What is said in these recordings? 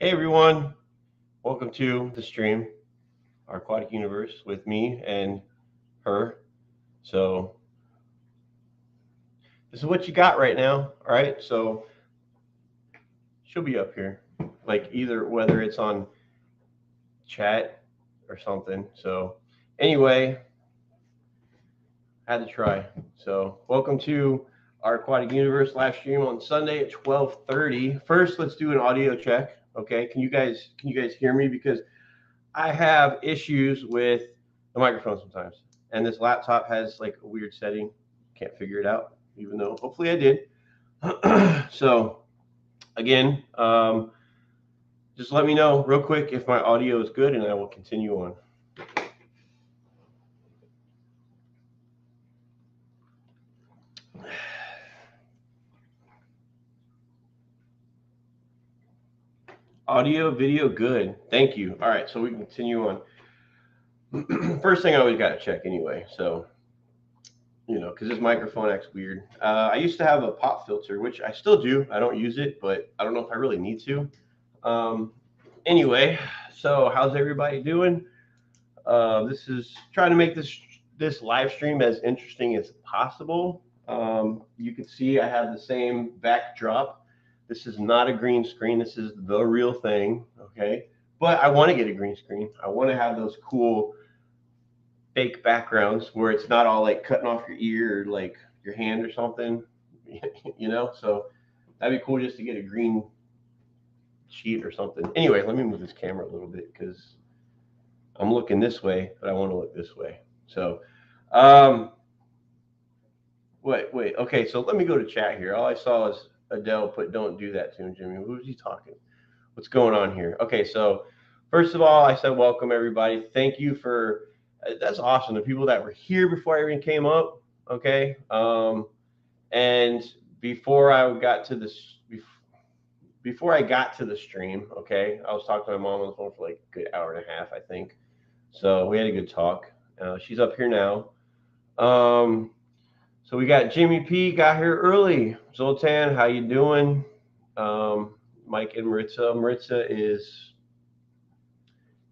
Hey everyone, welcome to the stream, our aquatic universe with me and her. So this is what you got right now. All right, so she'll be up here, like either whether it's on chat or something. So anyway, had to try. So welcome to our aquatic universe live stream on Sunday at 12:30. First, let's do an audio check. Okay, can you guys hear me? Because I have issues with the microphone sometimes, and this laptop has like a weird setting. Can't figure it out, even though hopefully I did. So again, just let me know real quick if my audio is good, and I will continue on. Audio, video, good. Thank you. All right, so we can continue on. First thing I always got to check anyway. So because this microphone acts weird. I used to have a pop filter, which I still do. I don't use it, but I don't know if I really need to. Um, anyway, so how's everybody doing? This is trying to make this live stream as interesting as possible. You can see I have the same backdrop. This is not a green screen. This is the real thing. Okay, but I want to get a green screen. I want to have those cool fake backgrounds where it's not all like cutting off your ear or like your hand or something. So that'd be cool just to get a green sheet or something. Anyway, let me move this camera a little bit because I'm looking this way, but I want to look this way. So, um, wait. Okay, so let me go to chat here. All I saw is Adele put "Don't do that" to him, Jimmy. Who's he talking? What's going on here? Okay, so first of all, I said welcome everybody. Thank you for that's awesome. The people that were here before I even came up. Okay, and before I got to this, before I got to the stream, okay, I was talking to my mom on the phone for like a good hour and a half, I think. So we had a good talk. She's up here now. Um, so we got Jimmy P got here early. Zoltan, how you doing? Um, Mike and Maritza. Maritza is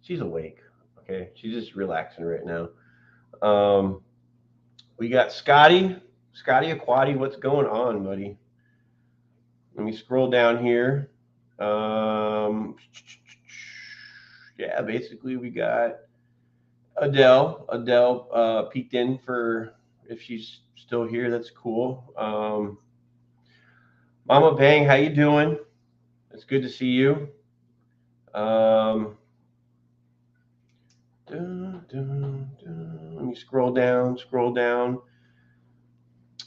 she's awake. Okay, she's just relaxing right now. Um, we got Scotty. Scotty Aquati, what's going on, buddy? Let me scroll down here. Um, yeah, basically we got Adele. Adele peeked in for if she's still here. That's cool. Mama Bang, how you doing? It's good to see you. Um, Let me scroll down. Scroll down.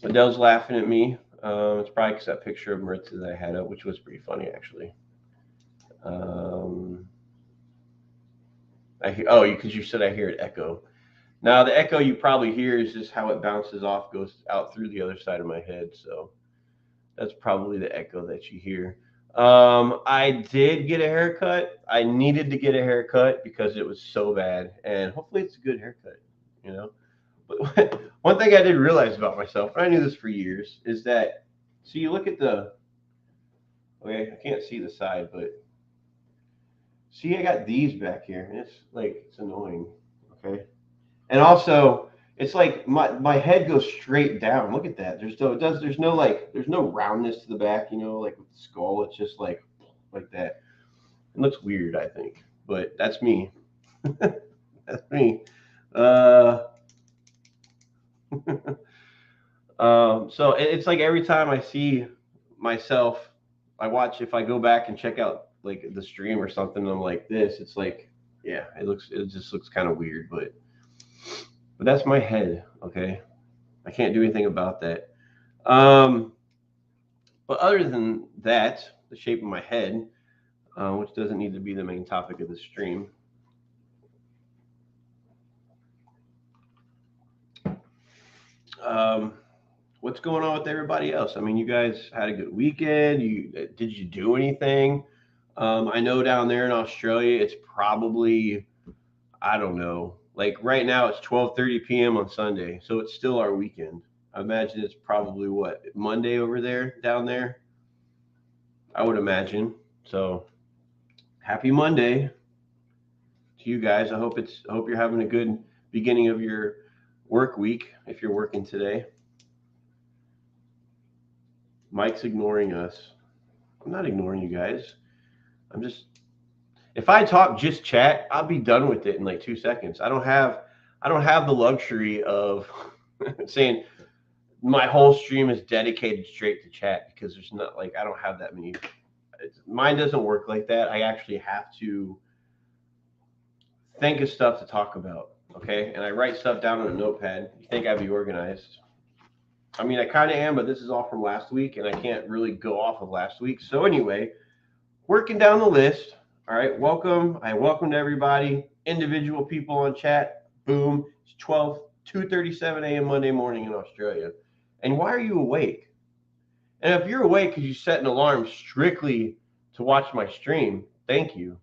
Adele's laughing at me. It's probably because that picture of Maritza that I had up, which was pretty funny actually. Um, because you said I hear it echo. Now the echo you probably hear is just how it bounces off, goes out through the other side of my head. So that's probably the echo that you hear. I did get a haircut. I needed to get a haircut because it was so bad, and hopefully it's a good haircut. You know, but one thing I did realize about myself, and I knew this for years, is that so you look at the okay, I can't see the side, but see, I got these back here, and it's like it's annoying. Okay, and also it's like my head goes straight down. Look at that. There's no like there's no roundness to the back. Like with the skull, it's just like that. It looks weird, I think, but that's me. That's me. Uh, so it's like every time I see myself, I watch if I go back and check out like the stream or something. I'm like this. It's like yeah, it just looks kind of weird, but that's my head. Okay, I can't do anything about that. Um, but other than that, the shape of my head, which doesn't need to be the main topic of the stream. Um, what's going on with everybody else? I mean, you guys had a good weekend. Did you do anything? I know down there in Australia, it's probably I don't know. Like right now, it's 12:30 p.m. on Sunday, so it's still our weekend. I imagine it's probably what Monday over there down there. I would imagine. So Happy Monday to you guys. I hope you're having a good beginning of your work week if you're working today. Mike's ignoring us. I'm not ignoring you guys. I'm just if I talk just chat, I'll be done with it in like 2 seconds. I don't have the luxury of saying my whole stream is dedicated straight to chat because there's not like I don't have that many. Mine doesn't work like that. I actually have to think of stuff to talk about. Okay, and I write stuff down on a notepad. You think I'd be organized? I mean, I kind of am, but this is all from last week, and I can't really go off of last week. So anyway, working down the list. All right, welcome. I welcomed everybody, individual people on chat. Boom. It's 2:37 a.m. Monday morning in Australia. And why are you awake? And if you're awake because you set an alarm strictly to watch my stream, thank you.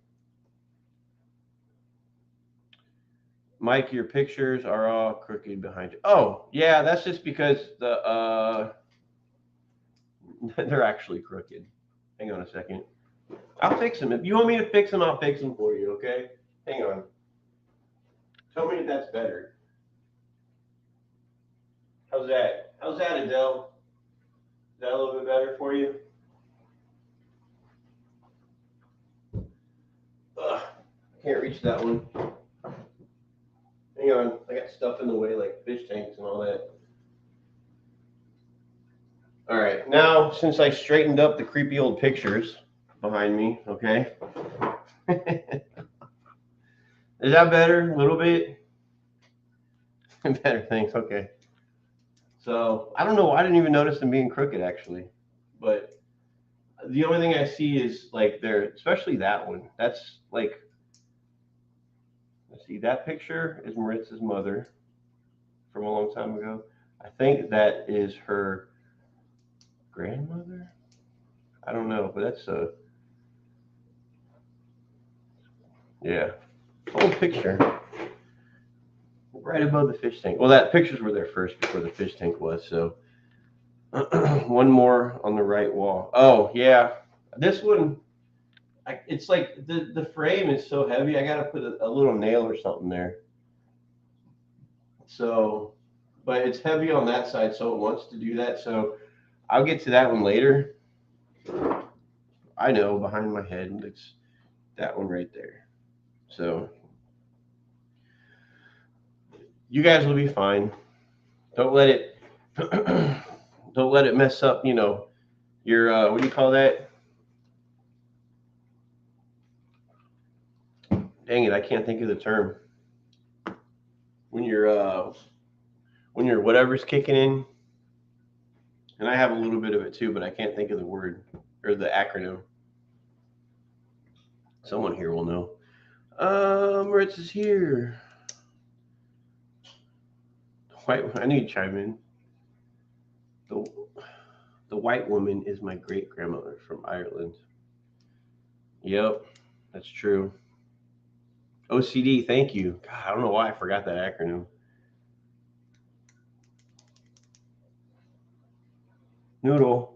Mike, your pictures are all crooked behind you. Oh, yeah, that's just because they're actually crooked. Hang on a second. I'll fix them. If you want me to fix them, I'll fix them for you, okay? Hang on. Tell me if that's better. How's that? How's that, Adele? Is that a little bit better for you? Ugh, I can't reach that one. Hang on. I got stuff in the way like fish tanks and all that. All right. Now, since I straightened up the creepy old pictures behind me, okay? Is that better? A little bit? Better, thanks. Okay. So I don't know. I didn't even notice them being crooked actually, but the only thing I see is like they're, especially that one. That's like, let's see, that picture is Maritza's mother from a long time ago. I think that is her grandmother. I don't know, but that's yeah, old picture right above the fish tank. Well, that pictures were there first before the fish tank was. So one more on the right wall. Oh yeah, this one. It's like the frame is so heavy. I gotta put a little nail or something there. So, but it's heavy on that side, so it wants to do that. So I'll get to that one later. I know behind my head, it's that one right there. So you guys will be fine. Don't let it don't let it mess up. You know your what do you call that? Dang it, I can't think of the term. When your whatever's kicking in, and I have a little bit of it too, but I can't think of the word or the acronym. Someone here will know. Ritz is here. I need to chime in. The white woman is my great grandmother from Ireland. Yep, that's true. OCD, thank you. God, I don't know why I forgot that acronym. Noodle.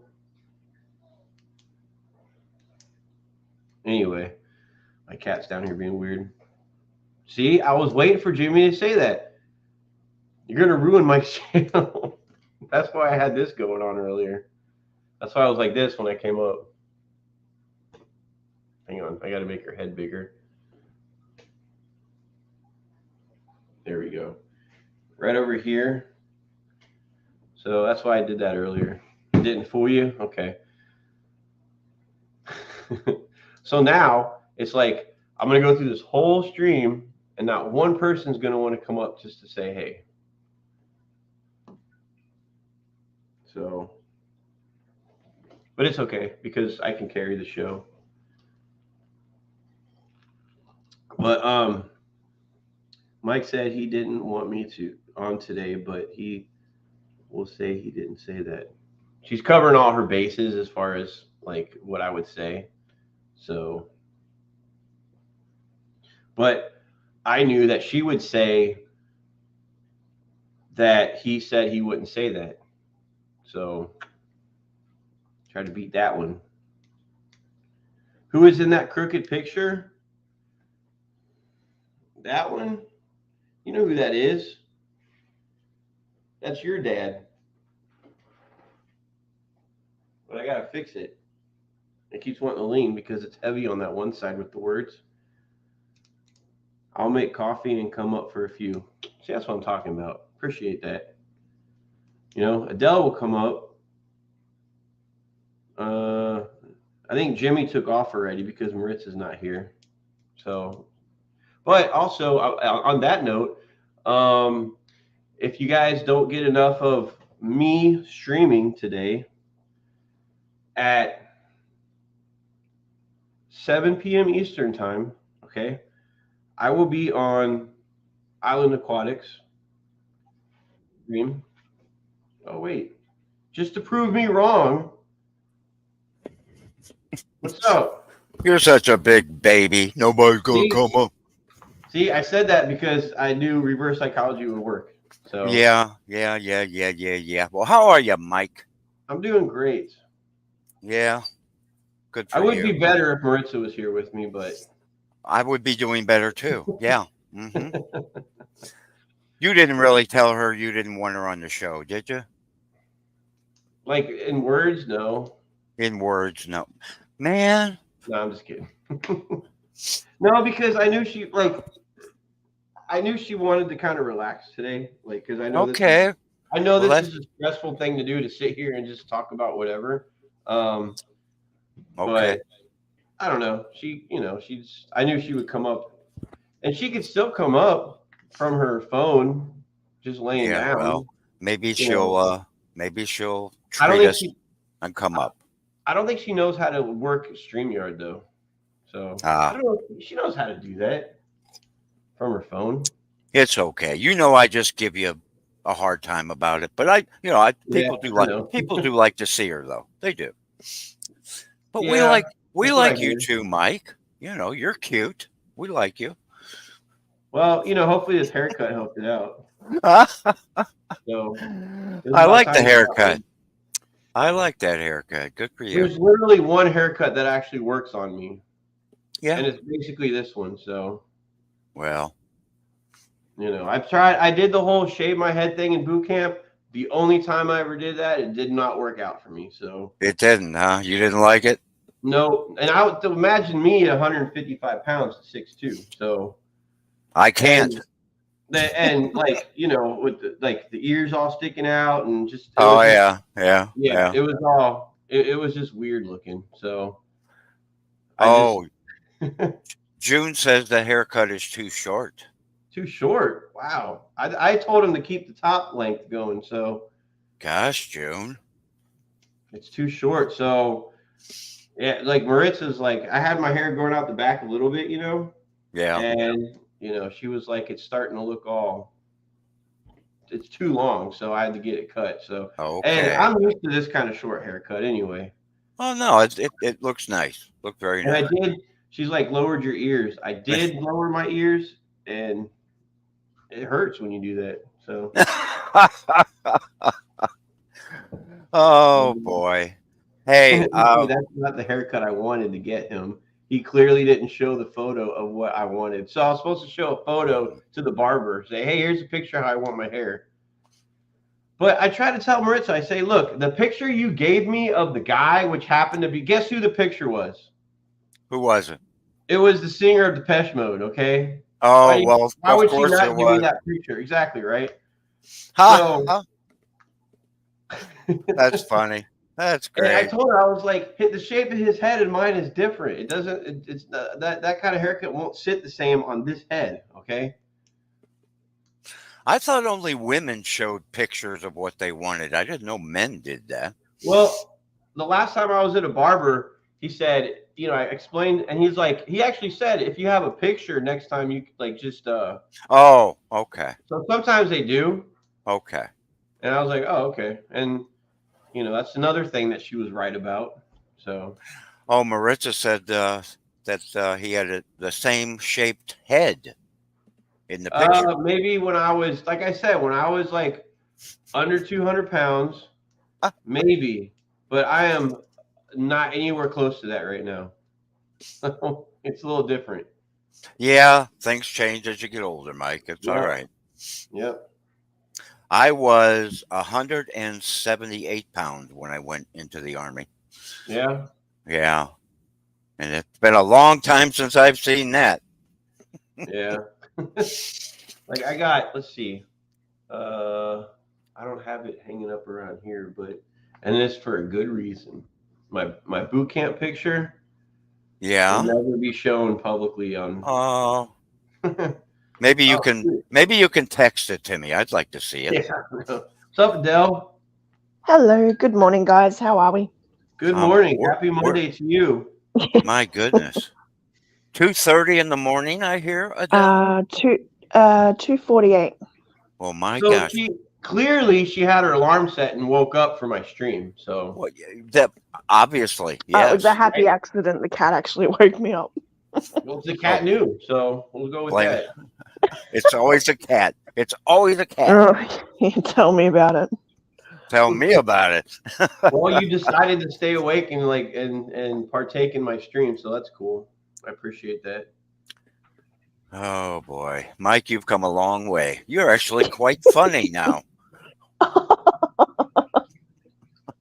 Anyway, my cat's down here being weird. See, I was waiting for Jimmy to say that. You're gonna ruin my channel. That's why I had this going on earlier. That's why I was like this when I came up. Hang on, I gotta make her head bigger. There we go. Right over here. So that's why I did that earlier. Didn't fool you? Okay. So now it's like I'm gonna go through this whole stream and not one person's gonna want to come up just to say hey. So, but it's okay because I can carry the show. But Mike said he didn't want me to on today, but he will say he didn't say that. She's covering all her bases as far as like what I would say. So, but I knew that she would say that he said he wouldn't say that. So, try to beat that one. Who is in that crooked picture? That one? You know who that is? That's your dad. But I gotta fix it. It keeps wanting to lean because it's heavy on that one side with the words. I'll make coffee and come up for a few. See, that's what I'm talking about. Appreciate that. Adele will come up. I think Jimmy took off already because Maritza's not here. So, but also on that note, if you guys don't get enough of me streaming today at 7 p.m. Eastern time, okay, I will be on Island Aquatics stream. Oh, wait. Just to prove me wrong. What's up? You're such a big baby. Nobody's going to come up. See, I said that because I knew reverse psychology would work. So Yeah. Well, how are you, Mike? I'm doing great. Yeah. Good for I would you. be better if Maritza was here with me, but I would be doing better too. Yeah. Mm-hmm. You didn't really tell her you didn't want her on the show, did you? like in words, no. In words, no. Man. No, I'm just kidding. No, because I knew she wanted to kind of relax today, like because I know Okay. this is a stressful thing to do to sit here and just talk about whatever. Okay. But I don't know. I knew she would come up, and she could still come up from her phone, just laying down. Well, maybe she'll I don't treat think us and come up. I don't think she knows how to work StreamYard though. So I don't know if she knows how to do that from her phone. It's okay. I just give you a hard time about it, but people do like to see her though. They do. But we like you too, Mike. You're cute. We like you. Well, hopefully this haircut helped it out. So I like the haircut. I like that haircut. Good for you. There's literally one haircut that actually works on me. Yeah. And it's basically this one. So, well, I've tried. I did the whole shave my head thing in boot camp. The only time I ever did that, it did not work out for me. So it didn't, huh? You didn't like it? No. And I would imagine me at 155 pounds at 6'2". So I can't. And with the ears all sticking out and just yeah. It was all it was just weird looking. So June says the haircut is too short. Too short. Wow. I told him to keep the top length going. So gosh, June, it's too short. So yeah, like Maritza's like, I had my hair going out the back a little bit, Yeah. And she was like, it's starting to look it's too long, so I had to get it cut. So, and I'm used to this kind of short haircut anyway. Oh no, it looks nice. Look very nice. And I did. She's like, lowered your ears. I did lower my ears, and it hurts when you do that. So. Oh boy. Hey, that's not the haircut I wanted to get him. He clearly didn't show the photo of what I wanted. So I was supposed to show a photo to the barber, say, hey, here's a picture of how I want my hair. But I tried to tell Maritza, I say, look, the picture you gave me of the guy, which happened to be, guess who the picture was? Who was it? It was the singer of Depeche Mode, okay? Oh, why would she not give me that picture? Exactly, right? That's funny. That's great. And I told her, I was like, the shape of his head and mine is different. It doesn't. It's that kind of haircut won't sit the same on this head. Okay. I thought only women showed pictures of what they wanted. I didn't know men did that. Well, the last time I was at a barber, he said, I explained, and he's like, he actually said, if you have a picture next time, you like just. Oh, okay. So sometimes they do. Okay. And I was like, oh, okay, and. That's another thing that she was right about. So, Maritza said that he had the same shaped head in the picture. Maybe when I was, like I said, when I was like under 200 pounds, maybe, but I am not anywhere close to that right now. So it's a little different. Yeah, things change as you get older, Mike. It's all right. Yep. I was 178 pounds when I went into the Army. Yeah. Yeah. And it's been a long time since I've seen that. Yeah. Like I got, let's see. I don't have it hanging up around here, but and it's for a good reason. My boot camp picture will Yeah. never be shown publicly on. Oh. Maybe you can text it to me. I'd like to see it. Yeah. What's up, Dell? Hello, good morning, guys. How are we? Good morning. Happy Monday to you. My goodness. 2:30 in the morning, I hear, Adele. 2:48. Oh my So gosh. she had her alarm set and woke up for my stream. So Well, that obviously, It yes. was a happy accident. The cat actually woke me up. well, the cat knew, so we'll go with Blame that. It's always a cat. It's always a cat. You tell me about it. Tell me about it. Well, you decided to stay awake and and partake in my stream, so that's cool. I appreciate that. Oh boy, Mike, you've come a long way. You're actually quite funny now.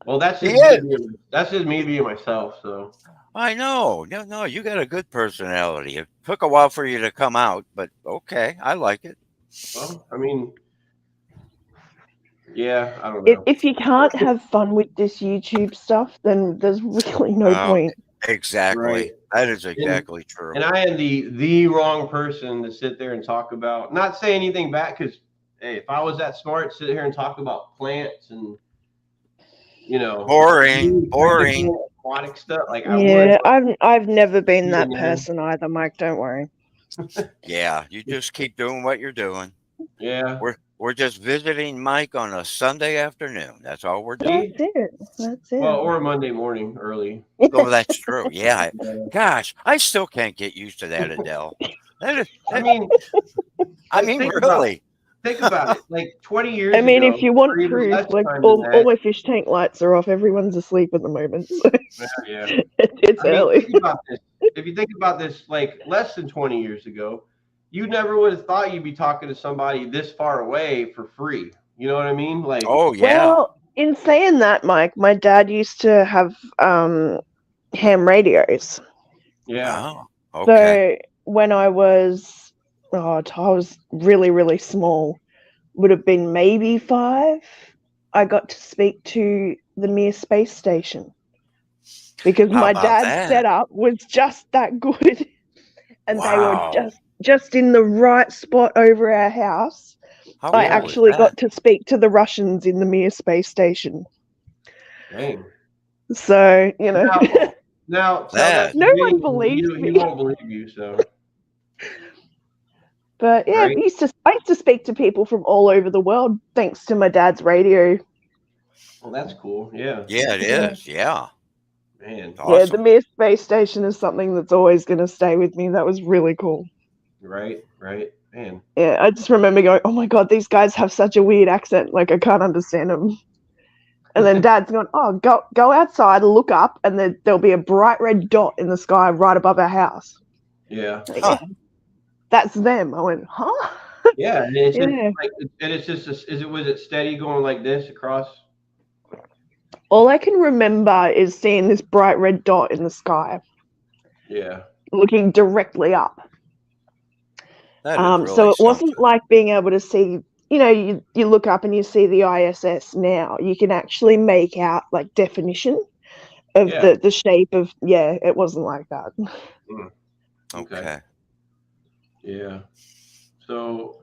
Well, that's just me being myself. So I know. No, you got a good personality. It took a while for you to come out, but okay, I like it. well, I mean, yeah, I don't know. If you can't have fun with this YouTube stuff, then there's really no point. Exactly. Right. That is exactly true. And I am the wrong person to sit there and talk about. Not say anything back, because hey, if I was that smart, sit here and talk about plants and boring aquatic stuff. Like I've never been that person either, Mike. Don't worry. Yeah, you just keep doing what you're doing. Yeah, we're just visiting Mike on a Sunday afternoon. That's all we're doing. That's it. Well, or a Monday morning early. Oh, that's true. Yeah. Gosh, I still can't get used to that, Adele. I mean, really. Think about it. Like 20 years I mean, ago, if you want proof, like all my fish tank lights are off. Everyone's asleep at the moment. So yeah. it's early. If you think about this, like less than 20 years ago, you never would have thought you'd be talking to somebody this far away for free. You know what I mean? Like, oh yeah. Well, in saying that, Mike, my dad used to have ham radios. Yeah. Oh, okay. So when I was really, really small, would have been maybe 5, I got to speak to the Mir space station because my dad's setup was just that good, and they were just in the right spot over our house. I actually got to speak to the Russians in the Mir space station. Dang. So now no one believes me. He won't believe you. So. But yeah, right. I used to speak to people from all over the world thanks to my dad's radio. Well, that's cool. Yeah. Yeah, it is. Yeah. Man. Awesome. Yeah, the Mir space station is something that's always going to stay with me. That was really cool. Right. Man. Yeah, I just remember going, oh my God, these guys have such a weird accent. Like, I can't understand them. And then Dad's going, oh, go outside, look up, and then there'll be a bright red dot in the sky right above our house. Yeah. That's them. I went, huh? Yeah, and it's was it steady going like this across? All I can remember is seeing this bright red dot in the sky. Yeah. Looking directly up. Really so it wasn't like being able to see, you look up and you see the ISS now. You can actually make out like definition of the shape of, it wasn't like that. Okay. Yeah. So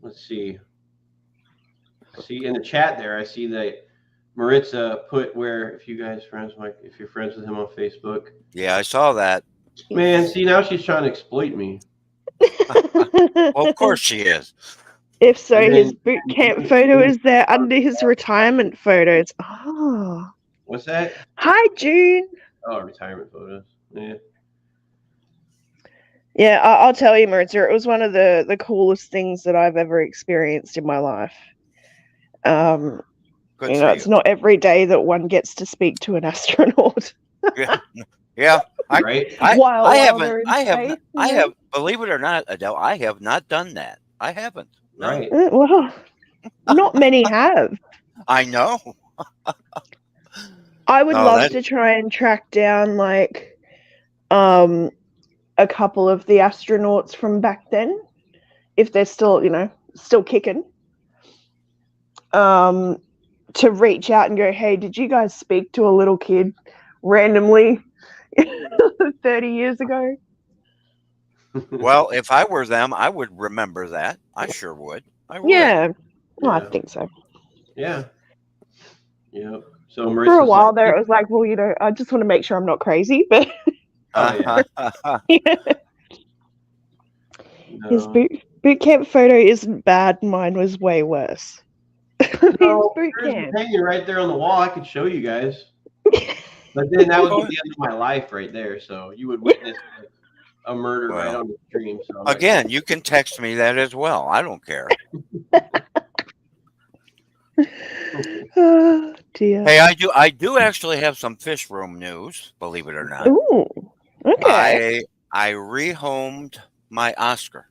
let's see. In the chat there, I see that Maritza put if you guys friends, Mike, if you're friends with him on Facebook. Yeah, I saw that. Man, see, now she's trying to exploit me. Well, of course she is. If so, his boot camp photo is there under his retirement photos. Oh. What's that? Hi, June. Oh, retirement photos. Yeah. Yeah, I'll tell you, Maritza, it was one of the coolest things that I've ever experienced in my life. It's not every day that one gets to speak to an astronaut. Yeah. right? While I they're in haven't, space, I you know? have, believe it or not, Adele, I have not done that. I haven't. No. Right. Well, not many have. I know. I would No, love that, to try and track down like a couple of the astronauts from back then, if they're still, still kicking. To reach out and go, hey, did you guys speak to a little kid randomly 30 years ago? well, if I were them, I would remember that. I sure would. I would. Yeah, well, I Yeah. think so. Yeah. Yep. So For a Marissa's while like, there, it was like, well, I just want to make sure I'm not crazy, but oh yeah. his No. boot camp photo isn't bad. Mine was way worse. His No, boot yours is camp. hanging right there on the wall. I could show you guys. But then that would be the end of my life right there. So you would witness a murder right Well, on the stream. So I'm not again, you can text me that as well. I don't care. Oh dear. Hey, I do actually have some fish room news, believe it or not. Ooh. Okay. I rehomed my Oscar.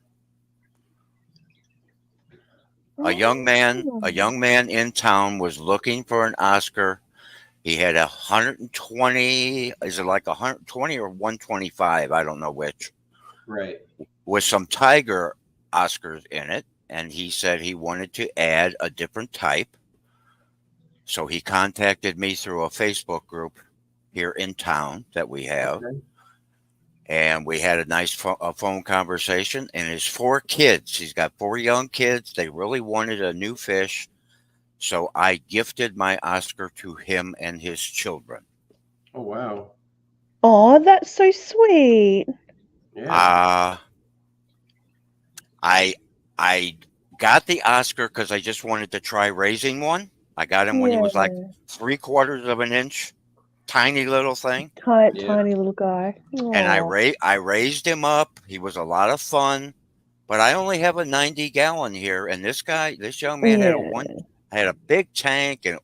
A young man in town was looking for an Oscar. He had 120, is it like 120 or 125? I don't know which. right. With some tiger Oscars in it. And he said he wanted to add a different type. So he contacted me through a Facebook group here in town that we have. Okay. And we had a nice phone conversation. And his 4 kids, he's got 4 young kids. They really wanted a new fish. So I gifted my Oscar to him and his children. Oh wow. Oh, that's so sweet. Yeah. I got the Oscar because I just wanted to try raising one. I got him when he was like 3/4 of an inch, tiny little thing. Tiny little guy. And I Aw. raised him up. He was a lot of fun, but I only have a 90-gallon here, and this young man had a big tank, and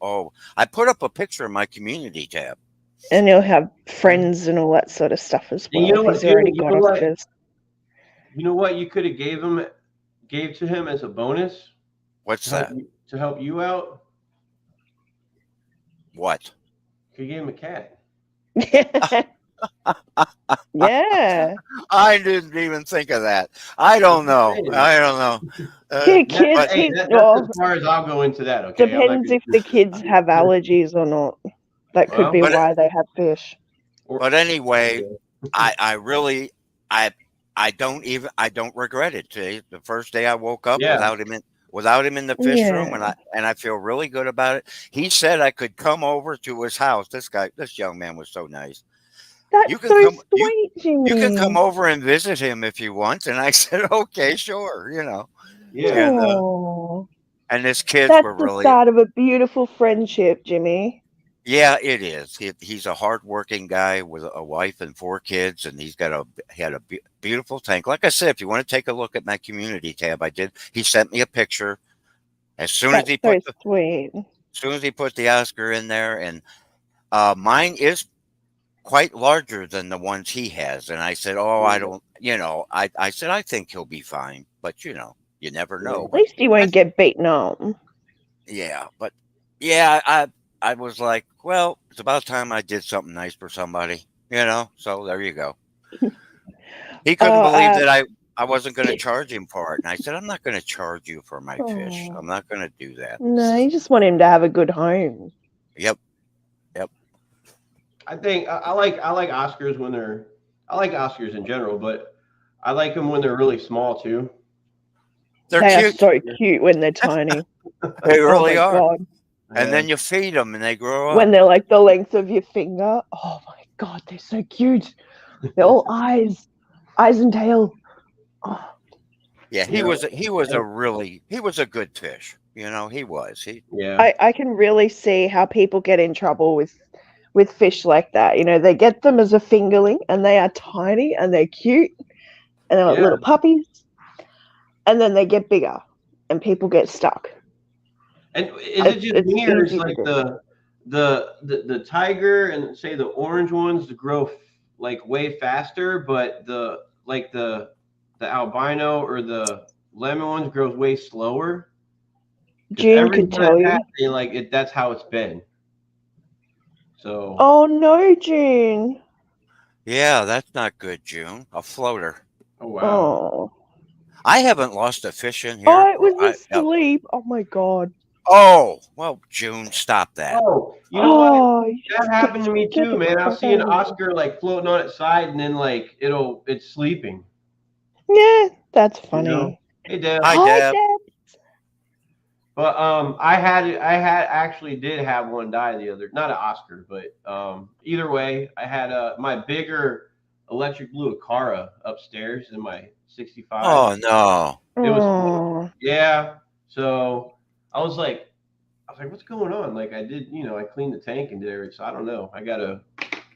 I put up a picture in my community tab. And he'll have friends and all that sort of stuff as well. And you know what, He's already got what? offers. You know what you could have gave to him as a bonus? What's that? To help you out? What? You gave him a cat. Yeah. I didn't even think of that. I don't know. Kids, that's as far as I'll go into that. Okay. Depends if the kids have allergies or not. That could be why they have fish. But anyway, I really don't regret it. Today, the first day I woke up without him in the fish room, and I feel really good about it. He said I could come over to his house. This young man was so nice. That's sweet, Jimmy. You can come over and visit him if you want. And I said, okay, sure. Yeah. And his kids were That's the start of a beautiful friendship, Jimmy. Yeah, it is. He's a hardworking guy with a wife and 4 kids, and he had a beautiful tank. Like I said, if you want to take a look at my community tab, I did. He sent me a picture as soon as he put the Oscar in there, and mine is quite larger than the ones he has. And I said, I don't, I said I think he'll be fine, but you never know. At least he won't get beaten up. Yeah, but yeah, I was like, well, it's about time I did something nice for somebody, so there you go. He couldn't believe that I wasn't going to charge him for it. And I said, I'm not going to charge you for my fish. I'm not going to do that. No, you just want him to have a good home. Yep. I think I like Oscars I like Oscars in general, but I like them when they're really small too. They are so cute when they're tiny. They really are. God. And then you feed them and they grow up. When they're like the length of your finger. Oh my God, they're so cute. They're all eyes and tail. Oh. Yeah, he was a good fish. He was. I can really see how people get in trouble with fish like that. They get them as a fingerling and they are tiny and they're cute and they're like little puppies. And then they get bigger and people get stuck. And is it just me, or is like the tiger and say the orange ones to grow like way faster, but the albino or the lemon ones grows way slower. June could tell you. They like it. That's how it's been. So. Oh no, June. Yeah, that's not good, June. A floater. Oh wow. Oh. I haven't lost a fish in here. Oh, it was asleep. Oh my god. Oh, well, June, stop that. Oh, you know what? That happened to me too, man. I was seeing Oscar like floating on its side, and then like it's sleeping. Yeah, that's funny. You know? Hey, Deb. Hi, Deb. But I actually did have one die the other, not an Oscar, but either way, I had my bigger electric blue Acara upstairs in my 65. Oh no! It was yeah. So I was like, what's going on? Like I did, I cleaned the tank and did everything. So I don't know. I gotta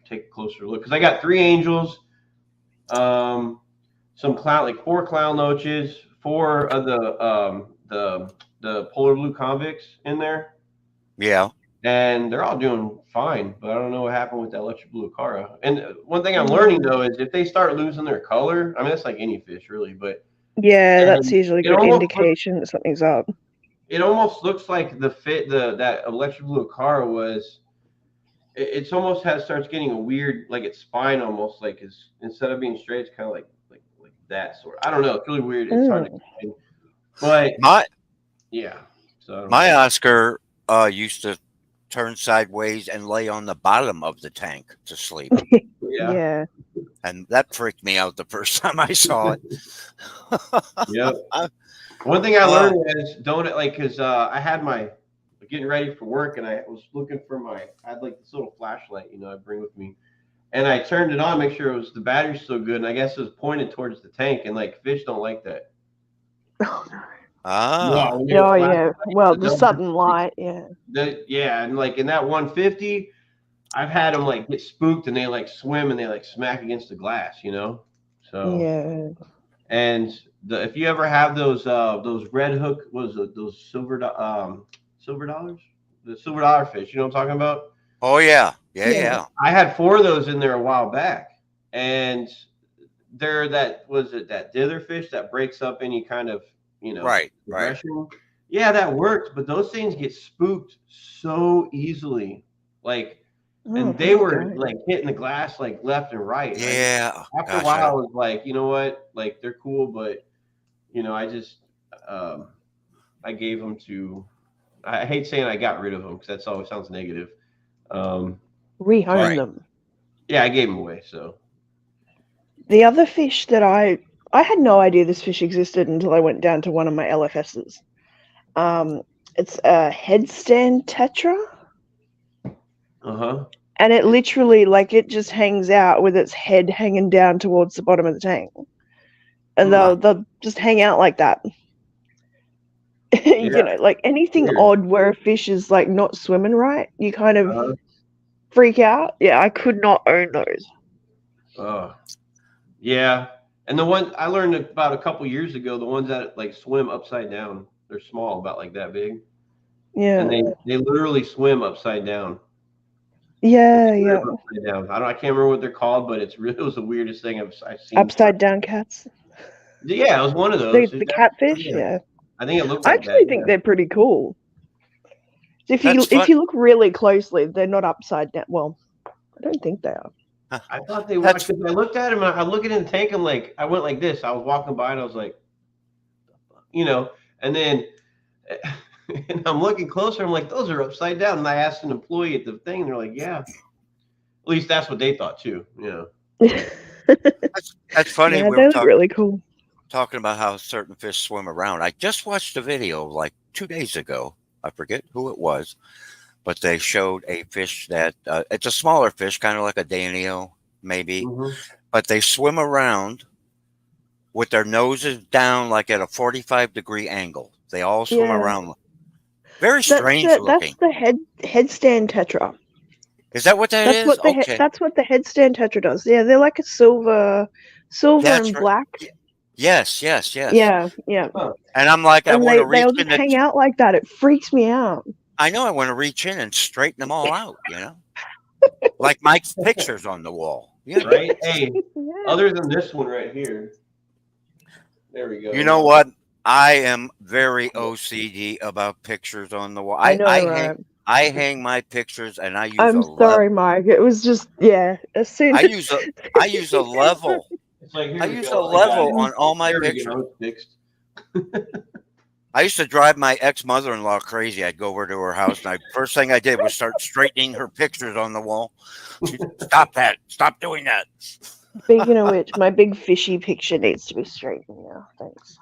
take a closer look because I got 3 angels, some clown, like 4 clown loaches, 4 of the polar blue convicts in there. Yeah. And they're all doing fine, but I don't know what happened with that electric blue Acara. And one thing I'm learning though is if they start losing their color, I mean that's like any fish really, but yeah, that's usually a good indication that something's up. It almost looks like that electric blue Acara was. It's almost starts getting a weird, like its spine almost like is instead of being straight, it's kind of like that sort. I don't know. It's really weird. It's hard to explain. But yeah. So my Oscar used to turn sideways and lay on the bottom of the tank to sleep. Yeah. And that freaked me out the first time I saw it. Yep. One thing I learned is because I had my getting ready for work and I was looking for I had like this little flashlight, I bring with me. And I turned it on, make sure the battery's still good. And I guess it was pointed towards the tank and like fish don't like that. Oh no. Ah. Yeah. Well, the sudden light, yeah. And like in that 150, I've had them like get spooked and they like swim and they like smack against the glass, So yeah. And if you ever have those red hook, those silver dollars, the silver dollar fish, you know what I'm talking about? Oh yeah. Yeah. I had 4 of those in there a while back, and they're that dither fish that breaks up any kind of right. Yeah, that works, but those things get spooked so easily, like, and they were like hitting the glass like left and right. Yeah. After a while, I was like, you know what, like they're cool, but I just I gave them to. I hate saying I got rid of them because that always sounds negative. Rehome them. Yeah, I gave them away. So the other fish that I had no idea this fish existed until I went down to one of my LFSs. It's a headstand tetra. And it literally, like, it just hangs out with its head hanging down towards the bottom of the tank. And they'll just hang out like that. Like anything odd where a fish is like not swimming right, you kind of freak out. Yeah, I could not own those. Yeah. And the one I learned about a couple years ago, the ones that like swim upside down, they're small, about like that big. Yeah. And they literally swim upside down. Yeah. Upside down. I can't remember what they're called, but it was the weirdest thing I've seen. Upside down cats. Yeah, it was one of those. The catfish. Yeah. I think it looks. I actually think they're pretty cool. If you look really closely, they're not upside down. Well, I don't think they are. I thought they were. Because I looked at them and I look at it in the tank. I'm like, I went like this. I was walking by and I was like, and then and I'm looking closer. I'm like, those are upside down. And I asked an employee at the thing. And they're like, yeah. At least that's what they thought too. That's funny. Yeah, they look really cool. Talking about how certain fish swim around. I just watched a video like 2 days ago. I forget who it was, but they showed a fish that it's a smaller fish, kind of like a Danio, maybe, but they swim around with their noses down, like at a 45-degree angle. They all swim around. Very strange looking. That's the headstand tetra. Is that what that is? That's what the headstand tetra does. Yeah, they're like a silver and black. Yes. Yeah. And I'm like, I want to reach in. They'll just hang out like that. It freaks me out. I know. I want to reach in and straighten them all out, like Mike's pictures on the wall, Yeah. Right? Hey, Yeah. other than this one right here. There we go. You know what? I am very OCD about pictures on the wall. I know, right? I hang my pictures and I use I'm a sorry, Mike. It was just as soon I as use a I use a level. It's like, here I we use a go. I got it. level on all my There we pictures. go. Fixed. I used to drive my ex-mother-in-law crazy. I'd go over to her house, and first thing I did was start straightening her pictures on the wall. Stop that! Stop doing that! Speaking of which, my big fishy picture needs to be straightened now. Thanks.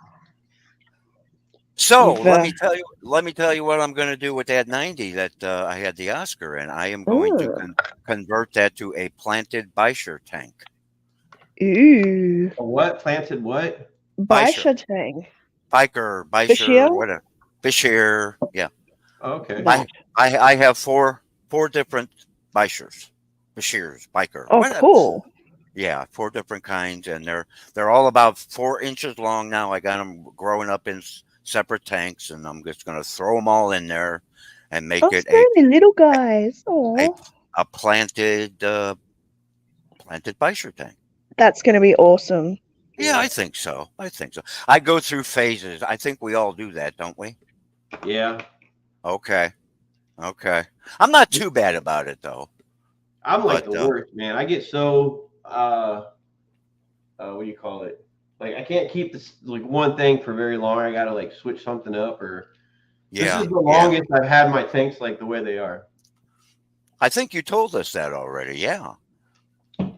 So You've, let me tell you what I'm going to do with that 90 that I had the Oscar in. I am going to convert that to a planted Beischer tank. Ooh. A what? Planted what? Beischer tank. Beischer, Fischer? whatever. Fischer, yeah. Okay. I have four different Beischers. Bichers, Biker. Oh, whatever. cool. Yeah, 4 different kinds, and they're all about 4 inches long now. I got them growing up in separate tanks, and I'm just going to throw them all in there and make it so many little guys. Oh, a planted Beischer tank. That's going to be awesome. Yeah, I think so. I go through phases. I think we all do that, don't we? Yeah. Okay. I'm not too bad about it though. I'm like the worst, man. I get so what do you call it? Like I can't keep this like one thing for very long. I gotta like switch something up or this is the longest I've had my tanks like the way they are. I think you told us that already, yeah.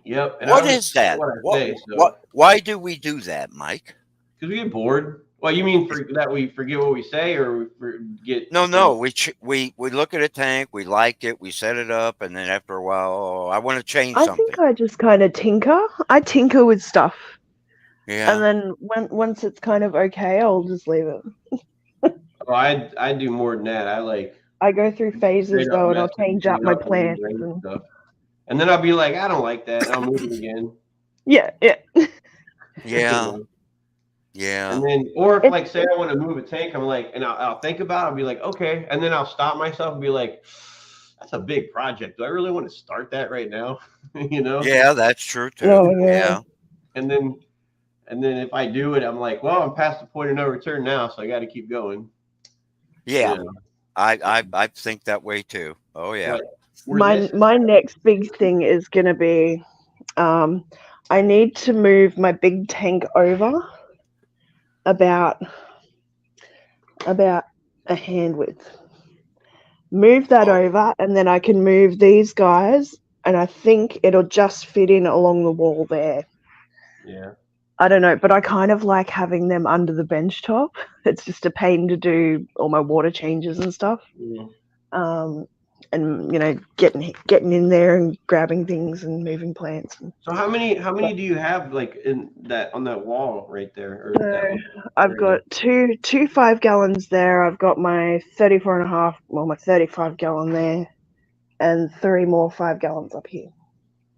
Yep. And what is that? Why do we do that, Mike? Because we get bored. Well, you mean that we forget what we say, or we forget? No. We look at a tank, we like it, we set it up, and then after a while, I want to change something. I think I just kind of tinker. I tinker with stuff. Yeah. And then once it's kind of okay, I'll just leave it. Oh, I do more than that. I go through phases though, and I'll change up my plants and stuff. And then I'll be like, I don't like that. And I'll move it again. Yeah. Yeah. And then, or if like say I want to move a tank, I'm like, and I'll think about it, I'll be like, okay. And then I'll stop myself and be like, that's a big project. Do I really want to start that right now? You know? Yeah, that's true too. Oh, yeah. And then if I do it, I'm like, well, I'm past the point of no return now, so I got to keep going. Yeah. I think that way too. Oh yeah. My next big thing is gonna be, I need to move my big tank over about a hand width. Move that over, and then I can move these guys, and I think it'll just fit in along the wall there. Yeah. I don't know, but I kind of like having them under the bench top. It's just a pain to do all my water changes and stuff. Yeah. And getting in there and grabbing things and moving plants. So how many do you have like in that on that wall right there? I've got two 5 gallons there. I've got my 34.5, my 35 gallon there, and 3 more 5 gallons up here.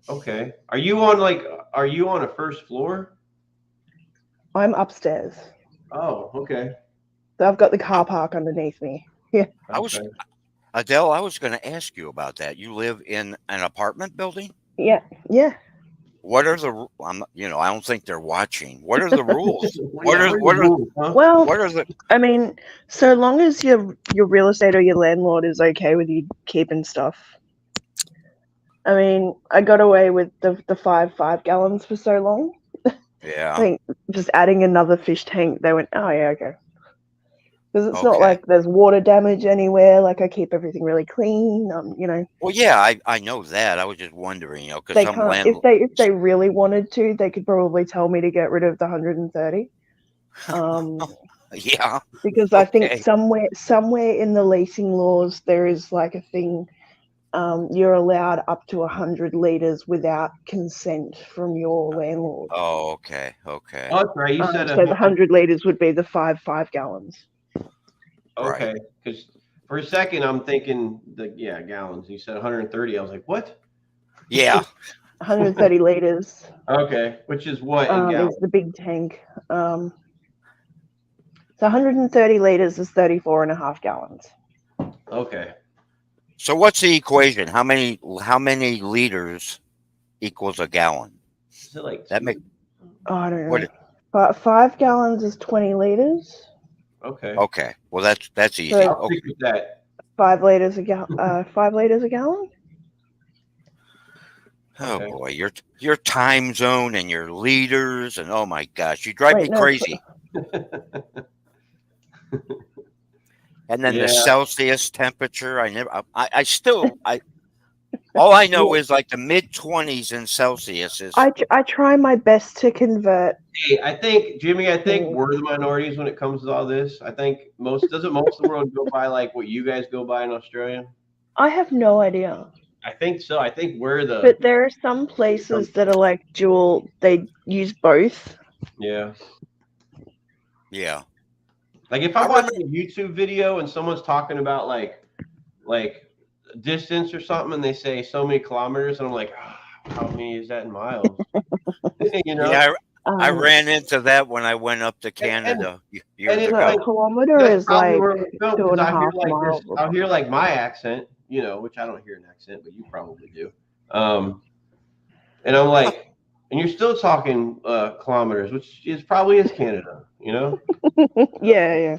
Okay. Are you on a first floor? I'm upstairs. Oh, okay. So I've got the car park underneath me. Yeah. Adele, I was going to ask you about that. You live in an apartment building? Yeah. What are the? I don't think they're watching. What are the rules? I mean, so long as your real estate or your landlord is okay with you keeping stuff. I mean, I got away with the 5 gallons for so long. Yeah. I think just adding another fish tank, they went, oh yeah, okay. Because it's not like there's water damage anywhere. Like I keep everything really clean. Well, yeah, I know that. I was just wondering, because they can't. If they really wanted to, they could probably tell me to get rid of the 130. Yeah. Because I think somewhere in the leasing laws there is like a thing. You're allowed up to 100 liters without consent from your landlord. Oh, okay. Oh, that's right. You said so the 100 liters would be the 5 gallons. Okay, because for a second I'm thinking gallons. You said 130. I was like, what? Yeah. 130 liters. Okay, which is what in gallons? Is the big tank. So 130 liters is 34.5 gallons. Okay. So what's the equation? How many liters equals a gallon? Is it like That two? make Oh, I don't know. what? But 5 gallons is 20 liters. Okay. Okay, well that's easy. So- I'll stick with that. 5 liters a gallon. 5 liters a gallon. Oh Okay. boy, your time zone and your liters and oh my gosh, you drive Wait, me no, crazy. And then Yeah. the Celsius temperature, I still all I know is like the mid-20s in Celsius is. I try my best to convert. Hey, I think Jimmy, I think Mm. we're the minorities when it comes to all this. I think doesn't most of the world go by like what you guys go by in Australia? I have no idea. I think so. I think we're the But there are some places that are like dual. They use both. yeah. Yeah. Like if I'm watching a YouTube video and someone's talking about like distance or something, and they say so many kilometers, and I'm like, how many is that in miles? You know? Yeah, I ran into that when I went up to Canada years it's ago. A like- kilometer That's is probably like where we film, 2.5 'cause miles. I'll hear like my accent, you know, which I don't hear an accent, but you probably do. And I'm like, and you're still talking kilometers, which is probably Canada, you know? Yeah.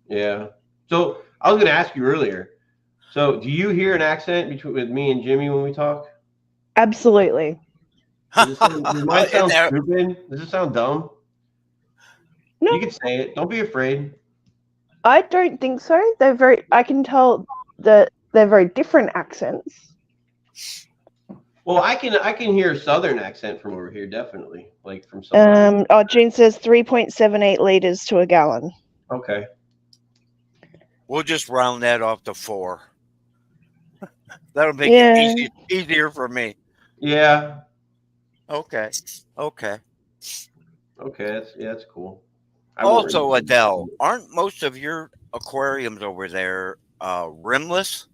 Yeah. So I was going to ask you earlier. So do you hear an accent with me and Jimmy when we talk? Absolutely. Does mine sound There- stupid? Does it sound dumb? No. You can say it. Don't be afraid. I don't think so. They're very. I can tell that they're very different accents. Well, I can hear a southern accent from over here, definitely. Like from somebody. June says 3.78 liters to a gallon. Okay. We'll just round that off to 4. That'll make Yeah. it easier for me. Yeah. Okay. Okay. That's cool. I won't Also, really- Adele, aren't most of your aquariums over there rimless?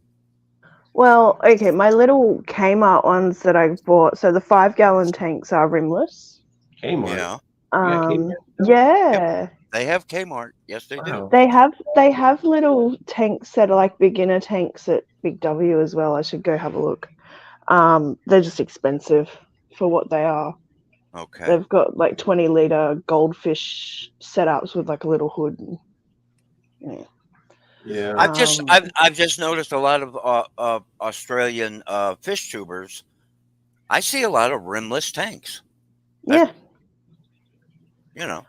Well, okay, my little Kmart ones that I bought. So the 5-gallon tanks are rimless. Kmart. Yeah. Kmart? Yeah. They have Kmart. Yes, they do. Wow. They have little tanks that are like beginner tanks at Big W as well. I should go have a look. They're just expensive for what they are. Okay. They've got like 20-liter goldfish setups with like a little hood. Yeah. I've just noticed a lot of Australian fish tubers. I see a lot of rimless tanks. Yeah. You know.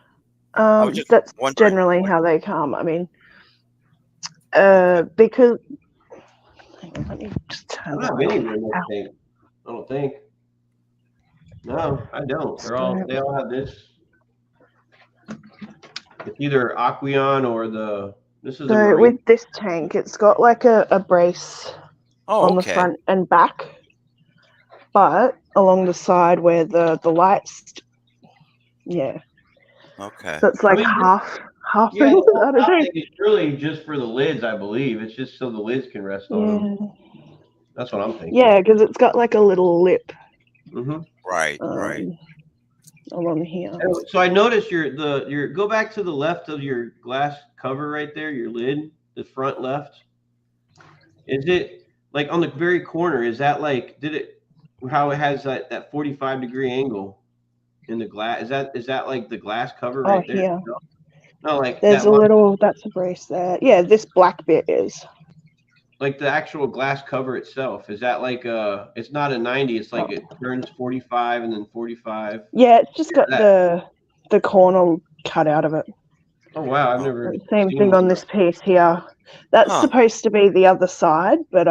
was just That's wondering. generally how they come. I mean, because hang on, let me just I turn don't have that any off. remote tank. I don't think. No, I don't. They all have this. It's either Aqueon or this is a So Marine. with this tank, it's got like a brace Oh, on the okay. front and back, but along the side where the lights, yeah. Okay. So it's like I mean, half. Yeah, I don't know. I think it's really just for the lids, I believe. It's just so the lids can rest on them. Yeah, That's what I'm thinking. yeah, because it's got like a little lip Mm-hmm. Right. Right. along here. So I noticed your go back to the left of your glass cover right there, your lid, the front left. Is it like on the very corner? Is that like how it has that 45-degree angle in the glass? Is that like the glass cover right there? Here. No, like There's that a little. That's a brace there. Yeah, this black bit is. like the actual glass cover itself. Is that like it's not a 90, it's like it turns 45 and then 45. Yeah, it's just got that. the corner cut out of it. Oh wow, I've never Same seen thing on this piece here. That's Huh. supposed to be the other side, but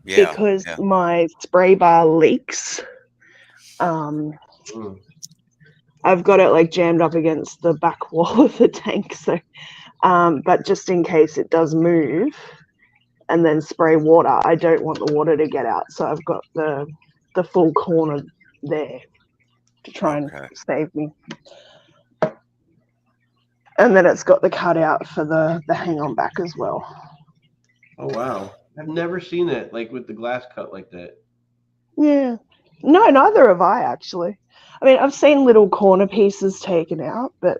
Yeah. because yeah. my spray bar leaks, Mm. I've got it like jammed up against the back wall of the tank. So, but just in case it does move and then spray water, I don't want the water to get out. So I've got the full corner there to try Okay. and save me. And then it's got the cutout for the hang on back as well. Oh wow. I've never seen that like with the glass cut like that. Yeah. No, neither have I actually. I mean, I've seen little corner pieces taken out, but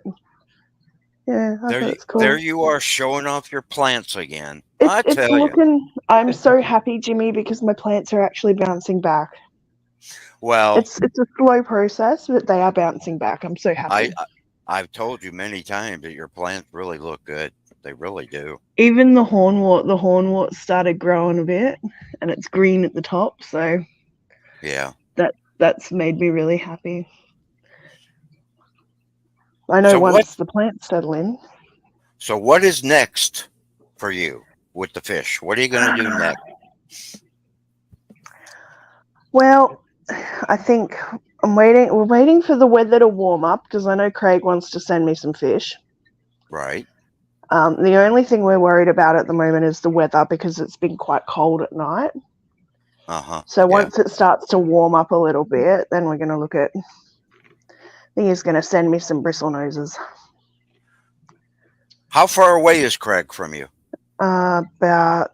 yeah, I thought it's cool. There you are showing off your plants again. I It's tell you. looking. I'm so happy, Jimmy, because my plants are actually bouncing back. Well, It's a slow process, but they are bouncing back. I'm so happy. I've told you many times that your plants really look good. They really do. Even the hornwort started growing a bit, and it's green at the top. So Yeah. that's made me really happy. I know So once the plants settle in. So what is next for you with the fish? What are you going to do next? Well, I think we're waiting for the weather to warm up because I know Craig wants to send me some fish. Right. The only thing we're worried about at the moment is the weather because it's been quite cold at night. So once it starts to warm up a little bit, then we're going to look at. I think he's going to send me some bristle noses. How far away is Craig from you? About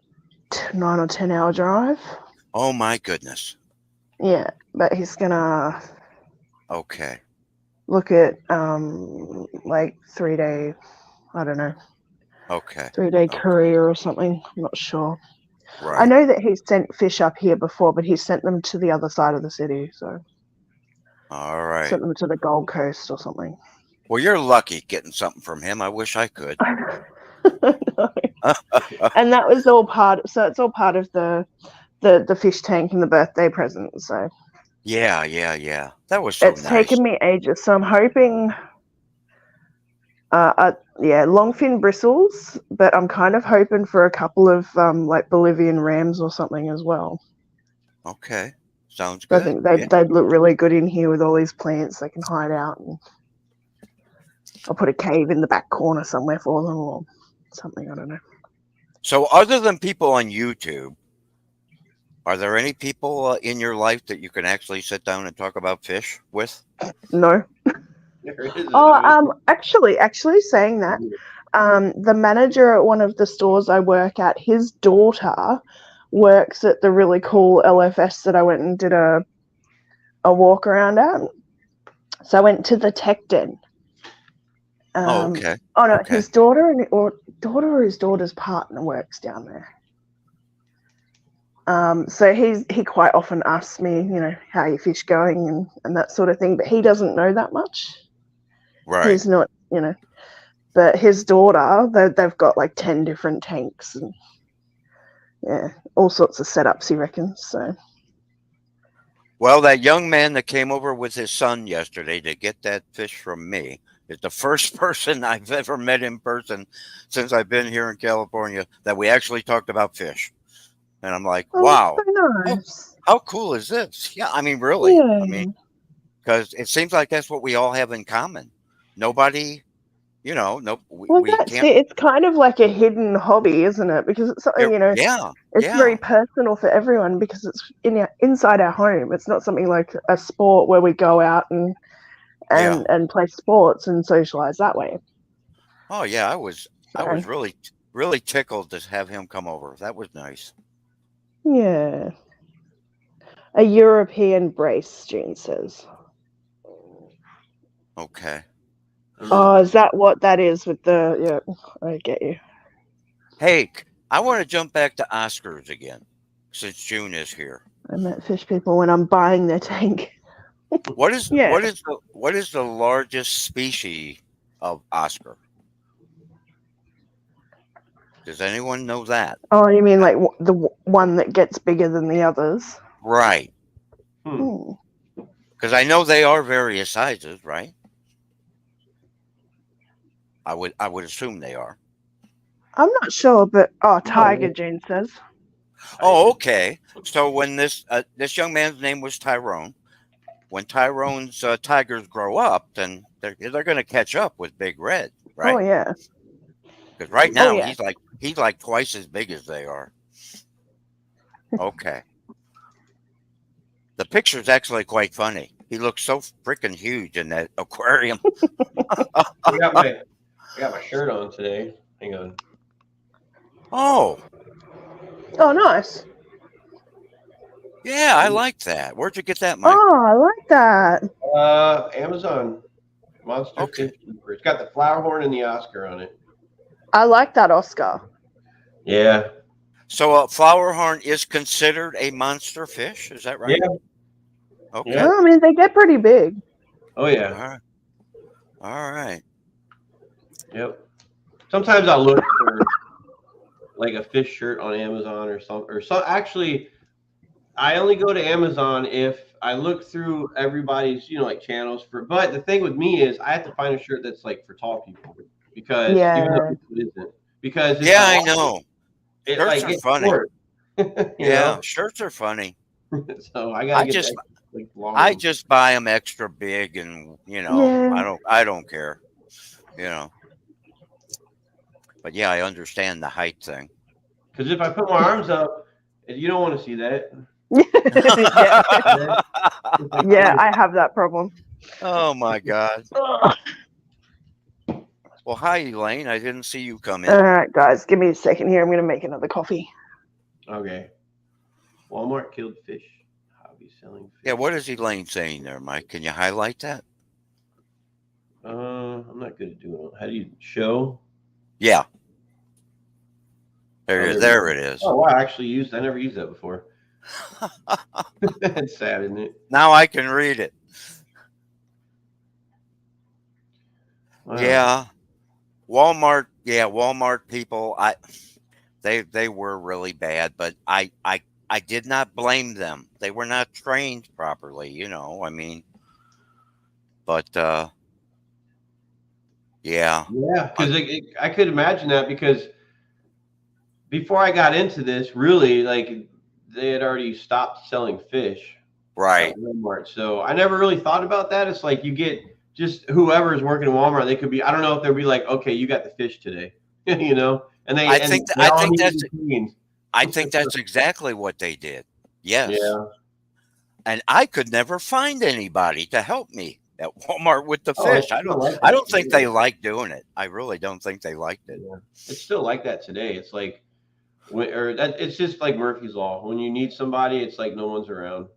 9 or 10 hour drive. Oh my goodness. Yeah, but he's gonna look at like 3-day, I don't know. 3-day career or something. I'm not sure. Right. I know that he's sent fish up here before, but he sent them to the other side of the city. So. All right. Sent them to the Gold Coast or something. Well, you're lucky getting something from him. I wish I could. And that was all part. So it's all part of the fish tank and the birthday present. So. Yeah. That was so nice. It's taken me ages, so I'm hoping. Longfin bristles, but I'm kind of hoping for a couple of like Bolivian rams or something as well. Okay, sounds good. I think they'd look really good in here with all these plants. They can hide out, and I'll put a cave in the back corner somewhere for them or something. I don't know. So, other than people on YouTube, are there any people in your life that you can actually sit down and talk about fish with? No. Actually saying that, the manager at one of the stores I work at, his daughter works at the really cool LFS that I went and did a walk around at. So I went to the tech den. Okay. Oh no, his daughter or his daughter's partner works down there. So he quite often asks me, how your fish going and that sort of thing, but he doesn't know that much. Right. He's not, but his daughter, they've got like 10 different tanks and all sorts of setups, he reckons. So. Well, that young man that came over with his son yesterday to get that fish from me is the first person I've ever met in person since I've been here in California that we actually talked about fish. And I'm like, wow, so nice. How cool is this? Yeah, I mean, really. Yeah. I mean, because it seems like that's what we all have in common. Nobody, we that's can't. it. It's kind of like a hidden hobby, isn't it? Because it's something, it's very personal for everyone because it's inside our home. It's not something like a sport where we go out and play sports and socialize that way. Oh yeah, I was really, really tickled to have him come over. That was nice. Yeah. A European brace, June says. Okay. Oh, is that what that is with the... Yeah, I get you. Hey, I want to jump back to Oscars again, since June is here. I met fish people when I'm buying their tank. What is the largest species of Oscar? Does anyone know that? Oh, you mean like the one that gets bigger than the others? Right. Because I know they are various sizes, right? I would assume they are. I'm not sure, but tiger, Jane says. Oh, okay. So when this young man's name was Tyrone, when Tyrone's tigers grow up, then they're going to catch up with Big Red, right? Oh yeah. Because right now he's like twice as big as they are. Okay. The picture's actually quite funny. He looks so freaking huge in that aquarium. I got my shirt on today. Hang on. Oh, nice. Yeah, I like that. Where'd you get that, Mike? Oh, I like that. Amazon. Monster Fish Keeper. It's got the flower horn and the Oscar on it. I like that Oscar. Yeah. So a flower horn is considered a monster fish, is that right? Yeah. Okay. Yeah. I mean, they get pretty big. Oh yeah. All right. All right. Yep. Sometimes I'll look for like a fish shirt on Amazon or something. Or so actually, I only go to Amazon if I look through everybody's, like channels for. But the thing with me is, I have to find a shirt that's like for tall people because even though Yeah. it isn't, because if Yeah, I I watch know. it, it Shirts like are gets funny. short. Yeah, shirts are funny. So I gotta I get just that like long I ones. just buy them extra big, and Yeah. I don't care. You know. But yeah, I understand the height thing. Because if I put my arms up, you don't want to see that. Yeah. I Yeah, can't. I have that problem. Oh my God. Ugh. Well, hi Elaine. I didn't see you come in. All right, guys, give me a second here. I'm going to make another coffee. Okay. Walmart killed fish. Hobby selling fish. Yeah, what is Elaine saying there, Mike? Can you highlight that? I'm not good at doing it. How do you show? Yeah. There Oh, it is. there There we it is. Oh, wow, I never used that before. It's sad, isn't it? Now I can read it. Wow. Yeah. Walmart, Walmart people, they were really bad, but I did not blame them. They were not trained properly, I mean, but yeah. Yeah, because I could imagine that because before I got into this, really, like they had already stopped selling fish Right. at Walmart. So I never really thought about that. It's like you get just whoever is working at Walmart, they could be, I don't know if they'll be like, okay, you got the fish today, and I and think they all need to be cleaned. I think that's exactly what they did. Yes. Yeah. And I could never find anybody to help me at Walmart with the Oh, fish. it's still like I that don't think today. they like doing it. I really don't think they liked it. Yeah. It's still like that today. It's like it's just like Murphy's Law. When you need somebody, it's like no one's around.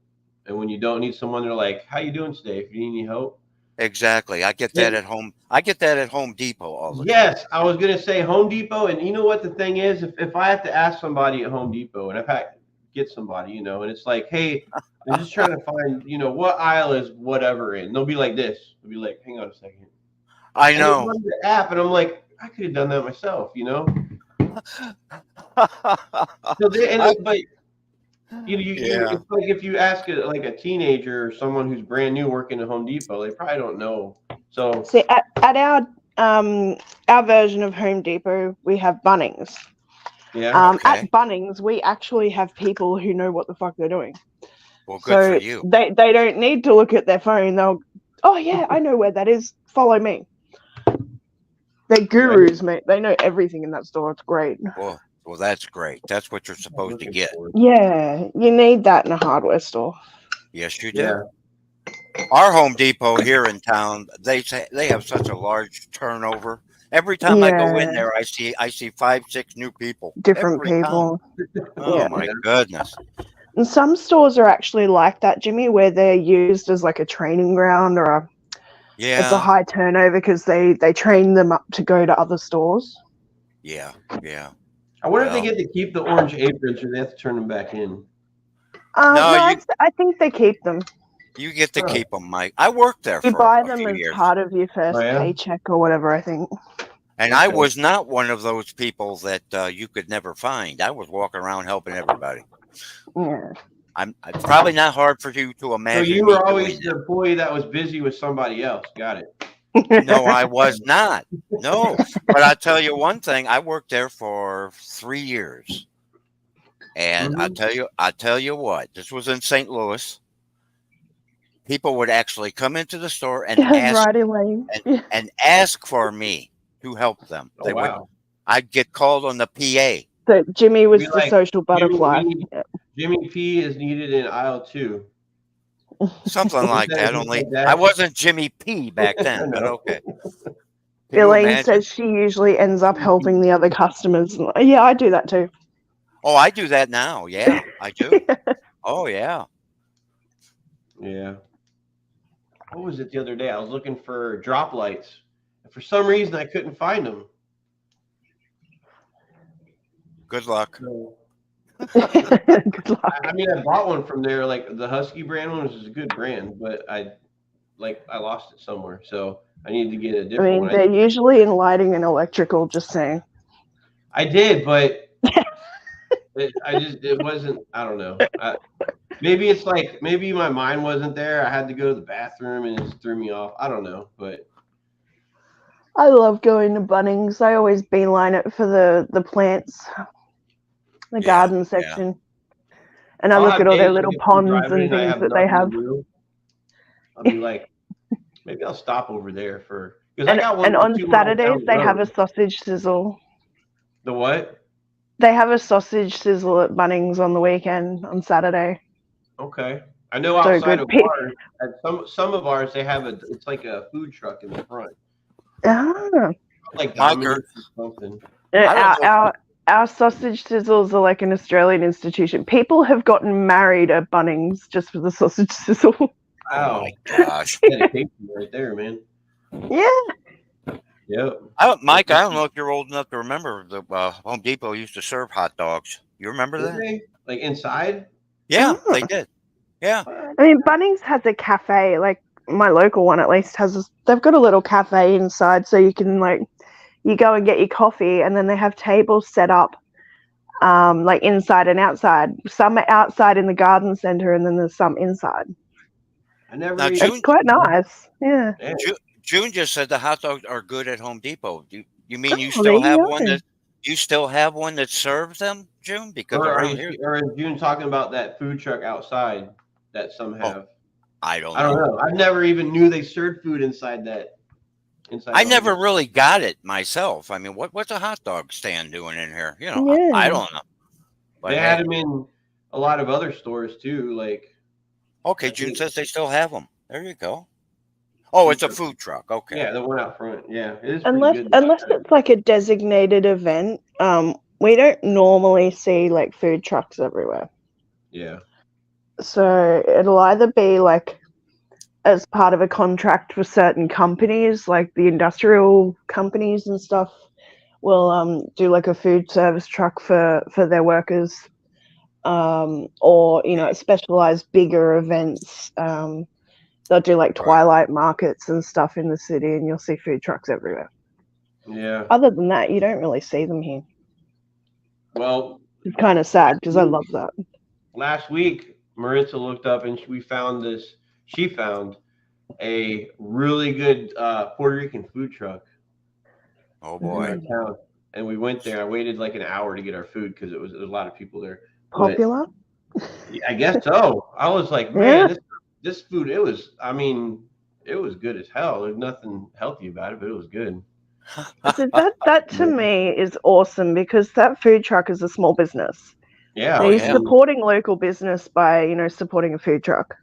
And when you don't need someone, they're like, "How you doing today? If you need any help." Exactly. I get that at home. I get that at Home Depot all the time. Yes, I was gonna say Home Depot, and you know what the thing is? If I have to ask somebody at Home Depot, and if I get somebody, and it's like, hey, I'm just trying to find, what aisle is whatever in. They'll be like this. They'll be like, hang on a second. I And they know. run the app, and I'm like, I could have done that myself, So but Yeah. it's like if you ask like a teenager or someone who's brand new working at Home Depot, they probably don't know. So See, at our version of Home Depot, we have Bunnings. yeah, Okay. At Bunnings, we actually have people who know what the fuck they're doing. Well, good for So you. they don't need to look at their phone. They'll, oh yeah, I know where that is. Follow me. They're gurus, mate. They know everything in that store. It's great. Well, that's great. That's what you're supposed to get. Yeah, you need that in a hardware store. Yes, you do. Yeah. Our Home Depot here in town, they have such a large turnover. Every time I go in there, I see 5-6 new people. Different every time. people. Oh Yeah. my goodness. And some stores are actually like that, Jimmy, where they're used as like a training ground or it's a Yeah. high turnover because they train them up to go to other stores. Yeah. Yeah. I wonder if they Well. get to keep the orange aprons or they have to turn them back in. No, I think they keep them. You get to keep them, Mike. I worked there You for buy a them few as years. part of your first Oh, yeah? paycheck or whatever, I think. And I was not one of those people that you could never find. I was walking around helping everybody. Yeah. It's probably not hard for you to So imagine. you me were always doing the employee that was busy with somebody else. Got it. that. No, I was not. No, but I'll tell you one thing. I worked there for 3 years, and I'll tell you what. This was in St. Louis. People would actually come into the store and ask Right away. and ask for me to help them. Oh, wow. I'd get called on the PA. So Jimmy was Be the like, social butterfly. Jimmy P is needed in aisle 2. Something like that. Only I wasn't Jimmy P back then, but okay. Can you Elaine imagine? says she usually ends up helping the other customers. Yeah, I do that too. Oh, I do that now. Yeah, I do. Oh, yeah. Yeah. What was it the other day? I was looking for drop lights. And for some reason, I couldn't find them. Good luck. So, Good luck. I mean, I bought one from there. Like the Husky brand one was a good brand, but I lost it somewhere, so I need to get a I different mean, one. they're usually in lighting and electrical. Just saying. I did, but it wasn't. I don't know. Maybe it's like maybe my mind wasn't there. I had to go to the bathroom and it just threw me off. I don't know, but I love going to Bunnings. I always beeline it for the plants, the garden section, and I I'll look have at all their days little I get ponds driving and I things have that they nothing to have. do. I'll be like, maybe I'll stop over there for because I And, got one and like on 2 miles Saturdays down the they have a road. sausage sizzle. The what? They have a sausage sizzle at Bunnings on the weekend on Saturday. Okay. I know So outside good. of ours, at some of ours, they have it's like a food truck in the front, Ah. like Miker, Domino's or something. I don't know. Our sausage sizzles are like an Australian institution. People have gotten married at Bunnings just for the sausage sizzle. Oh Wow, my gosh. dedication right there, man. Yeah. Yep. Mike, I don't know if you're old enough to remember the Home Depot used to serve hot dogs. You remember Did that? they? Like inside? Yeah, Oh. they did. Yeah. I mean, Bunnings has a cafe. Like my local one, at least, they've got a little cafe inside, so you can you go and get your coffee, and then they have tables set up, like inside and outside. Some are outside in the garden center, and then there's some inside. I never. Now, even- It's quite nice. Yeah. Yeah. June just said the hot dogs are good at Home Depot. You mean you Oh, still there you have go. one that serves them, June? Because Or around here, is June talking about that food truck outside that some have? I don't I don't know. know. I never even knew they served food inside that. I the never home. really got it myself. I mean, what's a hot dog stand doing in here? You know, Yeah. I don't know. But They hey, had them in a lot of other stores too. Like okay, I June think- says they still have them. There you go. Oh, it's a food truck. Okay. yeah, the one out front. Yeah, it is Unless pretty good. it's like a designated event, we don't normally see like food trucks everywhere. Yeah. So it'll either be like as part of a contract for certain companies, like the industrial companies and stuff, will do like a food service truck for their workers, or specialized bigger events. They'll do like twilight markets and stuff in the city, and you'll see food trucks everywhere. Yeah. Other than that, you don't really see them here. Well, It's kind of sad because I love that. last week Maritza looked up and we found this. She found a really good Puerto Rican food truck Oh in boy. our town, and we went there. I waited like an hour to get our food because there was a lot of people there. But Popular? I guess so. I was like, man, this food. It was. I mean, it was good as hell. There's nothing healthy about it, but it was good. So that to me is awesome because that food truck is a small business. Yeah. So Oh, you're yeah. supporting local business by supporting a food truck.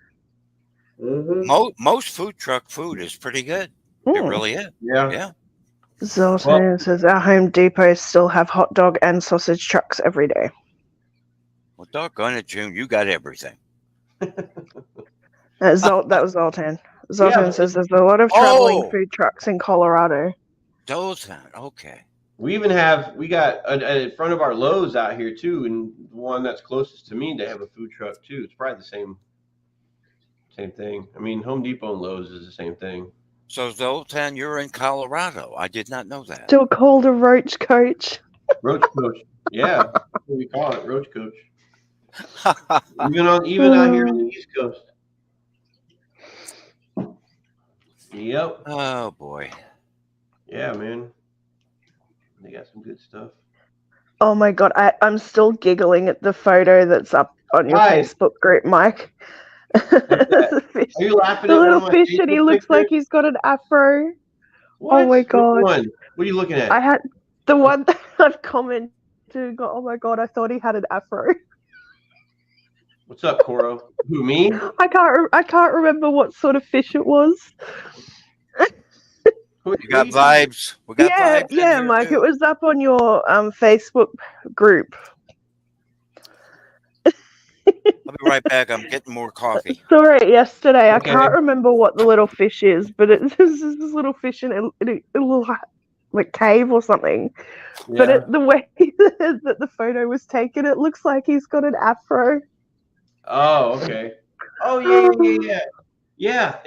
Most food truck food is pretty good. It really is. Yeah. Yeah. Zoltan says our Home Depot still have hot dog and sausage trucks every day. Well, doggone it, June, you got everything. That was Zoltan. Zoltan Yeah, says there's a lot of traveling Oh! food trucks in Colorado. Dothan. Okay. We got in front of our Lowe's out here too, and the one that's closest to me, they have a food truck too. It's probably the same thing. I mean, Home Depot and Lowe's is the same thing. So Zoltan, you're in Colorado. I did not know that. Still called a roach coach. Roach Coach. Yeah, that's what we call it, Roach Coach. Even out here in the East Coast. Yep. Oh boy. Yeah, man. They got some good stuff. Oh my god, I'm still giggling at the photo that's up on your Why? Facebook group, Mike. The fish. Are you laughing The at one little of my fish, and he Facebook looks like pictures? he's got an afro. What? Oh my Which god. one? What are you looking at? I had the one that I've commented. Oh my god, I thought he had an afro. What's up, Coro? Who, me? I can't remember what sort of fish it was. Who, You got vibes. We got Yeah, vibes. in yeah, here, Mike. too. It was up on your Facebook group. I'll be right back. I'm getting more coffee. Saw it yesterday. I Okay. can't remember what the little fish is, but it's this little fish and a little like cave or something. But Yeah. the way that the photo was taken, it looks like he's got an afro. Oh, okay. Oh, yeah. Yeah.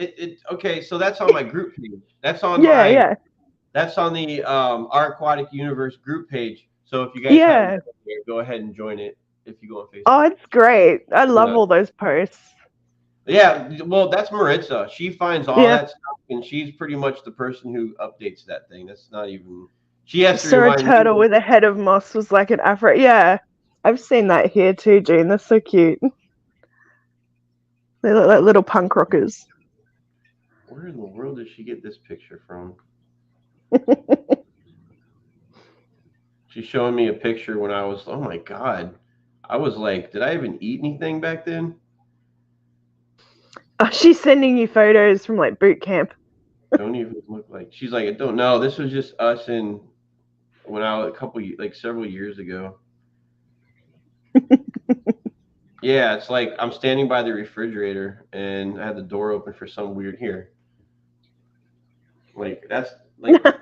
Okay. So that's on my group page. Yeah. That's on the Our Aquatic Universe group page. So if you guys haven't Yeah. been there, go ahead and join it if you go on Oh, Facebook. it's great. I love Yeah. all those posts. Yeah, well, that's Maritza. She finds all Yeah. that stuff, and she's pretty much the person who updates that thing. That's not even. She has to Saw a remind me. turtle with a head of moss was like an afro. Yeah, I've seen that here too, June. They're so cute. They look like little punk rockers. Where in the world did she get this picture from? She's showing me a picture when I was. Oh my god, I was like, did I even eat anything back then? Oh, she's sending you photos from like boot camp. Don't even look like. She's like, I don't know. This was just us in when I was several years ago. Yeah, it's like I'm standing by the refrigerator and I had the door open for some weird here. Like that's like look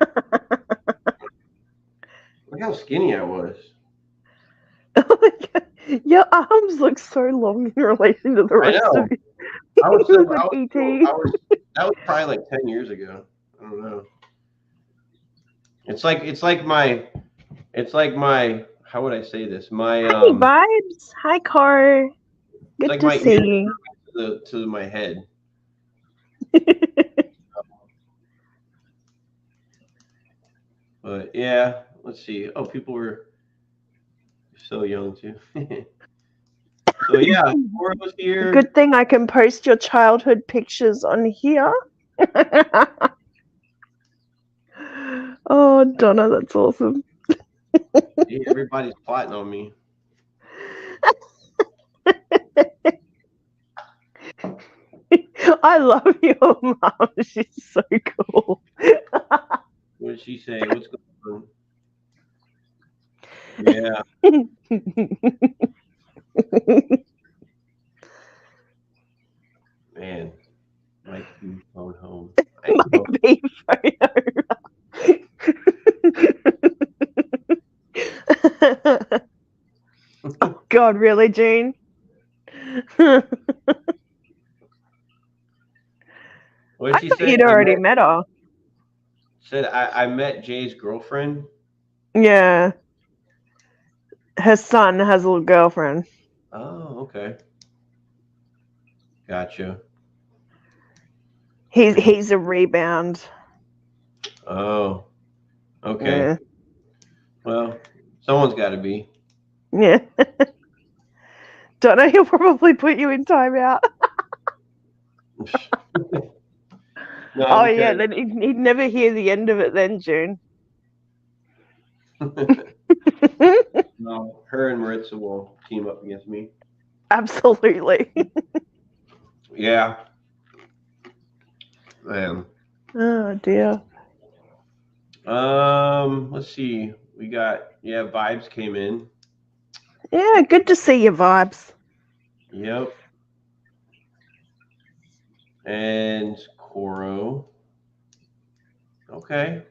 how skinny I was. Oh my God. Your arms look so long in relation to the I rest of know. you. I was You so look I like was so ET. I was that was probably like 10 years ago. I don't know. It's like my how would I say this? My Hi, vibes. Hi, Car. it's Good like to my see ear you. to my head. But yeah, let's see. Oh, people were so young too. So yeah, Coro's here. Good thing I can post your childhood pictures on here. Oh, Donna, that's awesome. Yeah, everybody's plotting on me. I love your mom. She's so cool. What did she say? What's going on? Yeah, man. Mike B phone home. I ain't My home. B photo. Oh, God, really, Jean? I What did she thought say? you'd already met her. I met Jay's girlfriend. Yeah. Her son has a little girlfriend. Oh, okay. Gotcha. He's a rebound. Oh, okay. Yeah. Well, someone's got to be. Yeah. Don't know, he'll probably put you in timeout. No, Oh, yeah, because then he'd never hear the end of it then, June. no, her and Maritza will team up against me. Absolutely. Yeah, man. Oh, dear. Let's see. We got vibes came in. Yeah, good to see your vibes. Yep. And Coro. Okay.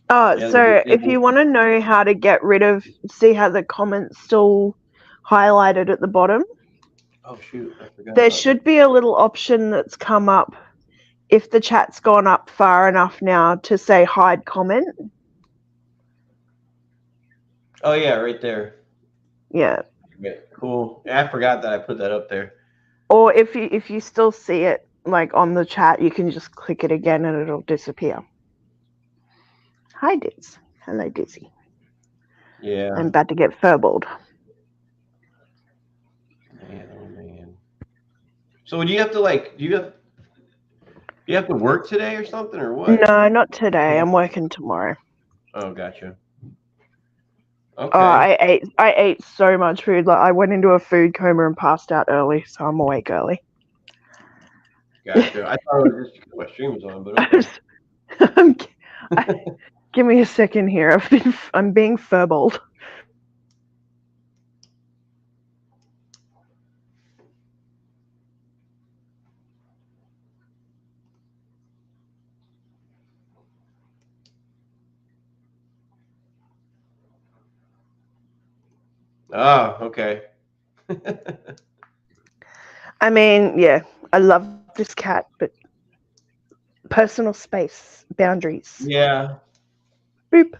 Oh, Yeah, so if you want to know how to get rid of, see how the comments still highlighted at the bottom, oh shoot, I forgot there about should be a little option that's come up if the chat's gone up far enough now to say hide comment. Oh yeah, right there. Yeah. Okay, cool. Yeah, I forgot that I put that up there. Or if you still see it like on the chat, you can just click it again and it'll disappear. Hi, Diz. Hello, Dizzy. Yeah. I'm about to get furballed. Man, oh man. So do you have to you have to work today or something or what? No, not today. I'm working tomorrow. Oh, gotcha. Oh, Okay. I ate so much food. Like I went into a food coma and passed out early, so I'm awake early. Gotcha. I thought it was just because my stream was on, but okay. Give me a second here. I'm being furballed. Ah, okay. I mean, yeah, I love this cat, but personal space, boundaries. Yeah. Boop.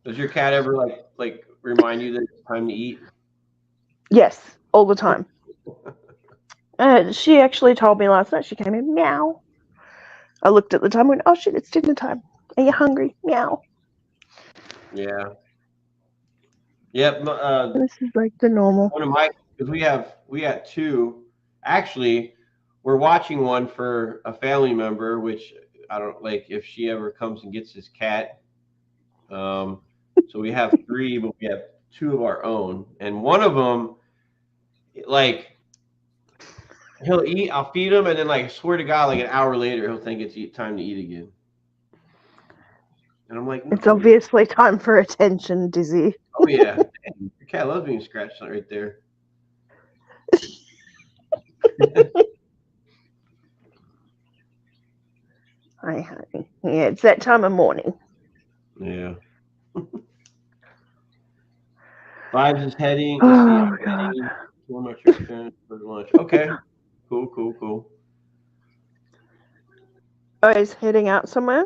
Does your cat ever like remind you that it's time to eat? Yes, all the time. She actually told me last night. She came in, meow. I looked at the time and went, oh shit, it's dinner time. Are you hungry? Meow. Yeah. Yep. This is like the normal. One of my because we got two. Actually, we're watching one for a family member, which I don't like if she ever comes and gets this cat. Um, so we have three, but we have two of our own, and one of them, like he'll eat. I'll feed him, and then like I swear to God, like an hour later, he'll think it's time to eat again. And I'm like, It's no. obviously time for attention, Dizzy. Oh yeah, dang, your cat loves being scratched right there. Hi, honey. Yeah, it's that time of morning. Yeah. Vibes is heading. Let's see. Oh, I'm God. heading to one of my church parents for lunch. Okay. Cool. Oh, he's heading out somewhere?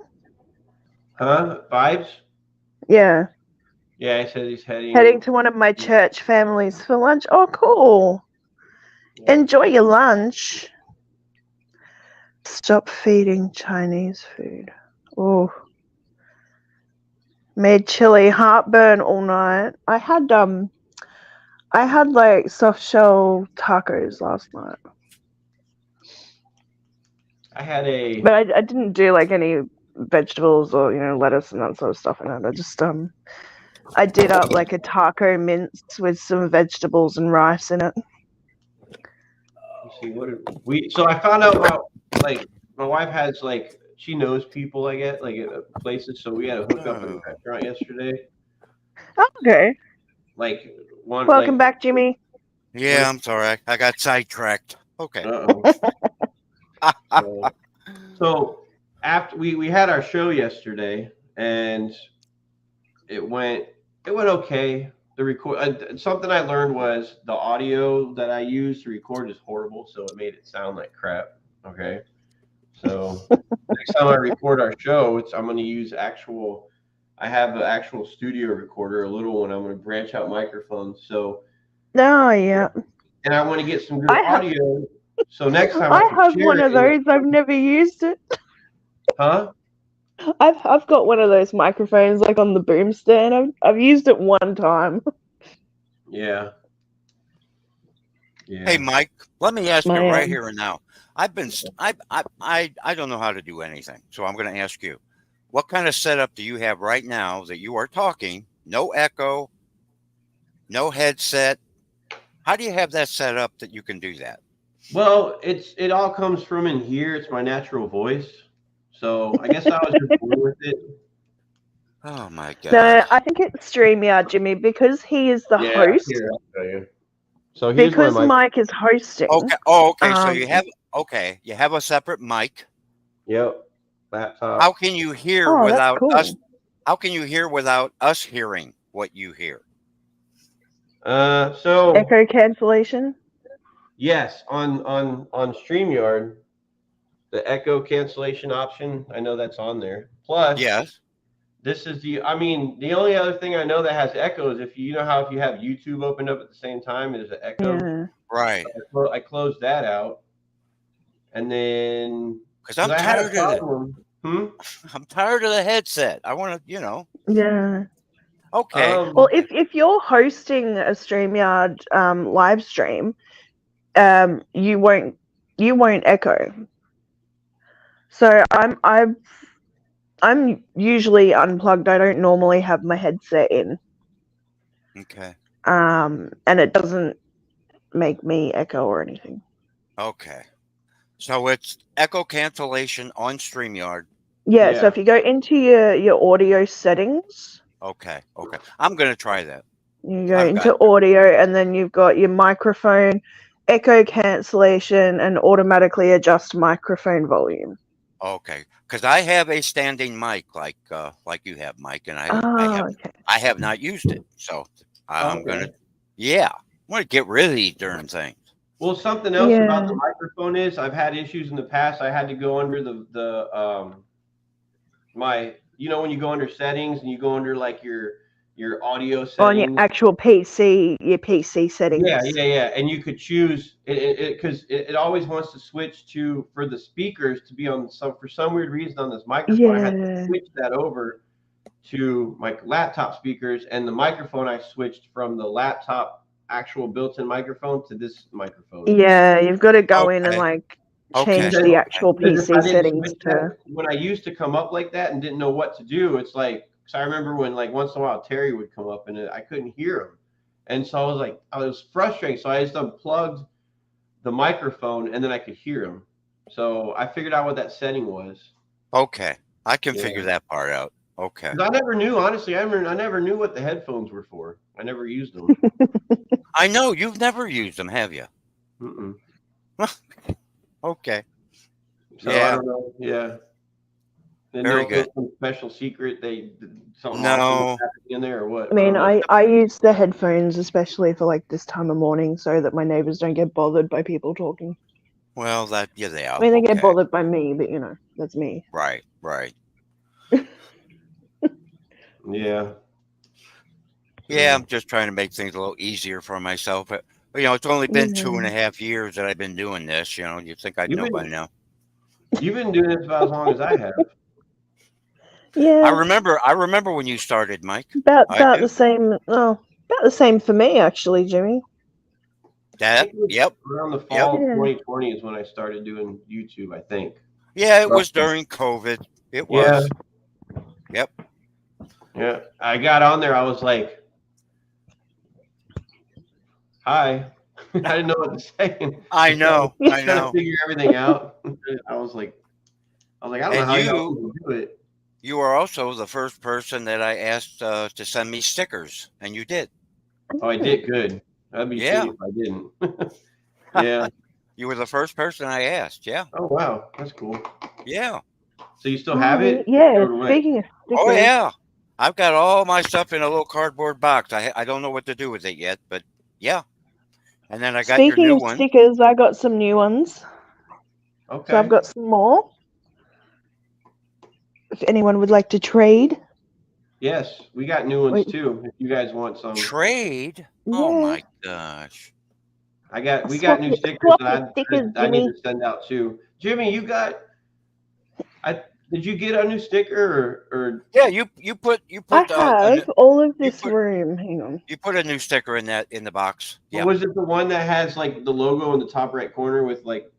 Huh? Vibes? Yeah. Yeah, he said he's heading. Heading to one of my church families for lunch. Oh, cool. Yeah. Enjoy your lunch. Stop feeding Chinese food. Oh. Made chili heartburn all night. I had like soft shell tacos last night. I had a. But I didn't do like any vegetables or lettuce and that sort of stuff in it. I just I did up like a taco mince with some vegetables and rice in it. Let's see what we. So I found out about like my wife has like she knows people I get like at places. So we had a hookup at a restaurant yesterday. Okay. Like one. Welcome like, back, Jimmy. Yeah, I'm sorry. I got sidetracked. Okay. So after we had our show yesterday and it went okay. The record something I learned was the audio that I use to record is horrible, so it made it sound like crap. Okay, so next time I record our show, I'm going to use actual. I have an actual studio recorder, a little one. I'm going to branch out microphones, so. Oh yeah. And I want to get some good audio. So next time I have one of those. I've never used it. Huh? I've got one of those microphones like on the boom stand. I've used it one time. Yeah. Hey Mike, let me ask you right here and now. I don't know how to do anything, so I'm going to ask you. What kind of setup do you have right now that you are talking? No echo, no headset. How do you have that set up that you can do that? Well, it all comes from in here. It's my natural voice. So I guess I was just born with it. Oh my God. No, I think it's StreamYard, Jimmy, because he is the host. Here, I'll show you. So here's because Mike is hosting. Okay. Oh, okay. So you have a separate mic. Yep. Laptop. How can you hear without us? How can you hear without us hearing what you hear? So echo cancellation. Yes, on StreamYard, the echo cancellation option. I know that's on there. Plus, yes, this is the only other thing I know that has echo is if you have YouTube opened up at the same time, there's an echo. Yeah. Right. So I closed that out, and then because I'm tired of it. I'm tired of the headset. I want to, Yeah. Okay. Well, if you're hosting a StreamYard live stream, you won't echo. So I'm usually unplugged. I don't normally have my headset in. Okay. And it doesn't make me echo or anything. Okay. So it's echo cancellation on StreamYard. Yeah. So if you go into your audio settings. Okay. I'm going to try that. You go into audio and then you've got your microphone, echo cancellation, and automatically adjust microphone volume. Okay. Because I have a standing mic like you have, Mike, and I have not used it. So I'm Okay. gonna, yeah, I want to get rid of these darn things. Well, something else about Yeah. the microphone is I've had issues in the past. I had to go under my, when you go under settings and you go under like your audio On your settings. actual PC, your PC settings. Yeah, and you could choose it because it always wants to switch to for the speakers to be on some for some weird reason on this microphone. I had to Yeah. switch that over to my laptop speakers, and the microphone I switched from the laptop actual built-in microphone to this microphone. Yeah, you've got to go in and Okay. like Okay. change the actual Because if PC I didn't settings switch to. that, when I used to come up like that and didn't know what to do, it's like, because I remember when like once in a while Terry would come up and I couldn't hear him, and so I was frustrating. So I just unplugged the microphone and then I could hear him. So I figured out what that setting was. Okay. I can Yeah. figure that part out. Okay. 'Cause I never knew, honestly. I never knew what the headphones were for. I never used them. I know you've never used them, have you? Mm-mm. Okay. So I Yeah. don't know. Yeah. Didn't Very know if there good. was some special secret something No. awesome was happening in there or what. I mean, don't know. I use the headphones especially for like this time of morning so that my neighbors don't get bothered by people talking. Well, that yeah, they are. I mean, they get Okay. bothered by me, but that's me. Right. Right. Yeah. Yeah, I'm just trying to make things a little easier for myself. But it's only been 2.5 years that I've been doing this. You think I'd know by now. You've been doing this about as long as I have. Yeah. I remember when you started, Mike. About I do. the same. Oh, about the same for me actually, Jimmy. That. Yep. Around the fall Yeah. of 2020 is when I started doing YouTube, I think. Yeah, it was during COVID. It was. Yep. Yeah. I got on there. I was like, hi. I didn't know what to say. I know. Yeah. I Trying to know. figure everything out. I was like, I don't know And how y'all can do it. You are also the first person that I asked to send me stickers, and you did. Oh, I did good. That'd be Yeah. shitty if I didn't. Yeah. You were the first person I asked. Yeah. Oh wow, that's cool. Yeah. So you still have it? Yeah. Or what? Speaking of stickers, Oh yeah. I've got all my stuff in a little cardboard box. I don't know what to do with it yet, but yeah. And then I got speaking your new of one. stickers, I got some new ones. Okay. So I've got some more. If anyone would like to trade. Yes, we got new ones too. If you guys want some, Trade? Oh my gosh. we got new stickers that I need to send out too. Jimmy, did you get a new sticker or? Yeah, you put. I have all of this room. Hang on. You put a new sticker in the box. Yeah. Was it the one that has like the logo in the top right corner with like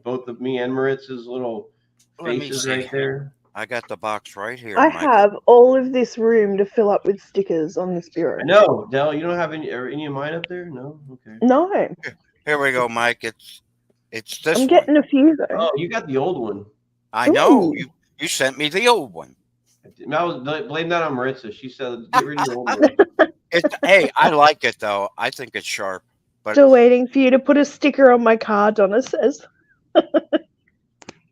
both of me and Maritz's little faces right there? I got the box right here. I have all of this room to fill up with stickers on this bureau. I know, Dell. You don't have any of mine up there? No. Okay. No. Here we go, Mike. It's this. I'm getting a few though. Oh, you got the old one. I know. You sent me the old one. I was blame that on Maritza. She said get rid of the old one. Hey, I like it though. I think it's sharp. But still waiting for you to put a sticker on my car, Donna says.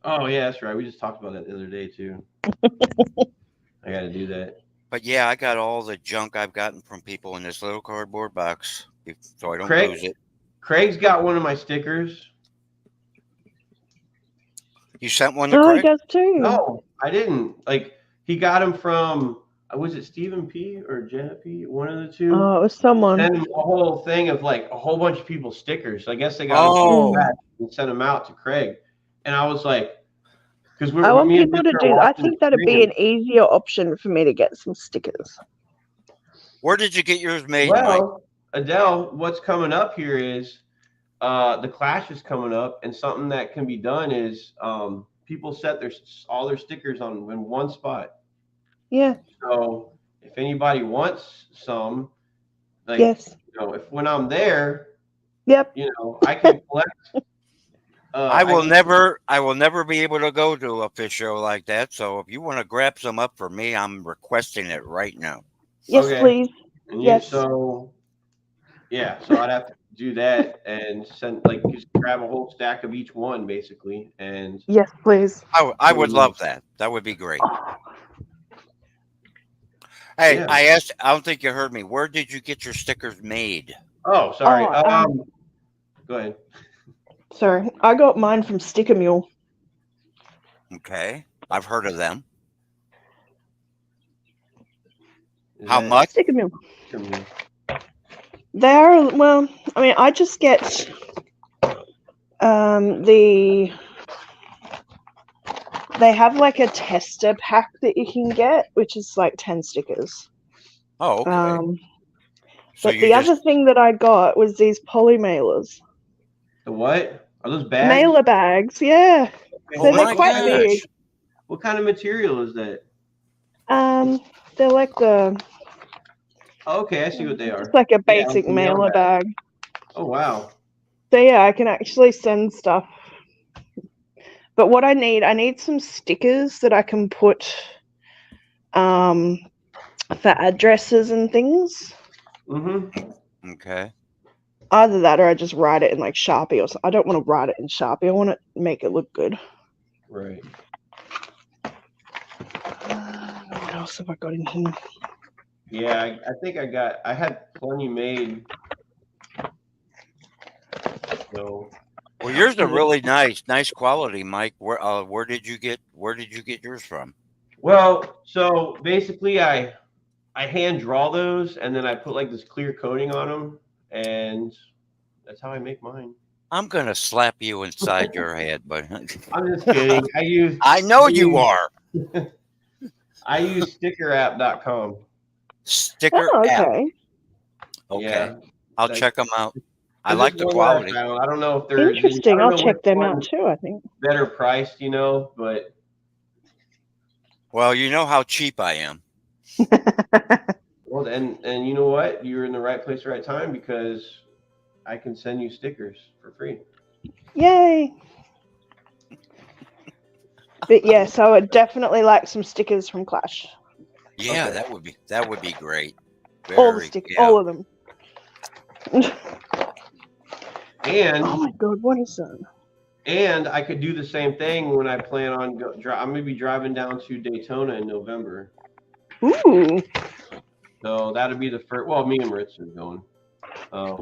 Oh yeah, that's right. We just talked about that the other day too. I got to do that. But yeah, I got all the junk I've gotten from people in this little cardboard box, so I don't lose it. Craig's got one of my stickers. You sent one to Craig? He does too. No, I didn't. Like he got him from was it Stephen P or Janet P? One of the two. Oh, it was someone. Sent him a whole thing of like a whole bunch of people's stickers. So I guess they got them back and sent them out to Craig. And I was like, because I want people to do. I think that'd be an easier option for me to get some stickers. Where did you get yours made? Well, Mike? Adele, what's coming up here is the Clash is coming up, and something that can be done is people set all their stickers in one spot. Yeah. So if anybody wants some, like yes, when I'm there, yep, I can collect. I will never be able to go to a fish show like that. So if you want to grab some up for me, I'm requesting it right now. Yes, please. And yes. So I'd have to do that and send just grab a whole stack of each one basically. And yes, please. I would love that. That would be great. Hey, Yeah. I asked. I don't think you heard me. Where did you get your stickers made? Oh, sorry. Oh, Go ahead. sorry. I got mine from Sticker Mule. Okay, I've heard of them. Is How that much? Sticker Mule. from you? They're, well, I mean, I just get they have like a tester pack that you can get, which is like 10 stickers. Oh, okay. So But you the just other thing that I got was these poly mailers. The what? Are those bags? Mailer bags, yeah. Okay, So oh they're my quite gosh. big. What kind of material is that? They're like Oh, okay, I see what they are. just like a Yeah, basic like a mail mailer bag. Oh, wow. So yeah, I can actually send stuff. But what I need some stickers that I can put for addresses and things. Mm-hmm. Okay. Either that or I just write it in like Sharpie or something. I don't want to write it in Sharpie. I want to make it look good. Right. What else have I got in here? Yeah, I think I had plenty made. So Well, yours are really nice quality, Mike. Where did you get yours from? well, so basically I hand draw those and then I put like this clear coating on them and that's how I make mine. I'm gonna slap you inside your head, but I'm just kidding. I know you are. I use stickerapp.com. Sticker Oh, app. okay. Okay. Yeah. I'll Like- check them out. I This like is the one that I quality. found. I don't know if they're Interesting. I I'll don't know check which them out one's too, I think. better priced, but Well, you know how cheap I am. well, and you know what? You're in the right place, right time because I can send you stickers for free. Yay. But yes, I would definitely like some stickers from Clash. Yeah, Okay. that would be great. All the stickers, all of them. And Oh my god, what is that? and I could do the same thing when I plan on I'm gonna be driving down to Daytona in November. Ooh. So that'll be the first. Well, me and Maritza are going. Well,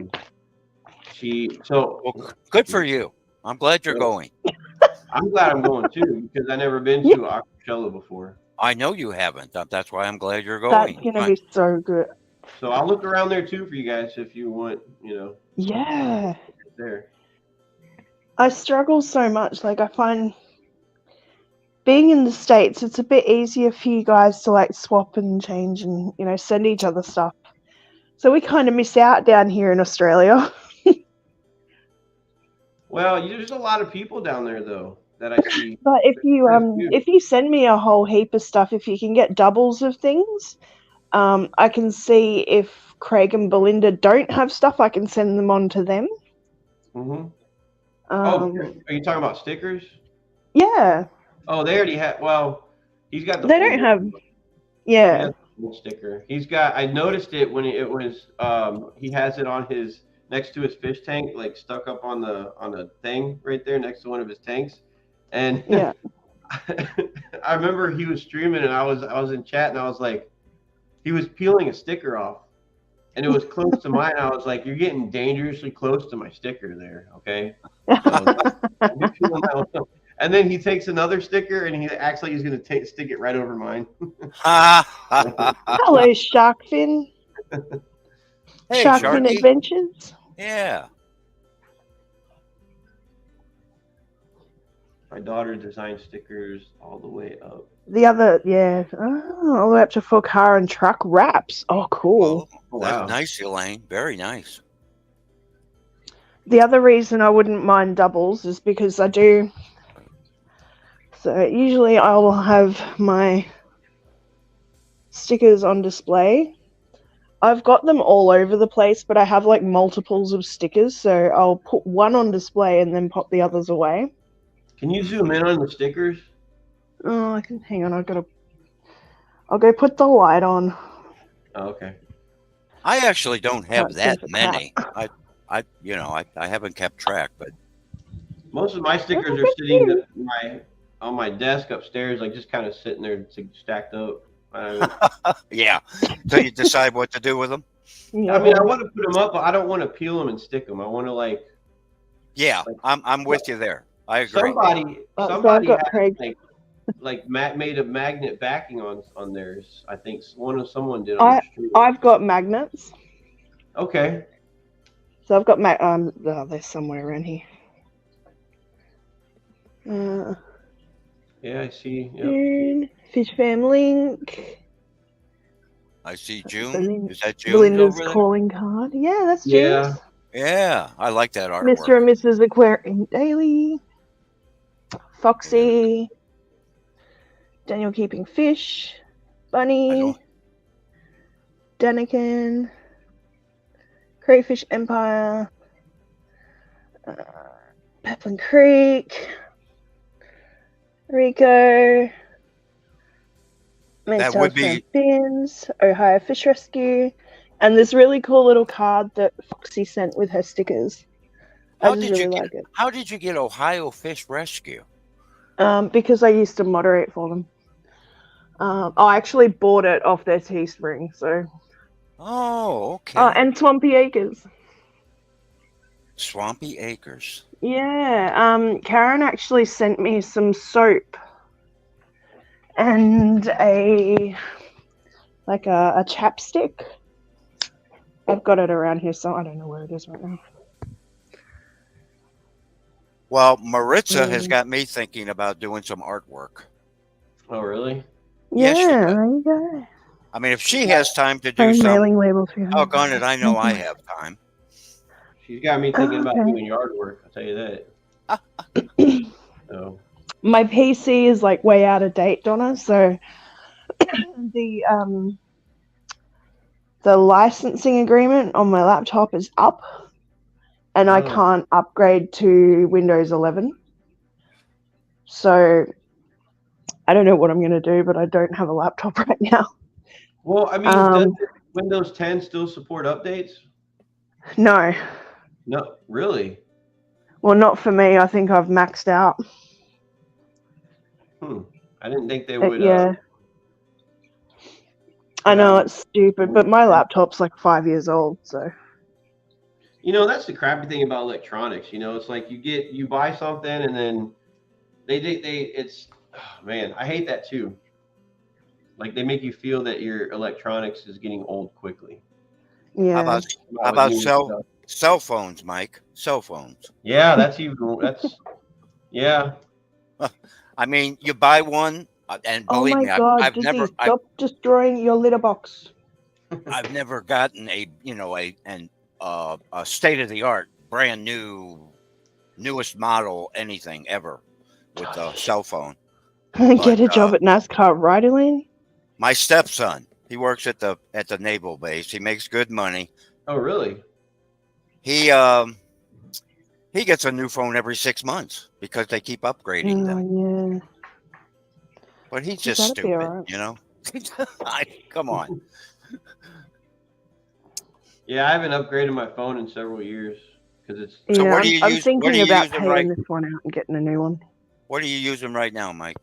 good for you. I'm glad you're going. I'm glad I'm going too because I never been to Aquashella before. I know you haven't. That's why I'm glad you're That's going. gonna be so good. So I'll look around there too for you guys if you want. Yeah. There. I struggle so much. Like, I find being in the States, it's a bit easier for you guys to like swap and change and, send each other stuff. So we kind of miss out down here in Australia. Well, there's a lot of people down there though that I see. But if you send me a whole heap of stuff, if you can get doubles of things, I can see if Craig and Belinda don't have stuff, I can send them on to them. Mm-hmm. Are you talking about stickers? Yeah. Oh, they already have. Well, he's got the. They don't have. Yeah. He has the sticker. He's got. I noticed it when it was. He has it on his next to his fish tank, like stuck up on the thing right there next to one of his tanks, and yeah. I remember he was streaming and I was in chat and I was like, he was peeling a sticker off. And it was close to mine. I was like, "You're getting dangerously close to my sticker there, okay?" So, and then he takes another sticker and he acts like he's going to stick it right over mine. Hello, Sharkfin. Hey, Sharkfin Sharky. Adventures. Yeah. My daughter designed stickers all the way up. The other, all the way up to full car and truck wraps. Oh, cool. Well, that's nice, Elaine. Very nice. The other reason I wouldn't mind doubles is because I do. So usually I will have my stickers on display. I've got them all over the place, but I have like multiples of stickers, so I'll put one on display and then pop the others away. Can you zoom in on the stickers? Oh, I can. Hang on, I'll go put the light on. Oh, okay. I actually don't have that many. I haven't kept track, but most of my stickers are sitting on my desk upstairs, like just kind of sitting there stacked up. Yeah. So you decide what to do with them? Yeah. I mean, I want to put them up, but I don't want to peel them and stick them. I want to Yeah, I'm with you there. I agree. somebody So I've got had Craig. made a magnet backing on theirs. I think someone did on the street. I've got magnets. Okay. So I've got they're somewhere around here. Yeah, I see. Yep. June, Fish Fam link. I see June. Is that June? Belinda's calling card. Yeah, that's June's. Yeah. Yeah, I like that artwork. Mr. and Mrs. Aquarium Daily. Foxy. Daniel Keeping Fish. Bunny. Daniken. Crayfish Empire. Peplin Creek. Rico. That would be Fins, Ohio Fish Rescue, and this really cool little card that Foxy sent with her stickers. How did you get Ohio Fish Rescue? Because I used to moderate for them. I actually bought it off their Teespring, so. Oh, okay. And Swampy Acres. Swampy Acres. Yeah. Karen actually sent me some soap. And a chapstick. I've got it around here, so I don't know where it is right now. Well, Maritza has got me thinking about doing some artwork. Oh, really? Yeah, Yes, there you go. I mean, if she has time to do mailing labels for doggone it, I know I have time. She's got me thinking about doing yard work, I'll tell you that. So. My PC is like way out of date, Donna, so the licensing agreement on my laptop is up, and I can't upgrade to Windows 11. So I don't know what I'm going to do, but I don't have a laptop right now. Well, I mean, does Windows 10 still support updates? No. No, really? Well, not for me. I think I've maxed out. I didn't think they would. Yeah. I know it's stupid, but my laptop's like 5 years old, so. You know, that's the crappy thing about electronics. You know, it's like you buy something and then man, I hate that too. Like they make you feel that your electronics is getting old quickly. Yeah. How about cell phones, Mike? Cell phones. Yeah, that's yeah. I mean, you buy one, and believe me, I've never stop destroying your litter box. I've never gotten a state of the art, brand new, newest model anything ever with a cell phone. Get a job at NASCAR, right, Elaine? My stepson, he works at the naval base. He makes good money. Oh, really? He gets a new phone every 6 months because they keep upgrading them. Yeah. But he's just stupid, right. You know? Come on. Yeah, I haven't upgraded my phone in several years because it's. Yeah, so what do you use? I'm thinking about paying this one out and getting a new one. What are you using right now, Mike?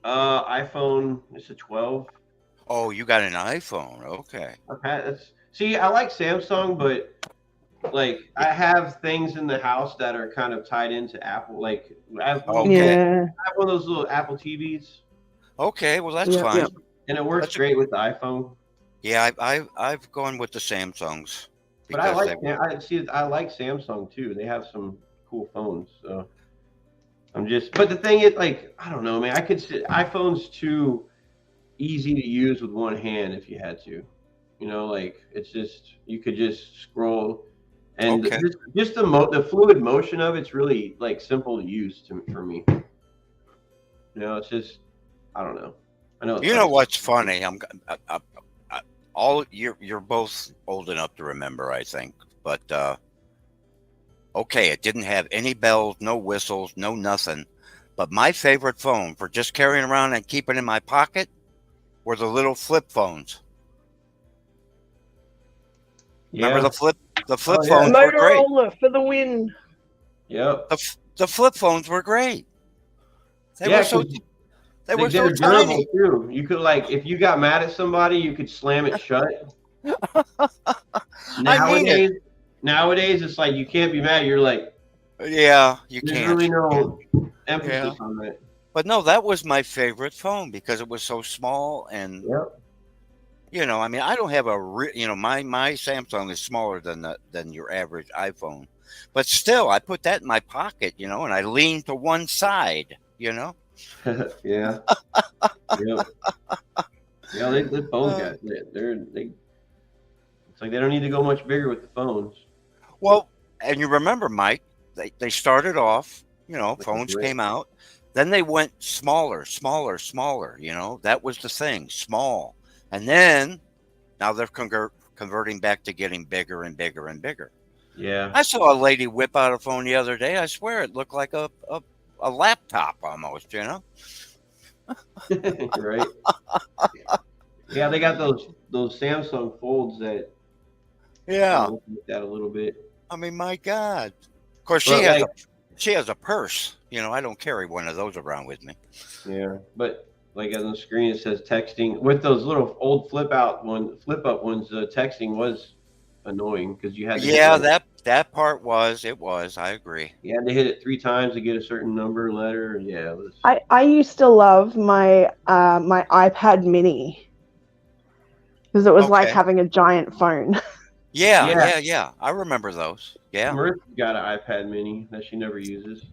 iPhone. It's a 12. Oh, you got an iPhone? Okay. See, I like Samsung, but like I have things in the house that are kind of tied into Apple. Like I have one of those little Apple TVs. Okay, well that's fine. Yeah. And it works great with the iPhone. Yeah, I've gone with the Samsungs. But I like Samsung too. They have some cool phones. So but the thing is, like, I don't know, man. I could say iPhone's too easy to use with one hand if you had to. You know, like it's just you could just scroll, and just the fluid motion of it's really like simple to use for me. You know, it's just I don't know. I know. You know what's funny? You're both old enough to remember, I think, but okay, it didn't have any bells, no whistles, no nothing. But my favorite phone for just carrying around and keeping in my pocket were the little flip phones. Remember the flip phones were great. Motorola for the win. Yep. The flip phones were great. They They were so They're durable tiny. too. You could like if you got mad at somebody, you could slam it shut. I mean it. Nowadays it's like you can't be mad. You're like, Yeah, you there's can't. really no Yeah. emphasis on that. But no, that was my favorite phone because it was so small and Yep. I mean, I don't have my Samsung is smaller than your average iPhone. But still, I put that in my pocket, and I lean to one side. Yeah. Yep. Yeah, they both got they. It's like they don't need to go much bigger with the phones. Well, and you remember, Mike, they started off, phones great. came out, then they went smaller, smaller, smaller. That was the thing, small, and then now they're converting back to getting bigger and bigger and bigger. Yeah. I saw a lady whip out a phone the other day. I swear it looked like a laptop almost. Right. Yeah, they got those Samsung Folds that. Yeah. Look at that a little bit. I mean, my God. Of course, she has a purse. I don't carry one of those around with me. Yeah, but like on the screen it says texting with those little old flip up ones. Texting was annoying because you had to that part was. I agree. You had to hit it 3 times to get a certain number letter. Yeah, it was. I used to love my my iPad Mini because it was like having a giant phone. Yeah. I remember those. Yeah. Marissa's got an iPad Mini that she never uses.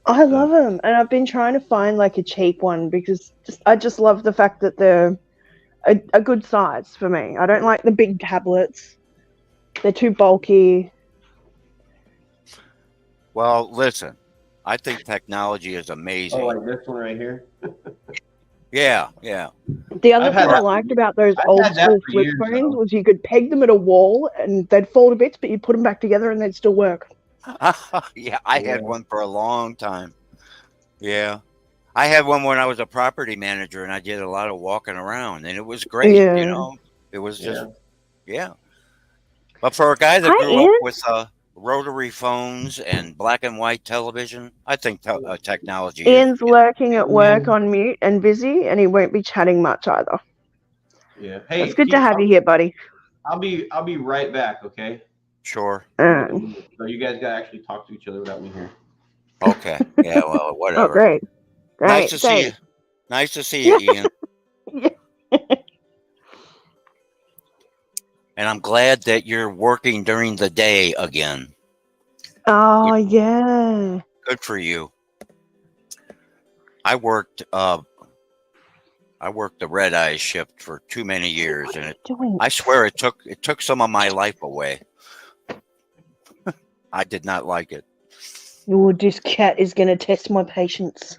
I love them, and I've been trying to find like a cheap one because I just love the fact that they're a good size for me. I don't like the big tablets; they're too bulky. Well, listen, I think technology is amazing. Oh, like this one right here. Yeah. The other thing I liked about those old school flip phones was you could peg them at a wall and they'd fall to bits, but you put them back together and they'd still work. Yeah, I had one for a long time. Yeah. I had one when I was a property manager and I did a lot of walking around and it was great, It was just, But for a guy that grew up with rotary phones and black and white television, I think technology. Ian's lurking at work on mute and busy, and he won't be chatting much either. Yeah. Hey, it's good to have you here, buddy. I'll be right back. Okay. Sure. So you guys gotta actually talk to each other without me here. Okay. Yeah. Well, whatever. Oh, great. Nice to see you. Nice to see you, Ian. And I'm glad that you're working during the day again. Oh, yeah. Good for you. I worked the red eye shift for too many years, and I swear it took some of my life away. I did not like it. Oh, this cat is going to test my patience.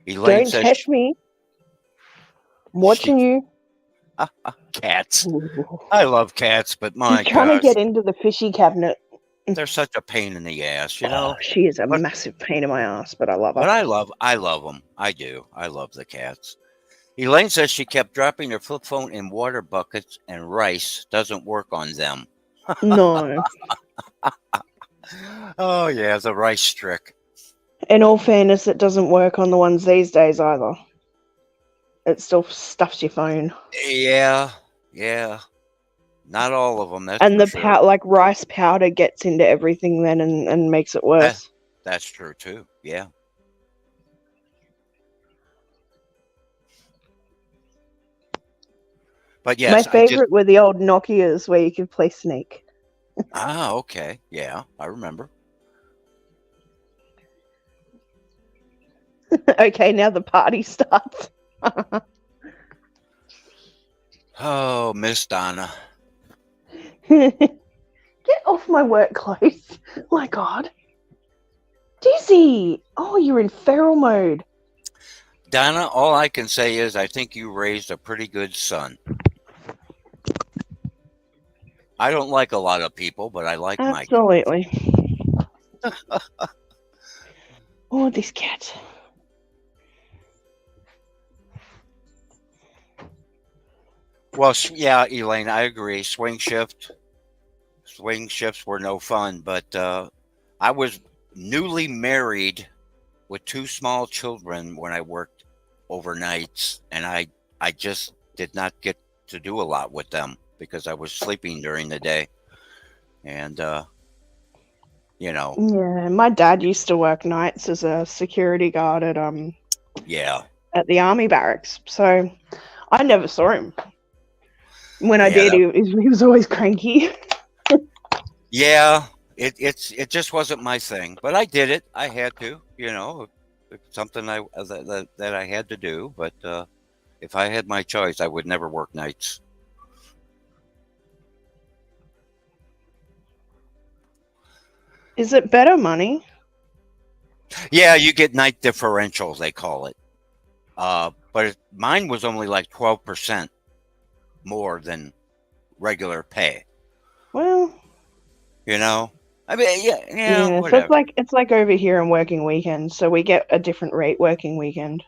Elaine Don't test me. I'm watching you. Cats. I love cats, but my She's trying to get into the fishy cabinet. They're such a pain in the ass, Oh, she is a massive pain in my ass, but I love her. But I love them. I do. I love the cats. Elaine says she kept dropping her flip phone in water buckets and rice doesn't work on them. No. Oh, yeah, the rice trick. In all fairness, it doesn't work on the ones these days either. It still stuffs your phone. Yeah. Not all of them. That's and the sure. like rice powder gets into everything then and makes it worse. That's true too. Yeah. But yes, my favorite were the old Nokias where you could play Snake. Ah, okay. Yeah, I remember. Okay, now the party starts. Oh, Miss Donna. Get off my work clothes. My God. Dizzy. Oh, you're in feral mode. Donna, all I can say is I think you raised a pretty good son. I don't like a lot of people, but I like Mike. Absolutely. Oh, this cat. Well, yeah, Elaine, I agree. Swing shifts were no fun, but newly married with 2 small children when I worked overnights, and I just did not get to do a lot with them because I was sleeping during the day. And Yeah, my dad used to work nights as a security guard at the army barracks, so I never saw him. When I did, he was always cranky. Yeah, it just wasn't my thing, but I did it. I had to, it's something that I had to do. But if I had my choice, I would never work nights. Is it better money? Yeah, you get night differentials, they call it. But mine was only like 12% more than regular pay. Well, I mean, yeah. So it's like over here in working weekends, so we get a different rate working weekend.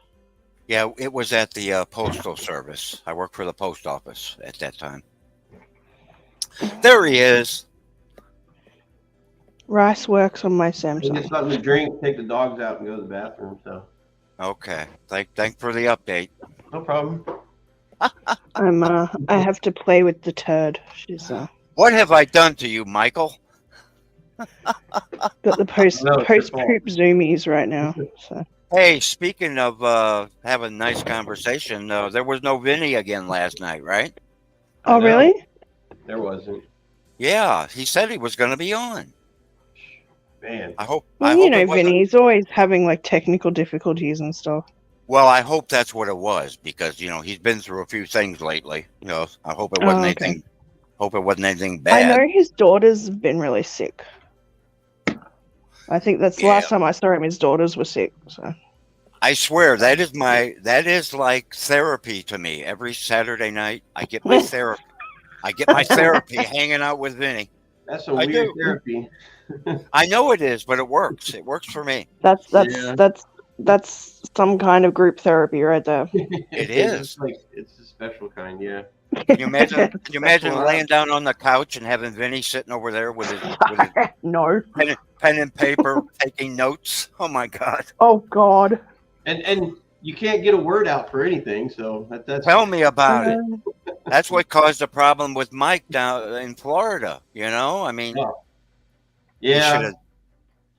Yeah, it was at the postal service. I worked for the post office at that time. There he is. Rice works on my Samsung. Get something to drink, take the dogs out, and go to the bathroom. So. Okay. Thank for the update. No problem. I have to play with the turd. She's What have I done to you, Michael? got the post poop zoomies right now. So. Hey, speaking of having a nice conversation, there was no Vinny again last night, right? Oh, really? There wasn't. Yeah, he said he was going to be on. Man, I hope. Vinny's always having like technical difficulties and stuff. Well, I hope that's what it was because he's been through a few things lately. I hope it wasn't anything. Hope it wasn't anything bad. I know his daughters have been really sick. I think that's the last time I saw him. His daughters were sick. So. I swear that is like therapy to me. Every Saturday night, I get my therapy. I get my therapy hanging out with Vinny. That's a weird therapy. I know it is, but it works. It works for me. That's some kind of group therapy right there. It is. It's a special kind, yeah. Can you imagine laying down on the couch and having Vinny sitting over there with his no pen and paper taking notes? Oh my God. Oh God. And you can't get a word out for anything, so that's. Tell me about it. That's what caused the problem with Mike down in Florida. I mean. Yeah.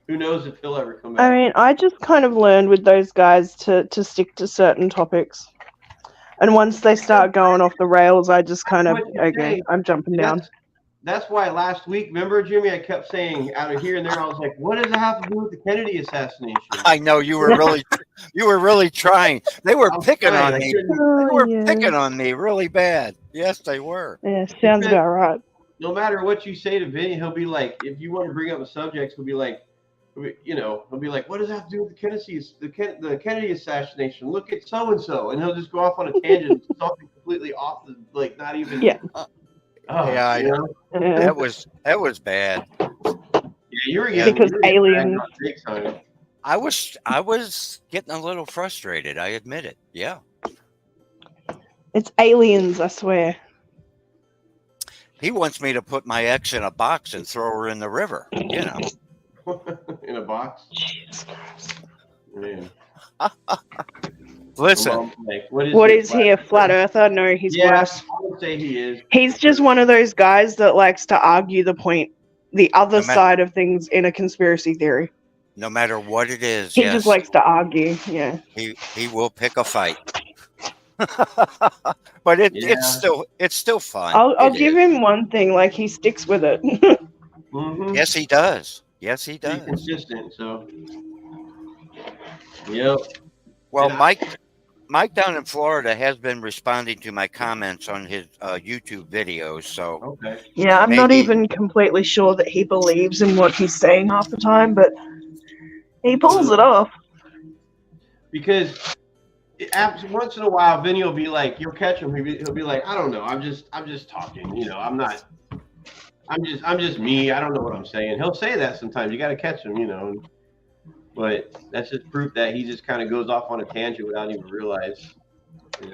Who knows if he'll ever come back? I mean, I just kind of learned with those guys to stick to certain topics. And once they start going off the rails, I just kind of, I'm jumping down. That's why last week, remember, Jimmy, I kept saying out of here and there, I was like, what does it have to do with the Kennedy assassination? I know you were really trying. They were picking on me. They were picking on me really bad. Yes, they were. Yeah, sounds about right. No matter what you say to Vinny, he'll be like, if you want to bring up a subject, he'll be like, he'll be like, what does that have to do with the Kennedy assassination? Look at so-and-so. And he'll just go off on a tangent, something completely off not even. Yeah. I know. That was bad. Yeah, you were getting because aliens. I was getting a little frustrated. I admit it. Yeah. It's aliens, I swear. He wants me to put my ex in a box and throw her in the river. In a box? Jesus Christ. Man. Listen. What is he, a flat earther? No, he's worse. I would say he is. He's just one of those guys that likes to argue the other side of things in a conspiracy theory. No matter what it is. He just likes to argue, yeah. He will pick a fight. But it's still fun. I'll give him one thing, like he sticks with it. Mm-hmm. Yes, he does. Yes, he does. He's consistent, so. Yep. Well, Mike down in Florida has been responding to my comments on his YouTube videos. So okay. Yeah, I'm not even completely sure that he believes in what he's saying half the time, but he pulls it off. Because once in a while, Vinny will be like, you'll catch him. He'll be like, I don't know. I'm just talking. I'm just me. I don't know what I'm saying. He'll say that sometimes. You got to catch him, But that's just proof that he just kind of goes off on a tangent without even realize.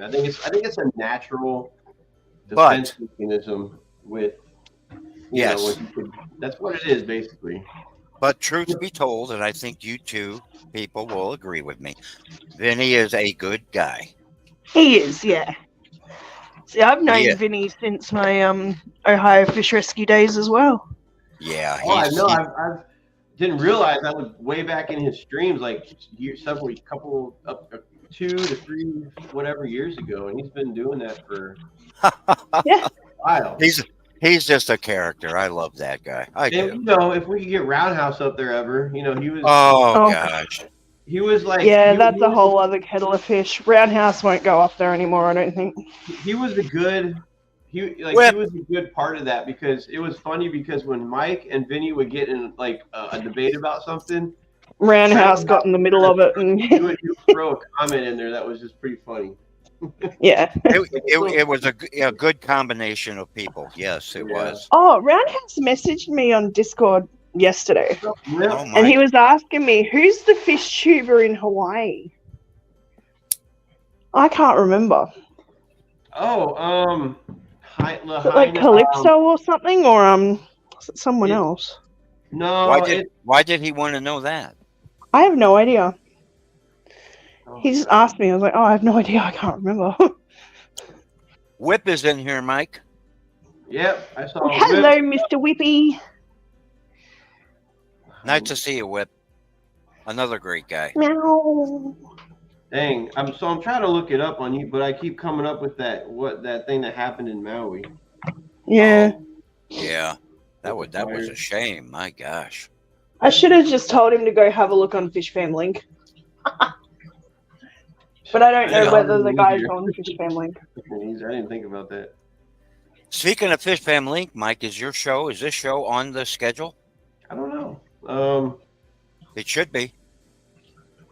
I think it's a natural defense mechanism with. Yes. That's what it is basically. But truth be told, and I think you two people will agree with me, Vinny is a good guy. He is, yeah. See, I've known Yeah, Vinny since my Ohio Fish Rescue days as well. yeah, Oh, I know. I didn't realize that was way back in his streams, like several, couple, up 2 to 3, whatever years ago, and he's been doing that for Yeah. a while. he's just a character. I love that guy. I And do. you know, if we could get Roundhouse up there ever, you know, he was Oh Oh. gosh. he was like Yeah, he, that's he a was, whole other kettle of fish. Roundhouse won't go up there anymore, I don't think. he was the good. Whip. He was a good part of that because it was funny because when Mike and Vinny would get in like a debate about something, Roundhouse got in the middle of it, and he would throw a comment in there that was just pretty funny. yeah. It was a good combination of people. Yes, it Yeah. was. Oh, Roundhouse messaged me on Discord yesterday, Oh and he my. was asking me, "Who's the fish tuber in Hawaii?" I can't remember. Oh, Is it like Calypso or something, or is it someone else? No, Why did he want to know that? I have no idea. Oh, He just asked me. I was like, "Oh, I have no idea. I can't remember." Whip is in here, Mike. Yep, I saw. Hello, Whip. Mr. Whippy. Nice to see you, Whip. Another great guy. Meow. Dang, I'm trying to look it up on you, but I keep coming up with that thing that happened in Maui. Yeah. Oh, yeah. That was a shame. My gosh. I should have just told him to go have a look on Fish Fam Link. But I don't know Yeah. whether the guy's on Fish Fam Link. I didn't think about that. Speaking of Fish Fam Link, Mike, is this show on the schedule? I don't know. It should be.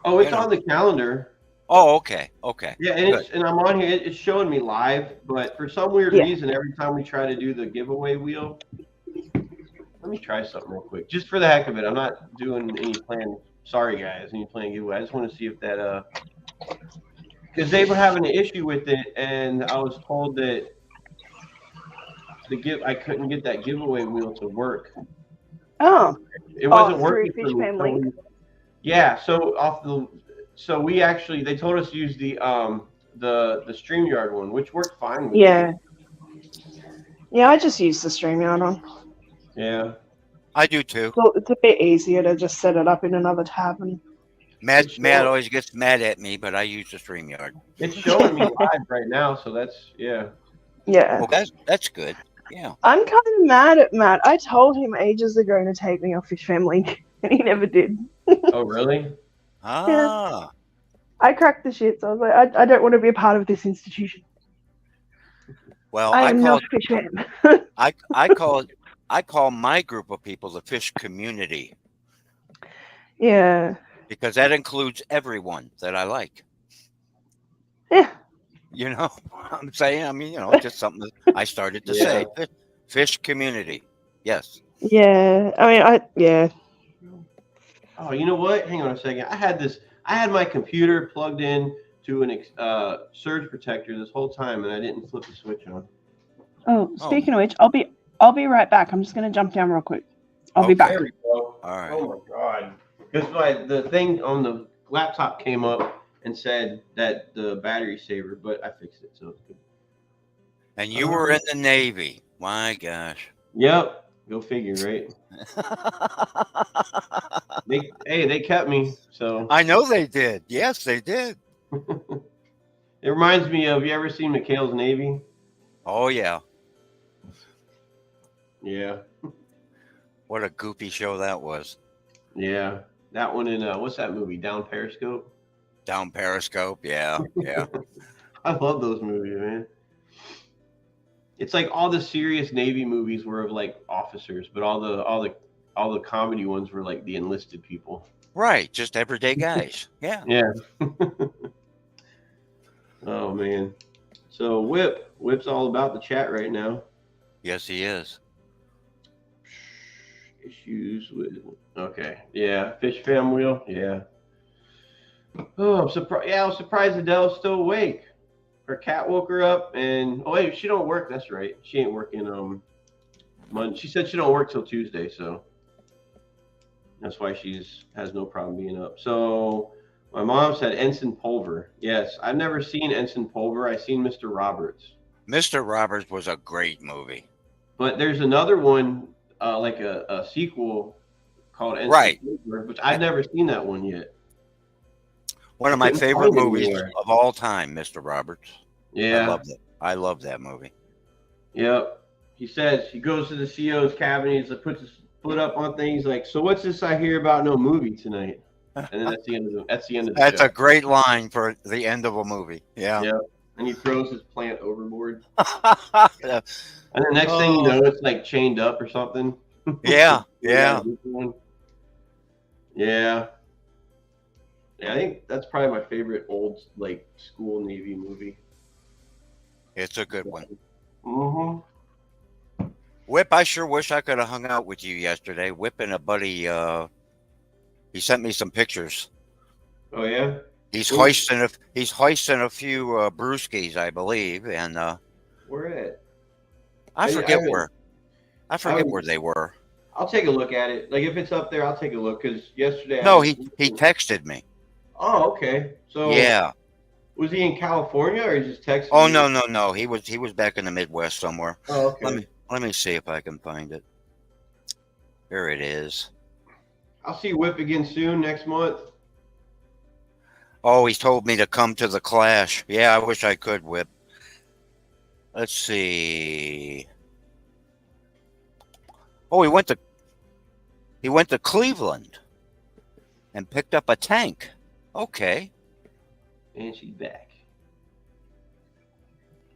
Oh, it's on the calendar. Oh, okay. Yeah, and I'm on here. It's showing me live, but for some weird reason, every time we try to do the giveaway wheel, let me try something real quick, just for the heck of it. I'm not doing any plan. Sorry, guys, any plan giveaway. I just want to see if that because they were having an issue with it, and I was told that I couldn't get that giveaway wheel to work. Oh. It wasn't through working. Fish Fam Link. Yeah, so we actually, they told us to use the StreamYard one, which worked fine with Yeah. Yeah, I just use the StreamYard one. Yeah. I do too. So it's a bit easier to just set it up in another tab. And Matt always gets mad at me, but I use the StreamYard. It's showing me live right now, so that's yeah. Well, that's good. Yeah. I'm kind of mad at Matt. I told him ages ago to take me off Fish Fam Link, and he never did. Oh, really? Ah. I cracked the shit, so I was like, I don't want to be a part of this institution. Well, I am not Fish Fam. I call my group of people the fish community. Yeah. Because that includes everyone that I like. Yeah. You know, I'm saying, it's just something that I started to say. Fish community. Yes. Yeah. Yeah. Oh, you know what? Hang on a second. I had my computer plugged in to an surge protector this whole time, and I didn't flip the switch on. Oh, speaking of which, I'll be right back. I'm just gonna jump down real quick. I'll be back. There we go. All right. Oh my god. Because the thing on the laptop came up and said that the battery saver, but I fixed it, so it's good. And you were in the Navy. My gosh. Yep. Go figure, right? They kept me, so. I know they did. Yes, they did. It reminds me of, you ever seen McHale's Navy? Oh, yeah. Yeah. What a goofy show that was. Yeah. That one in, what's that movie? Down Periscope? Down Periscope, yeah. I love those movies, man. It's like all the serious Navy movies were of like officers, but all the comedy ones were like the enlisted people. Right, just everyday guys. Yeah. Yeah. Oh man. So Whip's all about the chat right now. Yes, he is. Issues with yeah, Fish Fam Wheel, yeah. Oh, I'm surprised. Yeah, I was surprised Adele's still awake. Her cat woke her up, and wait, she don't work. That's right, she ain't working. Monday. She said she don't work till Tuesday. So That's why she's has no problem being up. So my mom said Ensign Pulver. Yes, I've never seen Ensign Pulver. I've seen Mr. Roberts. Mr. Roberts was a great movie. But there's another one, like a sequel called Ensign Right. Pulver, which I've never seen that one yet. One of my Couldn't favorite find it movies anywhere. of all time, Mr. Roberts. Yeah. I love it. I love that movie. Yep. He says he goes to the CEO's cabin. He's like, puts his foot up on things like, so what's this I hear about no movie tonight? And then that's the end of the That's show. a great line for the end of a movie. Yeah. Yep. And he throws his plant overboard. Yeah. And the next thing you know, it's like chained up or something. Yeah. Yeah. Yeah. Yeah, I think that's probably my favorite old like school Navy movie. It's a good one. Mm-hmm. Whip, I sure wish I could have hung out with you yesterday. Whip and a buddy, he sent me some pictures. Oh yeah? He's Cool. hoisting a few brewskis, I believe, and Where at? I forget where haven't- where they were. I'll take a look at it. Like if it's up there, I'll take a look because yesterday. No, he texted me. Oh, okay. So Yeah. was he in California or he just texted? Oh you? no. He was back in the Midwest somewhere. Oh, okay. Let me see if I can find it. Here it is. I'll see Whip again soon next month. Oh, he's told me to come to the Clash. Yeah, I wish I could, Whip. Let's see. Oh, he went to Cleveland and picked up a tank. Okay. And she's back.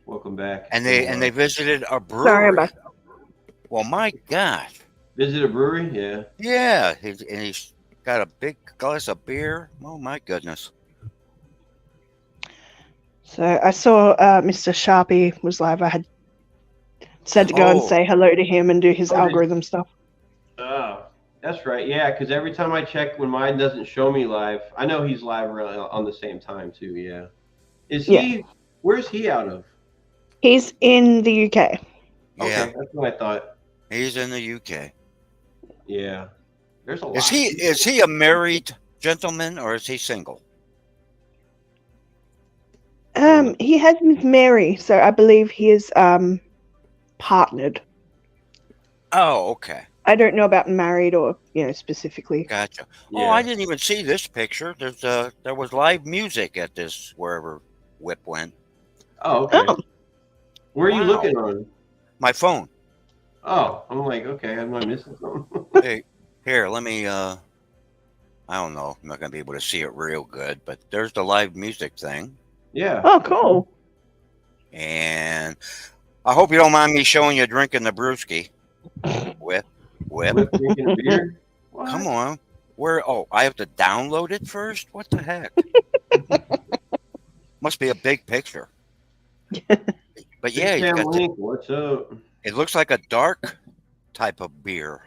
Welcome back. And they visited a brewery. Sorry about Well, my gosh. Visit a brewery? Yeah. Yeah, he's got a big glass of beer. Oh my goodness. So I saw Mr. Sharpie was live. I had said to go and Oh. say hello to him and do his Okay. algorithm stuff. Oh, that's right. Yeah, because every time I check when mine doesn't show me live, I know he's live around on the same time too. Yeah. Is he? Where's he out of? He's in the UK. Yeah, Okay, that's what I thought. he's in the UK. Yeah. There's a lot. Is he a married gentleman or is he single? He has Miss Mary, so I believe he is partnered. Oh, okay. I don't know about married or specifically. Gotcha. Yeah. Oh, I didn't even see this picture. There was live music at this wherever Whip went. Oh, okay. Oh. Where are you Wow. looking on? My phone. Oh, I'm like, okay, am I missing something? Hey, here, let me I don't know. I'm not gonna be able to see it real good, but there's the live music thing. Yeah. Oh, cool. And I hope you don't mind me showing you drinking the brewski. Whip. Whip drinking a beer. What? Come on. Where? Oh, I have to download it first? What the heck? Must be a big picture. But yeah, Big you Sam got Link, what's up? it looks like a dark type of beer.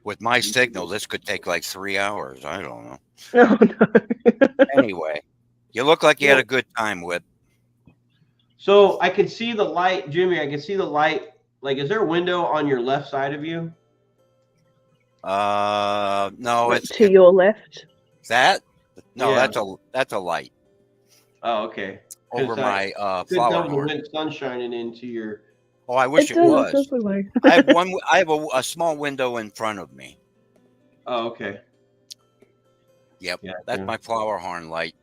With my signal, this could take like 3 hours. I don't know. Oh, no. Anyway, you look like you had a good time, Whip. So I could see the light, Jimmy. I could see the light. Like, is there a window on your left side of you? No, it's To your left. that. No, Yeah. that's a light Oh, okay. 'Cause over I my could flower tell the horn. sun shining into your. Oh, I wish it does was. look like- I have one. I have a small window in front of me. Oh, okay. Yep, Yeah. that's my flower horn light.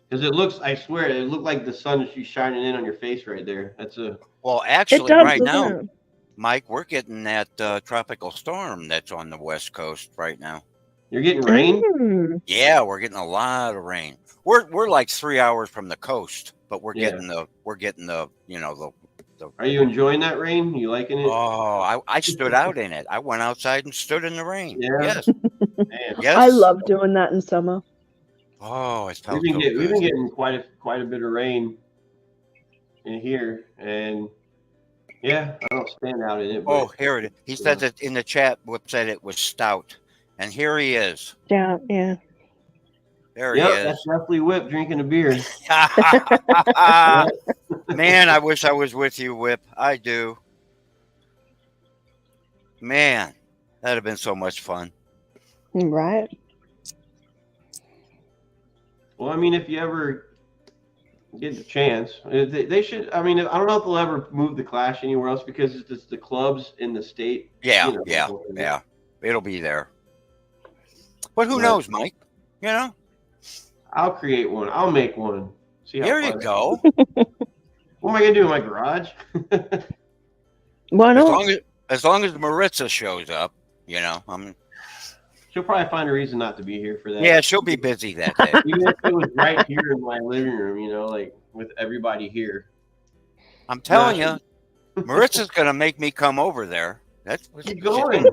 Because it looks, I swear, it looked like the sun is shining in on your face right there. That's a. Well, It actually, does, right doesn't now, it? Mike, we're getting that tropical storm that's on the west coast right now. You're getting rain. Mm. Yeah, we're getting a lot of rain. We're like 3 hours from the coast, but we're Yeah. getting the the. Are you enjoying that rain? You liking it? Oh, I stood out in it. I went outside and stood in the rain. Yeah. Yes, Man. yes. I love doing that in summer. Oh, it felt We've so been good. getting quite a bit of rain in here, and yeah, I don't stand out in it. But Oh, here it is. He said that in the chat. Whip said it was stout, and here he is. Yeah, yeah. There yep, he that's is. definitely Whip drinking a beer. Man, I wish I was with you, Whip. I do. Man, that'd have been so much fun. Right. Well, I mean, if you ever get the chance, they should. I mean, I don't know if they'll ever move the Clash anywhere else because it's just the clubs in the state. Yeah, you know, yeah. It'll be there. But who But knows, Mike? You know? I'll create one. I'll make one. See how There you fun. go. What am I gonna do in my garage? Why As not? long as Maritza shows up, you know. She'll probably find a reason not to be here for that. Yeah, she'll be busy that day. Even if it was right here in my living room, you know, like with everybody here. I'm telling you, Maritza's gonna make me come over there. That's what She's going.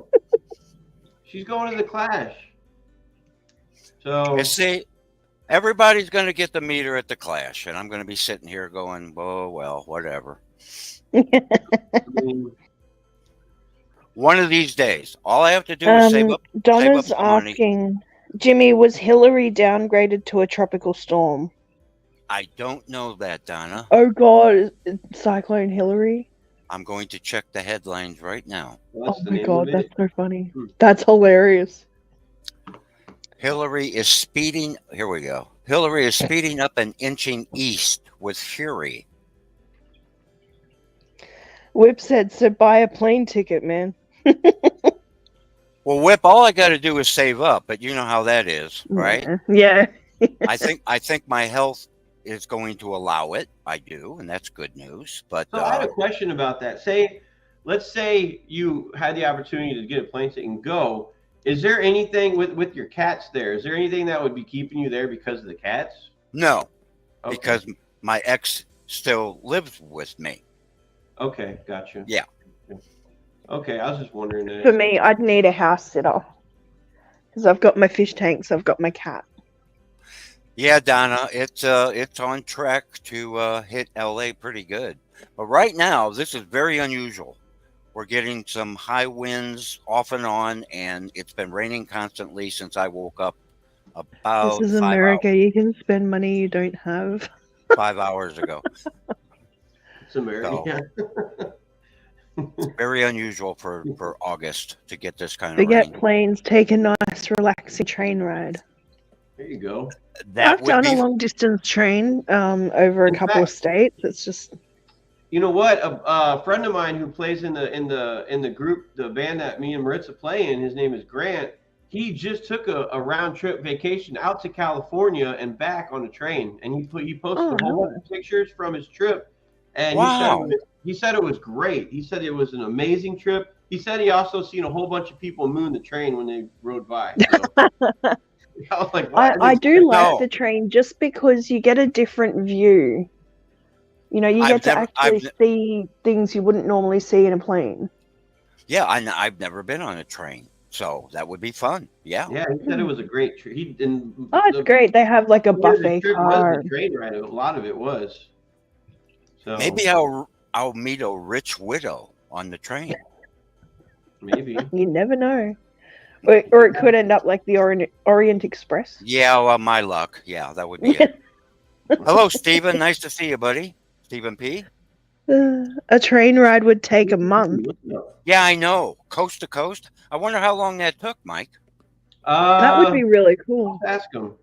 She's going to the Clash. So You see, everybody's gonna get to meet her at the Clash, and I'm gonna be sitting here going, "Oh well, whatever." I mean, One of these days, all I have to do is save up. Donna's the money. asking, Jimmy, was Hillary downgraded to a tropical storm? I don't know that, Donna. Oh God, Cyclone Hillary. I'm going to check the headlines right now. that's Oh the my name God, of that's it. so funny. Hmm. That's hilarious. Hillary is speeding. Here we go. Hillary is speeding up and inching east with fury. Whip said, so buy a plane ticket, man. Well, Whip, all I got to do is save up, but you know how that is, right? Yeah. I think my health is going to allow it. I do, and that's good news. But So I had a question about that. Let's say you had the opportunity to get a plane ticket and go. Is there anything with your cats there? Is there anything that would be keeping you there because of the cats? no, Okay. because my ex still lives with me. Okay, gotcha. Yeah. Okay, I was just wondering that. For me, I'd need a house sitter. Because I've got my fish tanks, I've got my cat. Yeah, Donna, it's on track to hit LA pretty good. But right now, this is very unusual. We're getting some high winds off and on, and it's been raining constantly since I woke up about This is America. You can spend money you don't have. 5 hours ago. It's America. It's very unusual for August to get this kind of Forget rain. planes, take a nice relaxing train ride. There you go. That I've would done be a long distance train over a In couple of fact- states. It's just You know what? A friend of mine who plays in the group, the band that me and Maritza play in, his name is Grant. He just took a round trip vacation out to California and back on a train, and he posted a whole bunch of pictures from his trip. And Wow. he said it was great. He said it was an amazing trip. He said he also seen a whole bunch of people moon the train when they rode by. So, I was like, wow, I do like No. the train just because you get a different view. You know, you I've get to never- actually see things you wouldn't normally see in a plane. Yeah, I've never been on a train, so that would be fun. Yeah. Yeah, he said it was a great trip. Oh, it's great. They have like a buffet The trip car. was the train ride. A lot of it was. So Maybe I'll meet a rich widow on the train. maybe. You never know. Or it could end up like the Orient Express. Yeah, well, my luck. Yeah, that would be it. Hello, Stephen. Nice to see you, buddy. Stephen P. A train ride would take a month. Yeah, I know. Coast to coast. I wonder how long that took, Mike. That would be really cool. Ask him.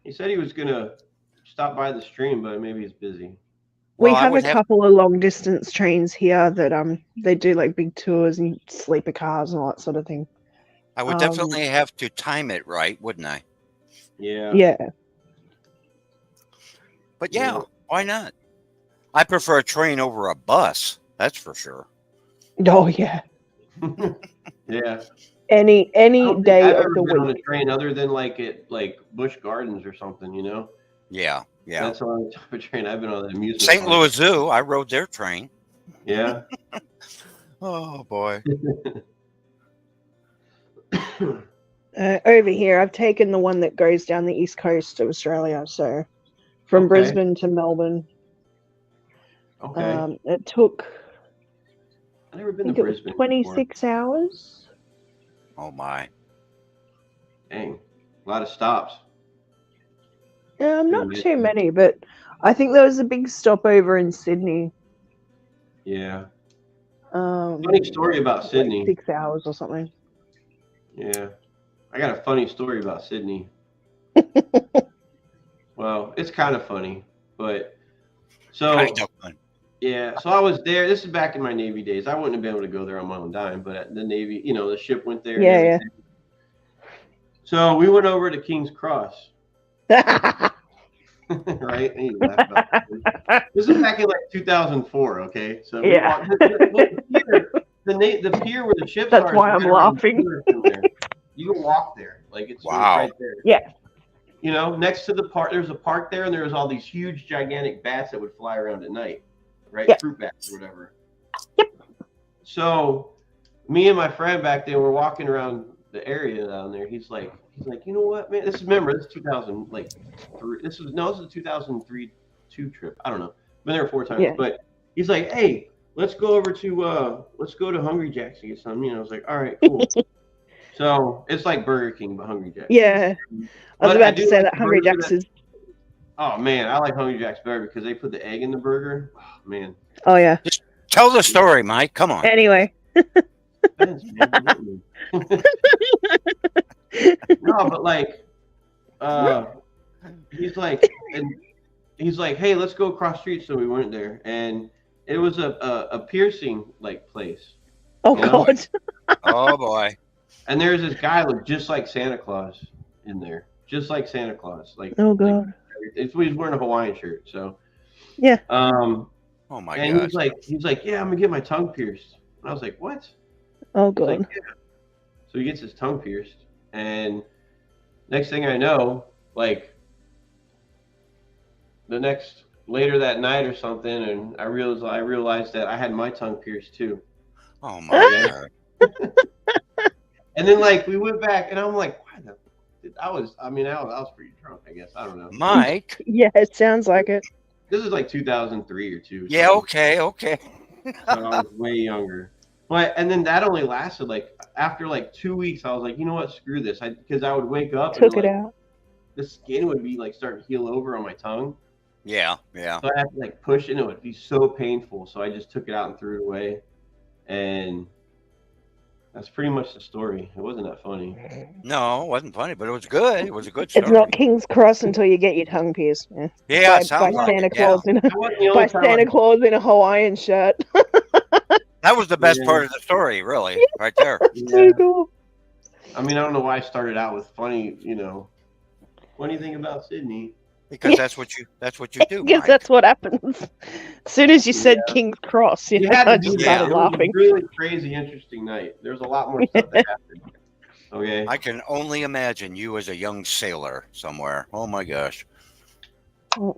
He said he was gonna stop by the stream, but maybe he's busy. We Well, I have a would have- couple of long distance trains here that they do like big tours and sleeper cars and all that sort of thing. I would definitely have to time it right, wouldn't I? Yeah. Yeah. But yeah, Yeah. why not? I prefer a train over a bus. That's for sure. Oh yeah. Yeah. Any I don't think day I've of ever the been on a week. train other than like at Busch Gardens or something, you know. Yeah, yeah. That's the only type of train I've been on. The amusement St. park. Louis Zoo. I rode their train. Yeah. Oh boy. Over here, I've taken the one that goes down the east coast of Australia. So from Okay. Brisbane to Melbourne. Okay. It took, I've never I been to think it was Brisbane. 26 hours. Oh my. Dang. A lot of stops. Not Yeah. too many, but I think there was a big stopover in Sydney. Yeah. Funny story about like Sydney. 6 hours or something. Yeah, I got a funny story about Sydney. Well, it's kind of funny, but so Kind of fun. yeah. So I was there. This is back in my Navy days. I wouldn't have been able to go there on my own dime, but at the Navy, the ship went there and Yeah, everything. So we went over to King's Cross, yeah. right? And you laugh about that. This is back in like 2004. Okay, so we Yeah. walked the pier where the ships That's are. why is I'm right around the laughing. corner from there. You can walk there, like it's Wow. right there. Yeah. Next to the park, there's a park there, and there was all these huge, gigantic bats that would fly around at night, right? Yep. Fruit bats or whatever. Yep. So, me and my friend back then were walking around the area down there. He's like, you know what, man? This is 2000, like, this is a 2003 trip. I don't know. Been there 4 times, Yeah. but he's like, hey, let's go to Hungry Jack's and get something. I was like, all right, cool. So it's like Burger King, but Hungry Jack's. Yeah. I was But about do to say like that the Hungry burger Jack's is. Oh man, I like Hungry Jack's better because they put the egg in the burger. Oh man. Oh, yeah. Tell the story, Mike. Come on. Anyway. Depends, man. No, but like, he's like, hey, let's go across street. So we went there, and it was a piercing like place, Oh, You know? God. Oh boy. and there's this guy looked just like Santa Claus in there, just like Santa Claus, like. Oh, like, God. he's wearing a Hawaiian shirt, so. Yeah. Oh my And gosh. he's like, yeah, I'm gonna get my tongue pierced. And I was like, what? Oh, He's God. like, yeah. So he gets his tongue pierced, and next thing I know, like later that night or something, and I realized that I had my tongue pierced too. Oh my god. And then like we went back, and I'm like, why the? I was pretty drunk, I guess. I don't know. Mike. Yeah, it sounds like it. This is like 2003 or 2. Yeah, okay. So I was way younger. But and then that only lasted like after like 2 weeks. I was like, you know what, screw this. Because I would wake up Took and it like, out. the skin would be like starting to heal over on my tongue. Yeah. So I had to like push it, and it would be so painful. So I just took it out and threw it away. And that's pretty much the story. It wasn't that funny. No, it wasn't funny, but it was good. It was a good story. It's not King's Cross until you get your tongue pierced. Yeah. Yeah, by it sounds like Santa it, Claus in a, That wasn't the by only time Santa Claus in a Hawaiian shirt. That was the best Yeah. part of the story, really, right there. So cool. I mean, I don't know why I started out with funny thing about Sydney. Because that's what you do. Because Mike. that's what happens. As soon as you said King's Cross, You had I to do just that. started It was a laughing. really crazy, interesting night. There's a lot more stuff that happened. Okay. I can only imagine you as a young sailor somewhere. Oh my gosh.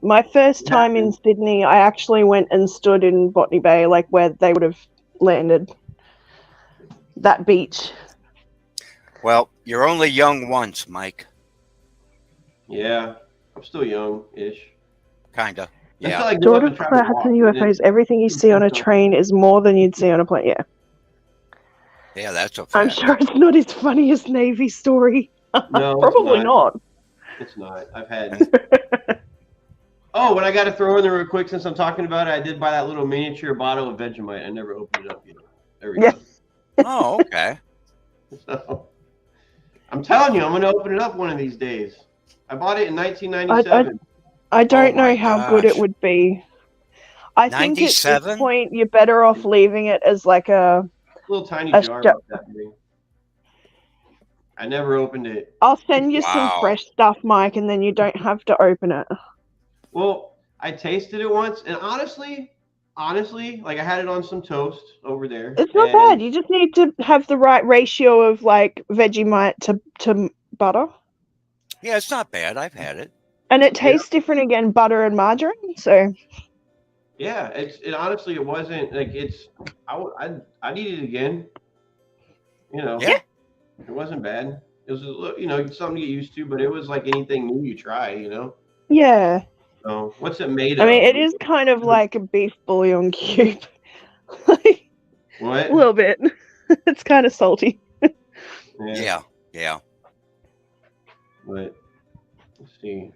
My first time in Sydney, I actually went and stood in Botany Bay, like where they would have landed. That beach. Well, you're only young once, Mike. Yeah, I'm still young-ish. Kinda. I Yeah. feel like Daughter I've of tried to Clouds walk and in it. UFOs, everything you see on a train is more than you'd see on a plane. Yeah. Yeah, that's a fact. I'm sure it's not as funny as Navy story. No, it's Probably not. It's not. I've had. Oh, when I got to throw in there real quick, since I'm talking about it, I did buy that little miniature bottle of Vegemite. I never opened it up yet. There we Yeah. go. Oh, okay. So, I'm telling you, I'm going to open it up one of these days. I bought it in 1997. I don't Oh my know how good gosh. it would be. I think at 97? this point you're better off leaving it as like a. Little tiny A jar jar. about that big. I never opened it. I'll send you some Wow. fresh stuff, Mike, and then you don't have to open it. Well, I tasted it once, and honestly, like I had it on some toast over there. It's not and- bad. You just need to have the right ratio of like Vegemite to butter, Yeah, it's not bad. I've had it. and it tastes different again, butter and margarine. So Yeah, it honestly, it wasn't like I need it again. Yeah. It wasn't bad. It was something to get used to, but it was like anything new you try. yeah, So what's it made I of? mean, it is kind of like a beef bouillon cube, like What? a little bit. It's kind of salty. Yeah. But let's see.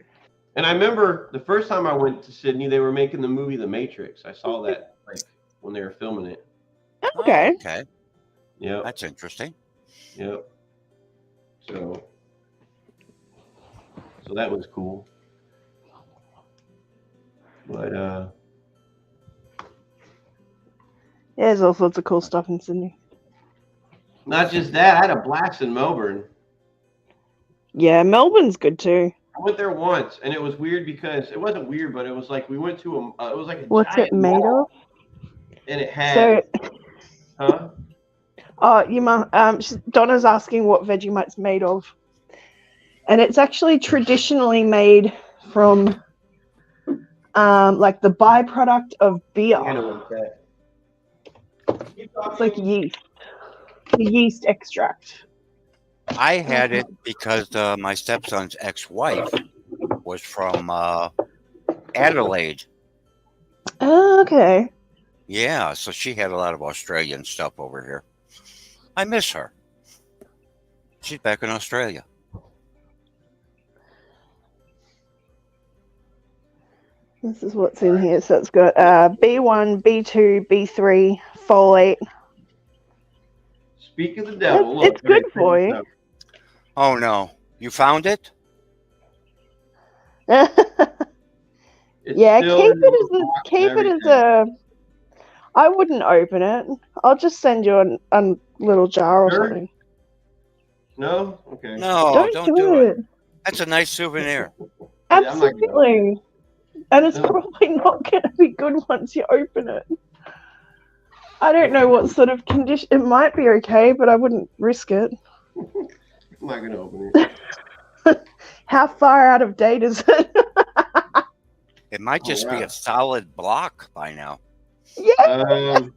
And I remember the first time I went to Sydney, they were making the movie The Matrix. I saw that like when they were filming it. Okay. Oh, okay. Yep. That's interesting. Yep. So that was cool. But Yeah, there's all sorts of cool stuff in Sydney. not just that, I had a blast in Melbourne. Yeah, Melbourne's good too. I went there once, and it was weird because it wasn't weird, but it was like we went to it was like a What's giant it made mall, of? and it had, huh? Oh, Donna's asking what Vegemite's made of, and it's actually traditionally made from like the byproduct of beer. I know what that. It's like yeast, the yeast extract. I had it because my stepson's ex-wife was from Adelaide. Oh, okay. Yeah, so she had a lot of Australian stuff over here. I miss her. She's back in Australia. This is what's in here. So it's got B1, B2, B3, folate. Speak of the devil. It's good for you. Oh no, you found it? Yeah, Still keep it as a. I wouldn't open it. I'll just send you a little jar or something. No? Okay. No, don't do it. That's a nice souvenir. Absolutely. And it's probably not going to be good once you open it. I don't know what sort of condition. It might be okay, but I wouldn't risk it. I'm not going to open it. How far out of date is it? It might just be a solid block by now. Yeah. I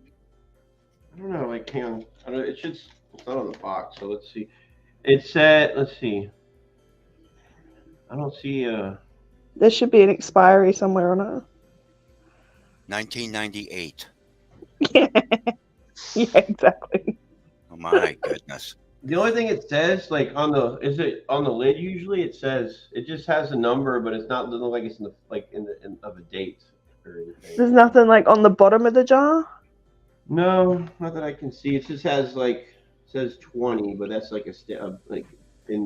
don't know. Like, hang on. It's not on the box, so let's see. It's at, let's see. I don't see There should be an expiry somewhere on it. 1998. Yeah. Yeah, exactly. Oh my goodness. the only thing it says, like on the lid usually it says it just has a number, but it's not doesn't look like it's in of a date or anything. There's nothing like on the bottom of the jar? No, not that I can see. It just has says 20, but that's like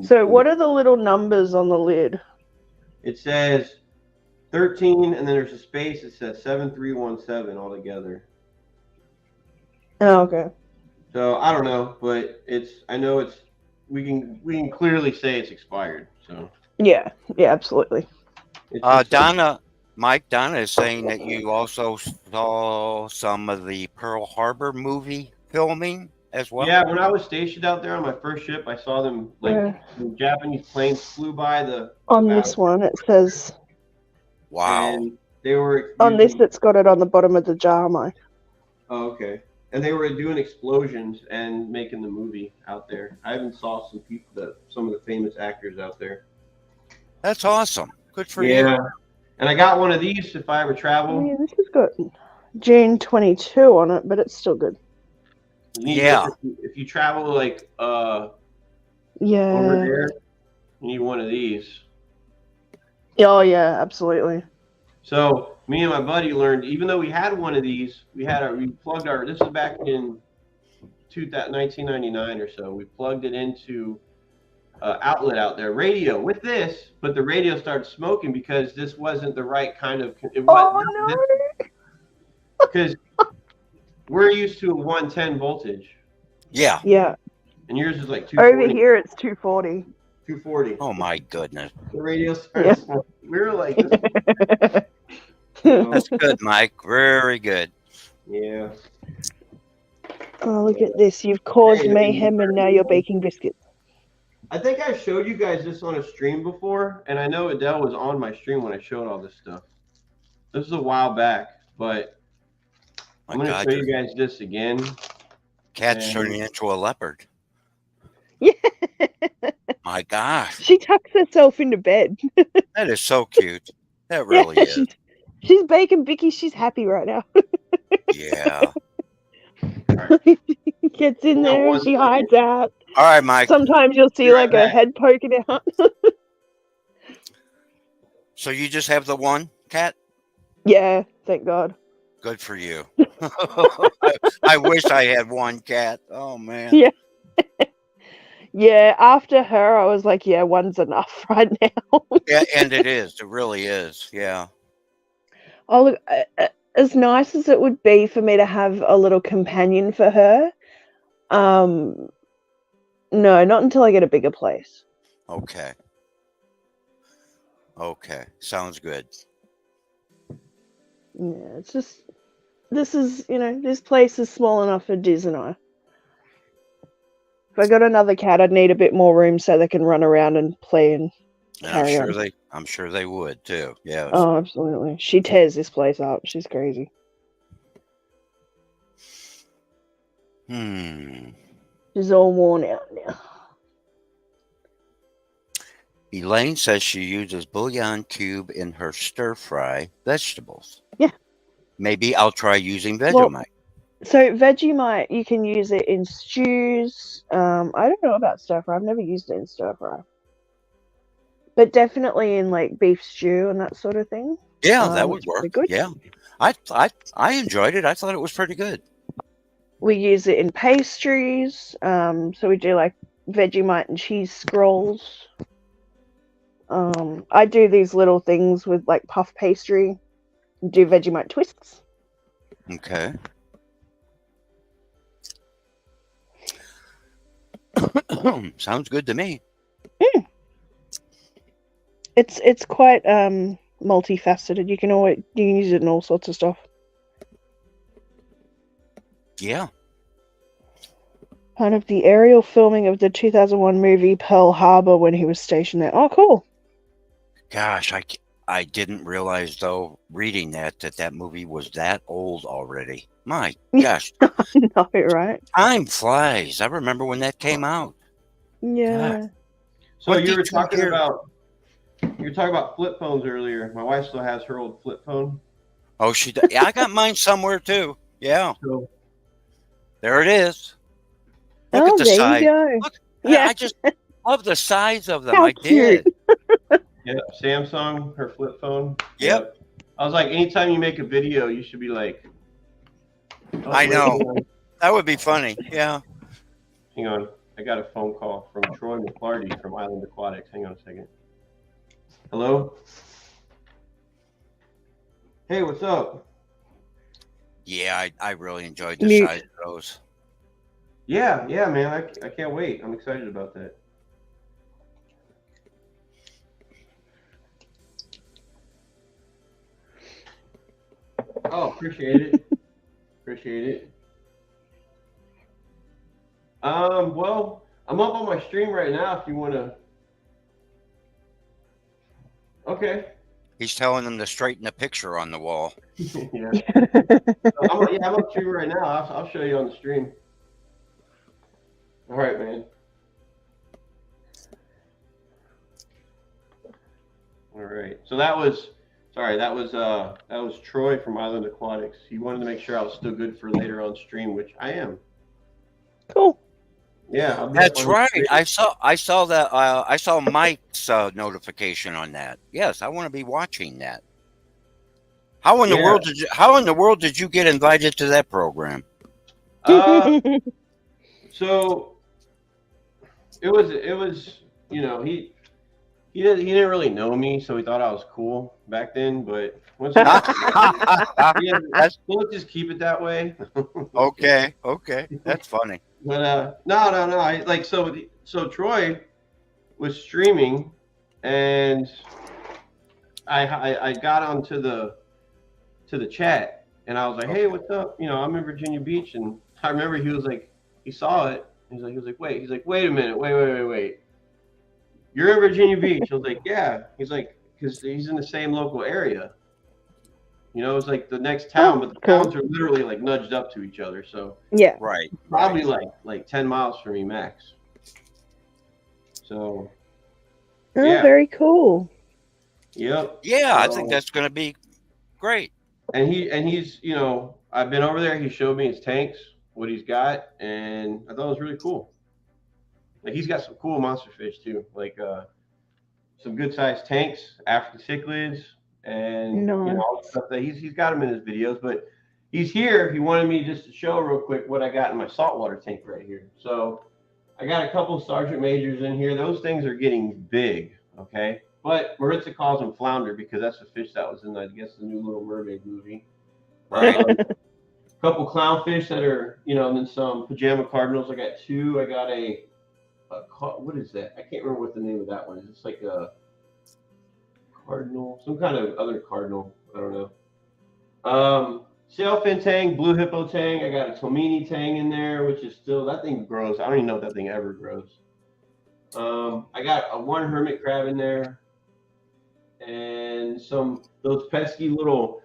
So what are the little numbers on the lid? It says 13, and then there's a space. It says 7317 altogether. Oh, okay. So I don't know, but I know we can clearly say it's expired. So Yeah, absolutely. Donna is saying that you also saw some of the Pearl Harbor movie filming as well. Yeah, when I was stationed out there on my first ship, I saw them the Japanese planes flew by on this one. It says, "Wow." And they were on this. It's got it on the bottom of the jar, Mike. Oh, okay. And they were doing explosions and making the movie out there. I even saw some of the famous actors out there. That's awesome. Good for you. Yeah. And I got one of these if I ever travel. Yeah, this has got June 22 on it, but it's still good. Yeah. If you travel over there, you need one of these. Oh yeah, absolutely. So me and my buddy learned, even though we had one of these, we plugged this is back in 1999 or so. We plugged it into outlet out there, radio with this, but the radio started smoking because this wasn't the right kind of. Because we're used to a 110 voltage. Yeah. Yeah. And yours is like 240. Over here it's 240. 240. Oh my goodness. The radio started smoking. We were like, that's good, Mike. Very good. Yeah. Oh, look at this. You've caused mayhem and now you're baking biscuits. I think I showed you guys this on a stream before, and I know Adele was on my stream when I showed all this stuff. This is a while back, but I'm going to show you guys this again. Cat's turning into a leopard. Yeah. My gosh. She tucks herself into bed. That is so cute. That really is. She's baking Vicky. She's happy right now. Yeah. Gets in there and she hides out. All right, Mike. Sometimes you'll see like a head poking out. So you just have the one cat? Yeah, thank God. Good for you. I wish I had one cat. Oh man. Yeah. Yeah, after her, I was like, yeah, one's enough right now. Yeah, and it is. It really is. Yeah. Oh, look, as nice as it would be for me to have a little companion for her, no, not until I get a bigger place. Okay. Okay. Sounds good. Yeah, it's just this place is small enough for Diz and I. If I got another cat, I'd need a bit more room so they can run around and play and And carry on. I'm sure they would too. Yes. Oh, absolutely. She tears this place up. She's crazy. She's all worn out now. Elaine says she uses bouillon cube in her stir fry vegetables. Yeah. Maybe I'll try using Vegemite. So Vegemite, you can use it in stews. I don't know about stir fry. I've never used it in stir fry, but definitely in like beef stew and that sort of thing. Yeah, that would work. Good. Yeah, I enjoyed it. I thought it was pretty good. We use it in pastries. So we do like Vegemite and cheese scrolls. I do these little things with like puff pastry. Do Vegemite twists. Okay. Sounds good to me. It's quite multifaceted. You can use it in all sorts of stuff. Yeah. Part of the aerial filming of the 2001 movie Pearl Harbor when he was stationed there. Oh, cool. Gosh, I didn't realize though reading that movie was that old already. My gosh. No, right? Time flies. I remember when that came out. Yeah. God. So you were talking about flip phones earlier. My wife still has her old flip phone. Oh, she does. Yeah, I got mine somewhere too. Yeah. So, there it is. Look at the size. You go. Look, yeah. I just love the size of them. How I did. Yeah, Samsung, her flip phone. Yep. I was like, anytime you make a video, you should be like. Oh, I know. That would be funny. Yeah. Hang on. I got a phone call from Troy McClarty from Island Aquatics. Hang on a second. Hello? Hey, what's up? Yeah, I really enjoyed the size of those. Yeah, man. I can't wait. I'm excited about that. Oh, appreciate it. Appreciate it. Well, I'm up on my stream right now if you want to. Okay. He's telling them to straighten the picture on the wall. Yeah. I'm up stream right now. I'll show you on the stream. All right, man. All right. So that was Troy from Island Aquatics. He wanted to make sure I was still good for later on stream, which I am. Cool. Yeah, that's right. I saw that. I saw Mike's notification on that. Yes, I want to be watching that. How in the world did you get invited to that program? So it was he didn't really know me, so he thought I was cool back then. But once let's just keep it that way. Okay, that's funny. But no. So Troy was streaming, and I got onto the chat, and I was like, hey, what's up? I'm in Virginia Beach, and I remember he was like, he saw it. He was like, wait a minute, wait. You're in Virginia Beach. I was like, yeah. He's like, because he's in the same local area. It's like the next town, but the towns are literally like nudged up to each other. So yeah, right, probably like 10 miles from me max. So yeah, very cool. Yep. Yeah, I think that's going to be great. And he's I've been over there. He showed me his tanks, what he's got, and I thought it was really cool. Like he's got some cool monster fish too, like some good sized tanks, African cichlids, and all the stuff that he's got them in his videos. But he's here. He wanted me just to show real quick what I got in my saltwater tank right here. So I got a couple of Sergeant Majors in here. Those things are getting big, okay? But Maritza calls them flounder because that's the fish that was in, I guess, the new Little Mermaid movie. Right. A couple clownfish that are, and then some pajama cardinals. I got two. I got what is that? I can't remember what the name of that one is. It's like a cardinal, some kind of other cardinal. I don't know. Sailfin tang, blue hippo tang. I got a Tomini tang in there, which is still, that thing grows. I don't even know if that thing ever grows. I got one hermit crab in there, and those pesky little,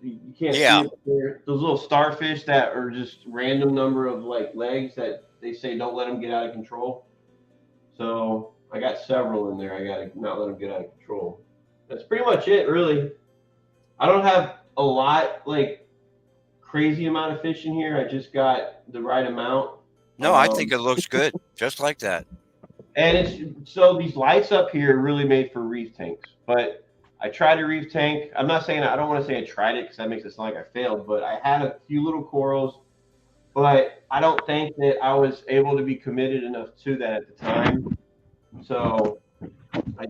you can't see it there, those little starfish that are just random number of like legs that they say don't let them get out of control. So I got several in there. I got to not let them get out of control. That's pretty much it, really. I don't have a lot, like crazy amount of fish in here. I just got the right amount. No, I think it looks good, just like that. And so these lights up here are really made for reef tanks. But I tried a reef tank. I'm not saying, I don't want to say I tried it because that makes it sound like I failed. But I had a few little corals. But I don't think that I was able to be committed enough to that at the time. So I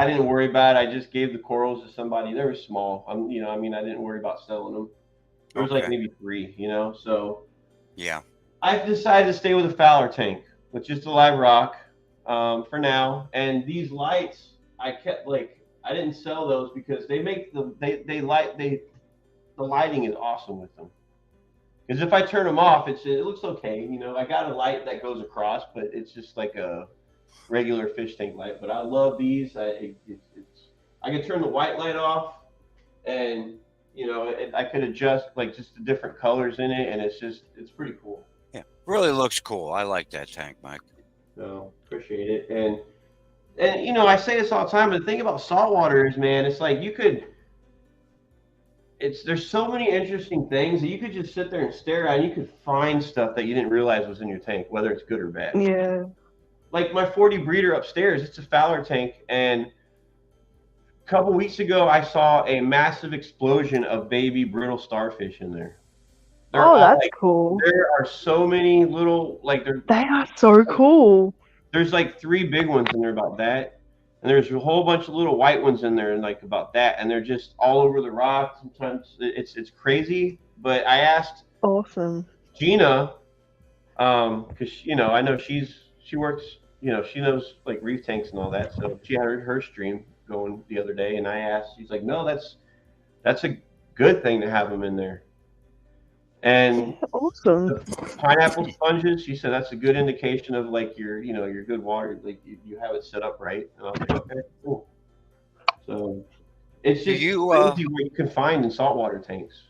didn't worry about it. I just gave the corals to somebody. They were small. I didn't worry about selling them. There was like maybe 3, So yeah, I decided to stay with a Fowler tank with just a live rock for now. And these lights, I kept I didn't sell those because they make the lighting is awesome with them. Because if I turn them off, it looks okay. I got a light that goes across, but it's just like a regular fish tank light. But I love these. I can turn the white light off, and I could adjust like just the different colors in it, and it's pretty cool. Yeah, really looks cool. I like that tank, Mike. So appreciate it. And I say this all the time, but the thing about saltwater is, man, it's like there's so many interesting things that you could just sit there and stare at, and you could find stuff that you didn't realize was in your tank, whether it's good or bad. Yeah. Like my 40 breeder upstairs, it's a Fowler tank, and a couple weeks ago I saw a massive explosion of baby brittle starfish in there. That's cool. There are so many little they are so cool. There's like 3 big ones in there about that. And there's a whole bunch of little white ones in there and like about that. And they're just all over the rock. Sometimes it's crazy. But I asked Gina, because I know she works, she knows like reef tanks and all that. So she had her stream going the other day, and I asked, she's like, no, that's a good thing to have them in there. And awesome. Pineapple sponges, she said that's a good indication of like your good water, like you have it set up right. And I was like, okay, cool. So it's just crazy what you can find in saltwater tanks.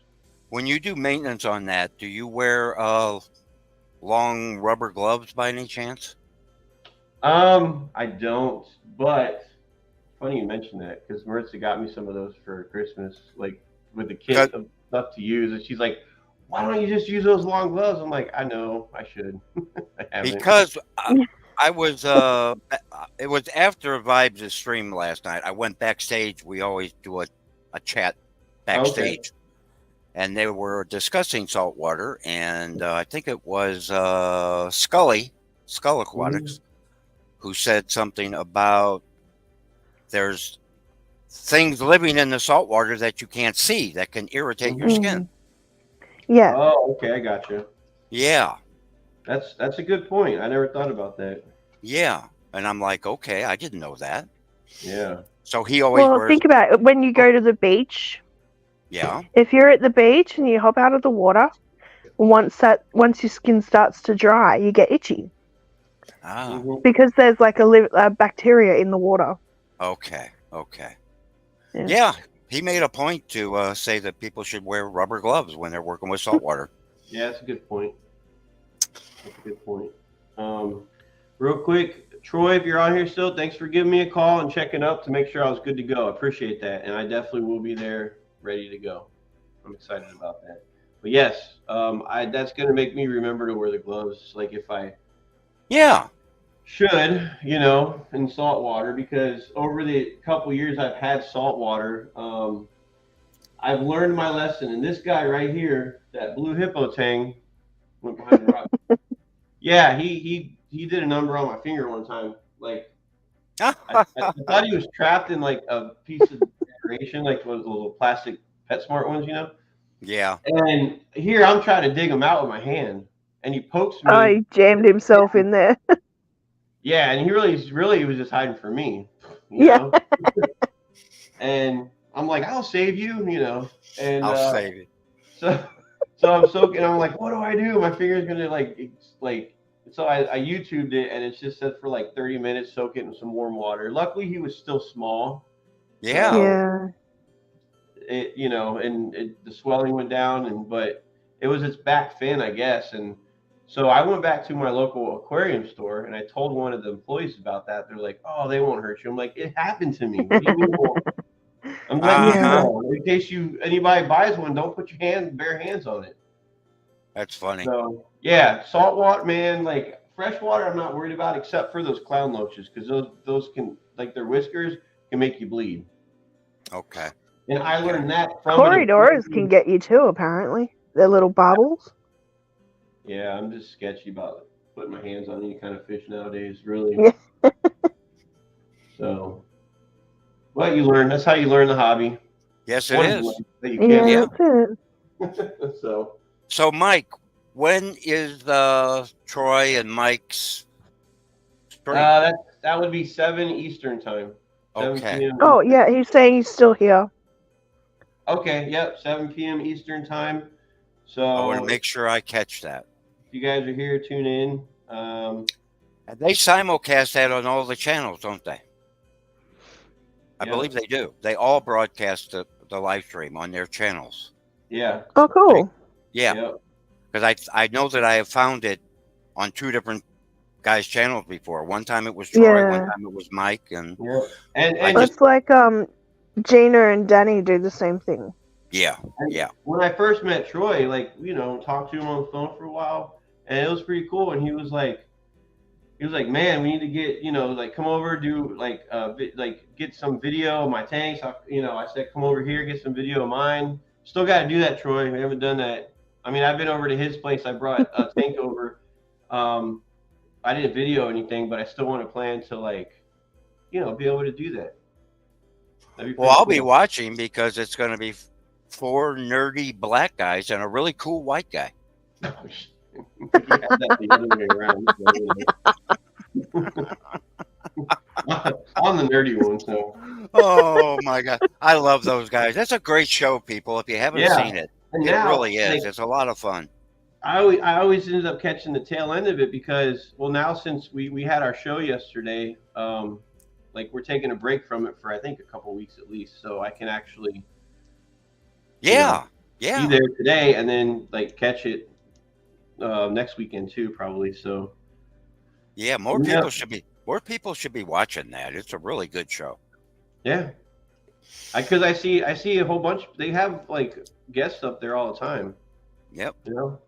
When you do maintenance on that, do you wear long rubber gloves by any chance? I don't, but funny you mentioned that because Maritza got me some of those for Christmas, like with the kit of stuff to use, and she's like, why don't you just use those long gloves? I'm like, I know, I should. I haven't. Because I was, it was after Vibes' stream last night. I went backstage. We always do a chat backstage. Okay. And they were discussing saltwater. And I think it was Skull Aquatics, who said something about there's things living in the saltwater that you can't see that can irritate your skin. Yeah. Oh, okay, I got you. Yeah. That's a good point. I never thought about that. Yeah. And I'm like, okay, I didn't know that. Yeah. So he always wears... think about it. When you go to the beach. Yeah. If you're at the beach and you hop out of the water, once your skin starts to dry, you get itchy. Ah. Because there's like a bacteria in the water. Okay. Yeah. He made a point to say that people should wear rubber gloves when they're working with saltwater. Yeah, that's a good point. Real quick, Troy, if you're on here still, thanks for giving me a call and checking up to make sure I was good to go. I appreciate that, and I definitely will be there, ready to go. I'm excited about that. But yes, that's going to make me remember to wear the gloves, like if I should, in salt water, because over the couple years I've had salt water, I've learned my lesson. And this guy right here, that blue hippo tang, went behind the rock. Yeah, he did a number on my finger one time. Like I thought he was trapped in like a piece of decoration, like those little plastic PetSmart ones, you know. Yeah. And here I'm trying to dig him out with my hand, and he pokes me. Oh, he jammed himself in there. Yeah, and he really was just hiding for me. You Yeah. know? And I'm like, I'll save you, you know. And I'll save it. So I'm soaking. I'm like, what do I do? My finger's gonna like. So I YouTubed it, and it's just said for like 30 minutes, soak it in some warm water. Luckily, he was still small. Yeah. Yeah. It, you know, and the swelling went down, but it was its back fin, I guess. And so I went back to my local aquarium store, and I told one of the employees about that. They're like, "Oh, they won't hurt you." I'm like, "It happened to me." What do you mean it won't? I'm like, Yeah. in case anybody buys one, don't put your bare hands on it. That's funny. So yeah, saltwater, man, like freshwater, I'm not worried about except for those clown loaches, because those can, like, their whiskers can make you bleed. Okay. And I learned that from Corridors can get you too, apparently. They're little bubbles. Yeah, I'm just sketchy about putting my hands on any kind of fish nowadays, really. Yeah. So, but you learn. That's how you learn the hobby. Yes, it is. That you Yeah, can. that's it. So, Mike, when is Troy and Mike's stream? that would be 7 Eastern time. 7 Okay. p.m. Oh, yeah, he's saying he's still here. Okay, yep, 7 p.m. Eastern time. So I want to make sure I catch that. If you guys are here, tune in. And they simulcast that on all the channels, don't they? I believe they do. They all broadcast the live stream on their channels. Yeah. Oh, cool. Yeah. Because I know that I have found it on 2 different guys' channels before. One time it was Troy, one time it was Mike, and it's like Gina and Danny do the same thing. Yeah. When I first met Troy, like, you know, talked to him on the phone for a while, and it was pretty cool. And he was like, man, we need to get, you know, like, come over, do like get some video of my tanks. I said, come over here, get some video of mine. Still got to do that, Troy. We haven't done that. I mean, I've been over to his place. I brought a tank over. I didn't video anything, but I still want to plan to, like, you know, be able to do that. Well, I'll be watching, because it's going to be 4 nerdy black guys and a really cool white guy. I'm the nerdy one, so. Oh my God, I love those guys. That's a great show, people. If you haven't seen it, it really is. Like, it's a lot of fun. I always ended up catching the tail end of it because, well, now since we had our show yesterday, like, we're taking a break from it for, I think, a couple weeks at least, so I can actually be there today and then, like, catch it next weekend too, probably. So more people should be watching that. It's a really good show. Yeah, because I see a whole bunch. They have, like, guests up there all the time. Yep. You know.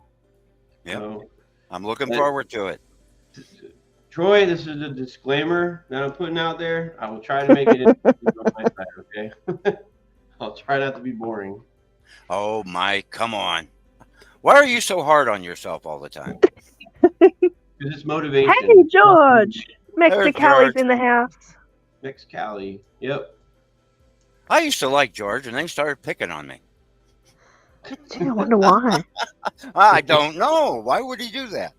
Yep. So, I'm looking forward to it. Troy, this is a disclaimer that I'm putting out there. I will try to make it on my side, okay? I'll try not to be boring. Oh, Mike, come on. Why are you so hard on yourself all the time? Because it's motivation. Hey, George. Mexicali's in the house. Mexicali, yep. I used to like George, and then he started picking on me. Gee, I wonder why. I don't know. Why would he do that?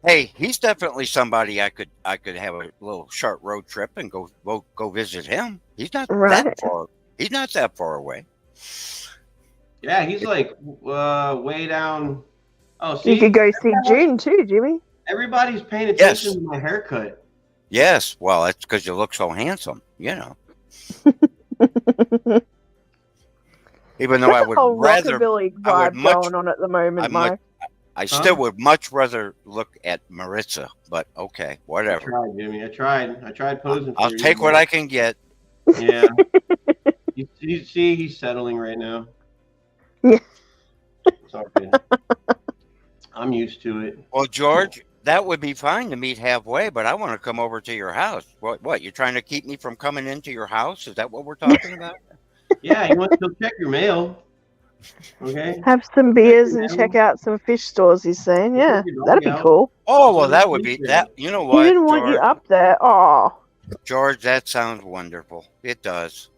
Hey, he's definitely somebody I could have a little short road trip and go visit him. He's not that far. He's not that far away. Yeah, he's like way down. Oh, see, you could go see June too, Jimmy. Everybody's paying attention to my haircut. Yes, well, that's because you look so handsome, you know. Even though I would rather, going on at the moment, Mike. I still would much rather look at Maritza, but okay, whatever. I tried, Jimmy. I tried posing. I'll take what I can get. Yeah. You see, he's settling right now. Yeah. It's all good. I'm used to it. Well, George, that would be fine to meet halfway, but I want to come over to your house. What? You're trying to keep me from coming into your house? Is that what we're talking about? Yeah, you want to check your mail. Okay. Have some beers and mail. check out some fish stores. He's saying, yeah, Take your dog that'd be out. cool. Oh, well, that would be that. You know He what, didn't want you George? up there. Oh, George, that sounds wonderful. It does.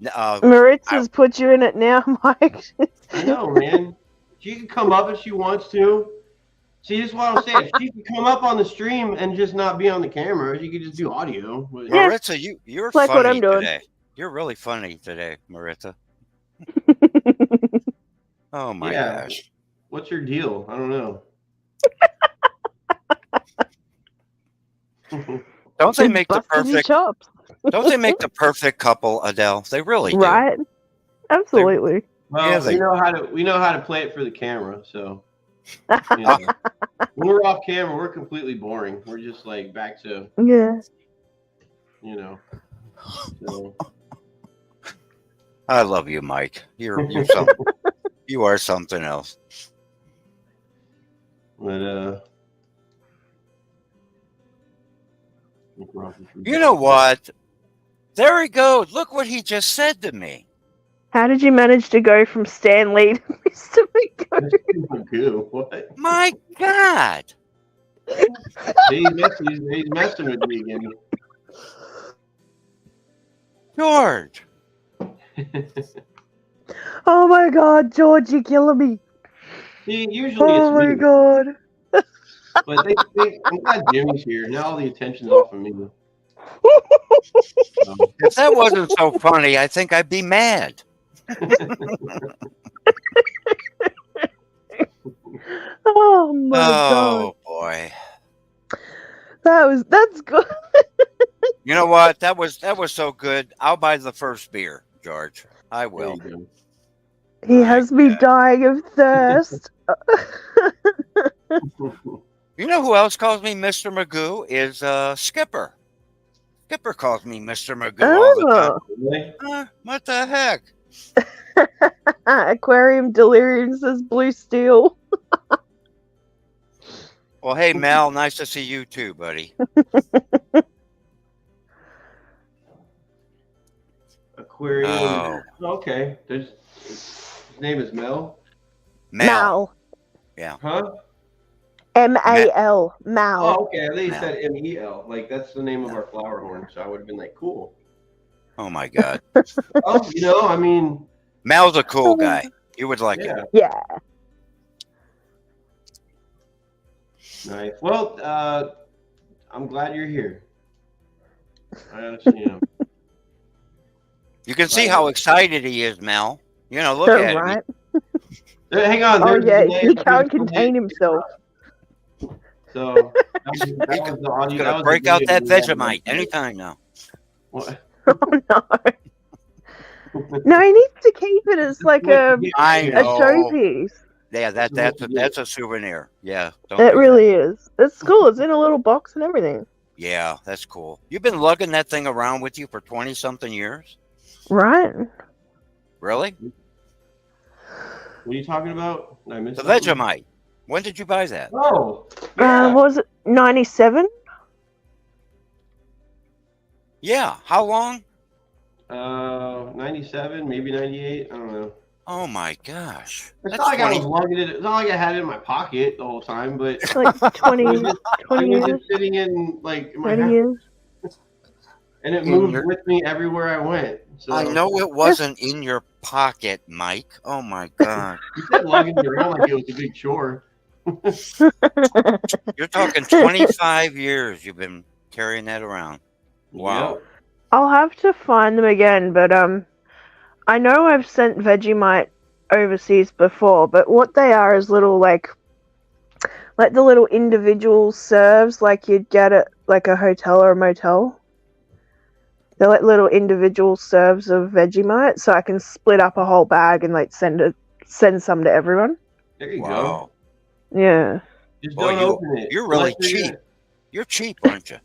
Maritza's put you in it now, Mike. I know, man. She can come up if she wants to. See, this is what I'm saying. She can come up on the stream and just not be on the camera. She could just do audio. But- Yeah. Maritza, you're Like funny what I'm doing. today. You're really funny today, Maritza. Oh my gosh. What's your deal? I don't know. Don't they make the Busted your perfect? chops. Don't they make the perfect couple, Adele? They really do. Right? Absolutely. Well, Yeah, we know how to play it for the camera. So you know, when we're off camera, we're completely boring. We're just like back to Yeah. So. I love you, Mike. You're something. You are something else. But You know what? There he goes. Look what he just said to me. How did you manage to go from Stan Lee to Mr. Magoo? What? My God. He's messing with me again. George. Oh my God, George, you're killing me. See, usually Oh my it's me. God. But I'm glad Jimmy's here. Now all the attention's off of me. If that wasn't so funny, I think I'd be mad. Oh my God. Oh boy. That's good. You know what? That was so good. I'll buy the first beer, George. I There will. you He has me God. dying of thirst. go. You know who else calls me Mr. Magoo? Is Skipper. Skipper calls me Mr. Magoo all the time. Really? What the heck? Aquarium Delirium says Blue Steel. Well, hey, Mel, nice to see you too, buddy. Aquarium. Oh. Okay. His name is Mel. Mel. Huh? Mal. Mal. Oh, okay. I think you Mel. said MEL. Like that's the name of our flower horn. So I would have been like, cool. Oh my God. Oh, I mean, Mel's a cool guy. You would like yeah. it. Yeah. Nice. Well, I'm glad you're here. I understand. You can see how excited he is, Mel. You know, look at him. Right? Hang on. Oh there's yeah, a delay. he can't contain himself. So that was the audio. He's That gonna was break the out delay that we had. Vegemite anytime now. What? Oh no. No, he needs to keep it as like a I a know. showpiece. Yeah, that's a souvenir. Yeah, don't It do really is. It's cool. It's in a little box and everything. that. Yeah, that's cool. You've been lugging that thing around with you for 20-something years? Right? Really? What are you talking about? I missed The something? Vegemite. When did you buy that? Oh, yeah. What was it 97? Yeah. How long? 97, maybe 98. I don't know. Oh my gosh. It's That's not like I 20 was lugging it. It's not like I had it in my pocket the whole time, but Like 20, it was 20 years? just sitting in like my 30 house, years? and it In moved your- with me everywhere I went. So I know it wasn't in your pocket, Mike. Oh my God. you said lugging it around like it was a big chore. You're talking 25 years you've been carrying that around. Wow. Yep. I'll have to find them again, but I know I've sent Vegemite overseas before, but what they are is little like the little individual serves like you'd get at like a hotel or a motel. They're like little individual serves of Vegemite, so I can split up a whole bag and like send some to everyone. There you go. Wow. Yeah. Just Boy, don't open it. you're really Unless you're cheap. You're cheap, aren't you?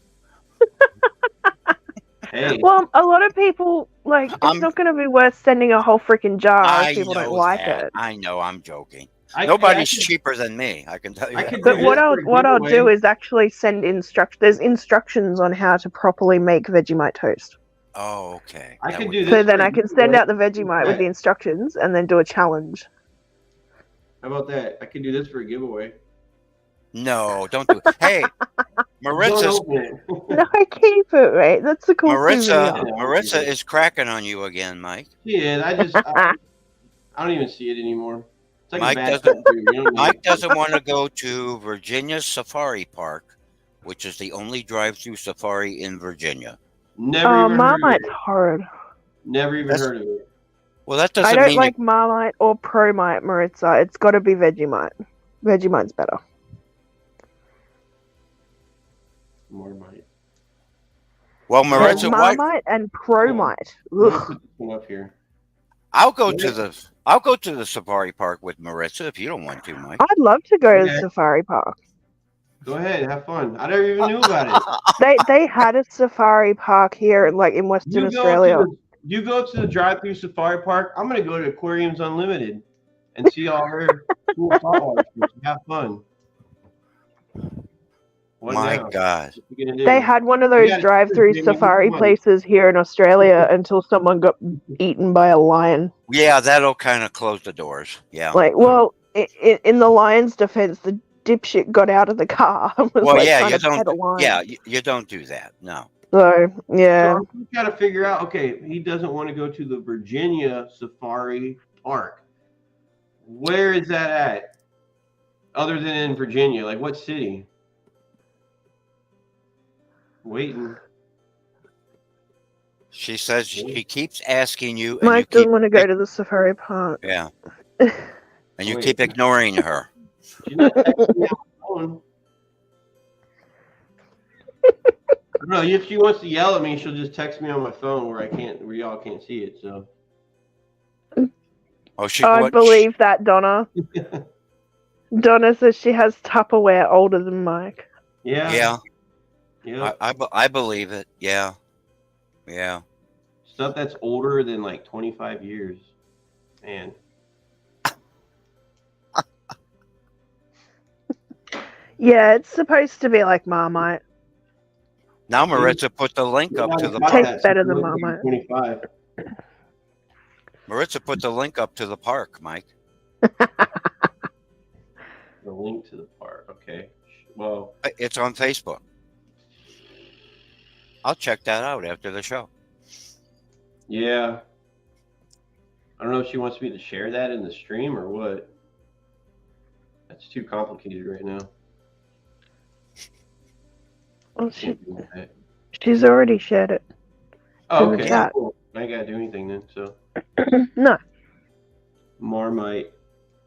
Hey, Well, a lot of people like it's I'm- not going to be worth sending a whole freaking jar I if people don't know like that. it. I know. I'm joking. I Nobody's could- cheaper than me. I can tell you I that. could But do what this I'll for a what I'll do giveaway. is actually send there's instructions on how to properly make Vegemite toast. Oh, okay. I That could would do be- this. So then for a I can send giveaway. out the Vegemite with the instructions and then do a challenge. How about that? I could do this for a giveaway. No, don't do it. Hey, Don't Maritza's open it. No, keep it, right? That's a cool Maritza souvenir. Maritza is cracking on you again, Mike. Yeah, I don't even see it anymore. It's like Mike a bad doesn't- picture. You don't need Mike it. doesn't want to go to Virginia Safari Park, which is the only drive-through safari in Virginia. Never Oh, even heard of Marmite's it. horrid. Never even That's- heard of it. Well, that I doesn't don't mean like Marmite or Promite, Maritza. It's got to be Vegemite. Vegemite's better. Marmite. Well, There's Maritza, why? Marmite and Promite. I'm gonna Ugh. put this one up here. I'll go Yeah. to the safari park with Maritza if you don't want to, Mike. I'd love to go to the Okay. safari park. Go ahead, have fun. I never even knew about it. They had a safari park here, like in Western Australia. You go to the drive-through safari park. I'm gonna go to Aquariums Unlimited and see all her cool saltwater fish. Have fun. What My now? God. What you gonna do? They had one of those gotta drive-through choose, Jamie, safari which one? places here in Australia until someone got eaten by a lion. Yeah, that'll kind of close the doors. Yeah. Like, well, in the lion's defense, the dipshit got out of the car and was Well, like yeah, trying you to pet a don't. lion. Yeah, you don't do that. No. So yeah, So we got to figure out. Okay, he doesn't want to go to the Virginia Safari Park. Where is that at? Other than in Virginia, like what city? Waiting. She says she keeps asking you, and Mike you keep doesn't want to go to the safari park. yeah, and you Wait. keep ignoring her. She's not texting me on the phone. I don't know. If she wants to yell at me, she'll just text me on my phone where y'all can't see it. So Oh, she. I what- believe that, Donna. Donna says she has Tupperware older than Mike. yeah, Yeah, I believe it. Yeah, yeah. Stuff that's older than like 25 years, man. Yeah, it's supposed to be like Marmite. Now Maritza put the link up to the About park. Tastes that, better so than it looks like Marmite. 25. Maritza put the link up to the park, Mike. The link to the park. Okay. Well, It's on Facebook. I'll check that out after the show. yeah. I don't know if she wants me to share that in the stream or what. That's too complicated right now. Well, Can't do that. she's already shared it. Oh, in the okay. chat. Cool. I ain't gotta do anything then. So No. Marmite.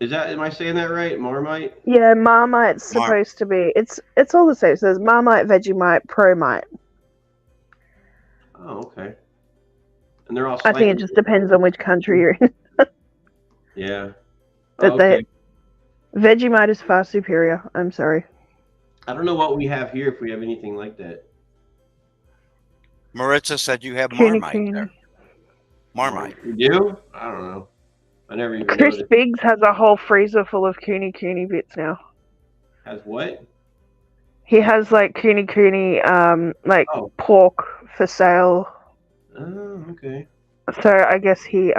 Am I saying that right? Marmite? Yeah, Marmite's supposed to be. It's all the same. It says Marmite, Vegemite, Promite. Oh, okay. And they're all I think it just depends on which country you're in. Yeah. But Oh, they- okay. Vegemite is far superior. I'm sorry. I don't know what we have here if we have anything like that. Maritza said you have Cooney Marmite Cooney. there. Marmite. We do? I don't know. I never even Chris noticed. Biggs has a whole freezer full of Cooney Cooney bits now. Has what? He has like Cooney Cooney, like Oh. pork for sale. Oh, okay. So I guess he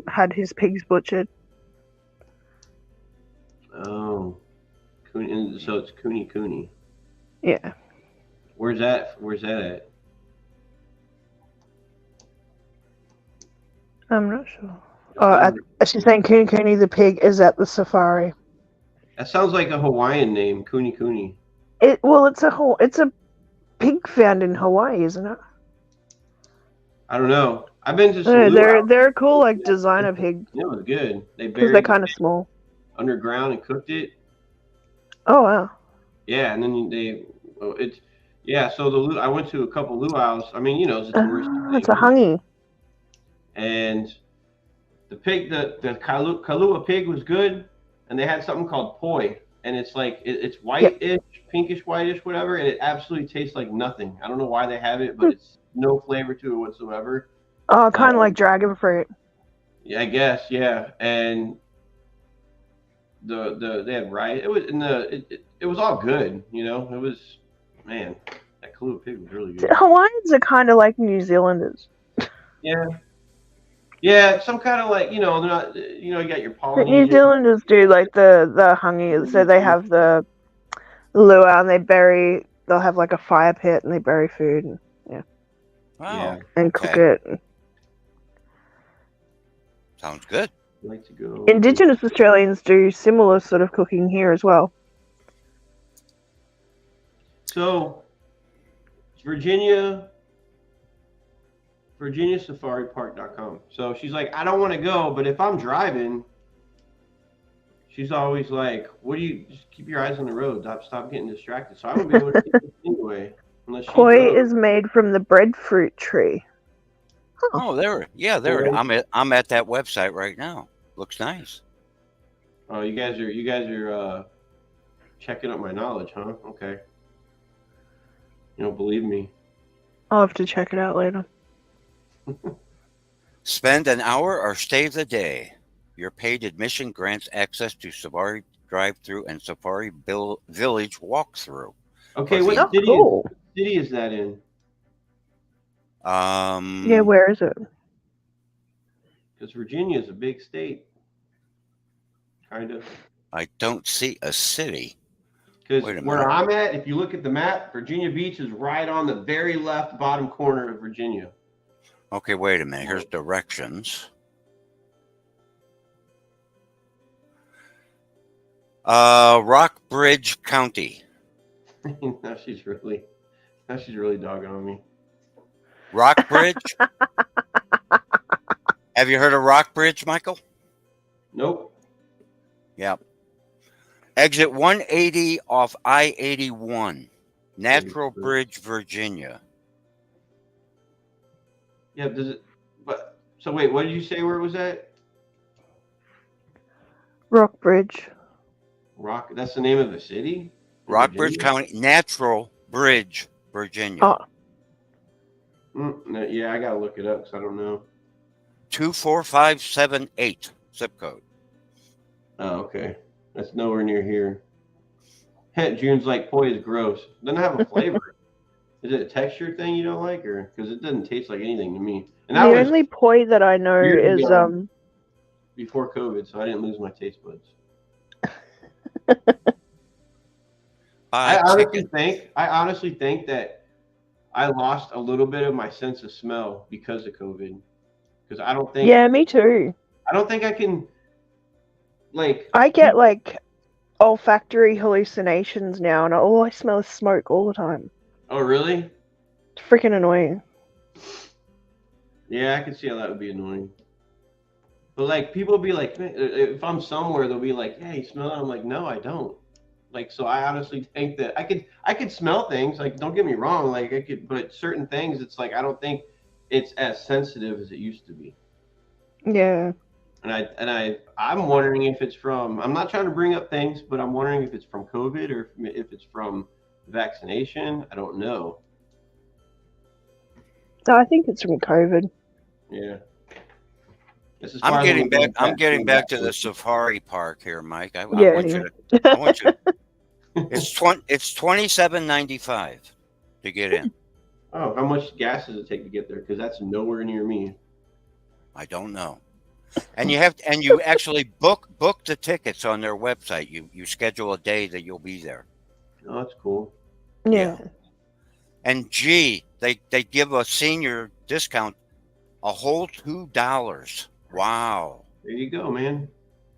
had his pigs butchered. Oh. And so it's Cooney Cooney. Yeah. Where's that at? I'm not sure. She's saying Cooney Cooney the pig is at the safari. That sounds like a Hawaiian name, Cooney Cooney. It's a pig found in Hawaii, isn't it? I don't know. I've been to Yeah, some they're a cool like designer pig It was good. They because buried they're kind of it small. underground and cooked it. Oh wow. Yeah, and then So I went to a couple luau's. I mean, it's a tourist. It's a hungy. And the pig, the Kailua pig was good, and they had something called poi, and it's like it's whitish, pinkish whitish, whatever, and it absolutely tastes like nothing. I don't know why they have it, but it's no flavor to it whatsoever. Oh, kind of like dragon fruit. Yeah, I guess, yeah. And they had rice. It was all good, It was, man, that Kailua pig was really good. Hawaiians are kind of like New Zealanders. Yeah. Yeah, some kind of like, they're not, you got your But New Polynesian. Zealanders do like the hangi, so they have the luau and they'll have like a fire pit and they bury food and Wow. and cook Okay. it. Sounds good. I like to go. Indigenous Australians do similar sort of cooking here as well. So, it's VirginiaSafariPark.com. So she's like, I don't want to go, but if I'm driving, she's always like, what do you, just keep your eyes on the road. Stop getting distracted. So I won't be able to see it anyway. Unless she Poi drove. is made from the breadfruit tree. Oh, there. Yeah, there. I'm at that website right now. Looks nice. Oh, you guys are checking up my knowledge, huh? Okay. You don't believe me. I'll have to check it out later. Spend an hour or stay the day. Your paid admission grants access to Safari drive-through and Safari Village walkthrough. Okay, what city is that in? Yeah, where is it? Because Virginia is a big state. Kind of. I don't see a city. Because where I'm at, if you look at the map, Virginia Beach is right on the very left bottom corner of Virginia. Okay, wait a minute. Here's directions. Rockbridge County. now she's really dogging on me. Rockbridge. Have you heard of Rockbridge, Michael? Nope. Yeah. Exit 180 off I-81, Natural Bridge, Virginia. Yeah, does it? But so wait, what did you say? Where it was at? Rockbridge. That's the name of the city. Rockbridge County, Natural Bridge, Virginia. Oh. No, yeah, I gotta look it up because I don't know. 24578 zip code. Oh, okay. That's nowhere near here. June's like, poi is gross. Doesn't have a flavor. Is it a texture thing you don't like, or because it doesn't taste like anything to me? And that the only poi that I know is before COVID, so I didn't lose my taste buds. I honestly think that I lost a little bit of my sense of smell because of COVID. Because I don't think. Yeah, me too. I don't think I can. Like. I get like olfactory hallucinations now, and all I smell is smoke all the time. Oh, really? It's freaking annoying. Yeah, I can see how that would be annoying. But like, people be like, if I'm somewhere, they'll be like, "Yeah, you smell it." I'm like, "No, I don't." Like, so I honestly think that I could smell things. Like, don't get me wrong. Like, I could, but certain things, it's like I don't think it's as sensitive as it used to be. Yeah. And I'm wondering if it's from. I'm not trying to bring up things, but I'm wondering if it's from COVID or if it's from vaccination. I don't know. No, I think it's from COVID. Yeah. I'm getting back to the safari park here, Mike. I want you. It's $27.95 to get in. Oh, how much gas does it take to get there? Because that's nowhere near me. I don't know. And you actually book the tickets on their website. You schedule a day that you'll be there. Oh, that's cool. Yeah. And they give a senior discount a whole $2. Wow. There you go, man.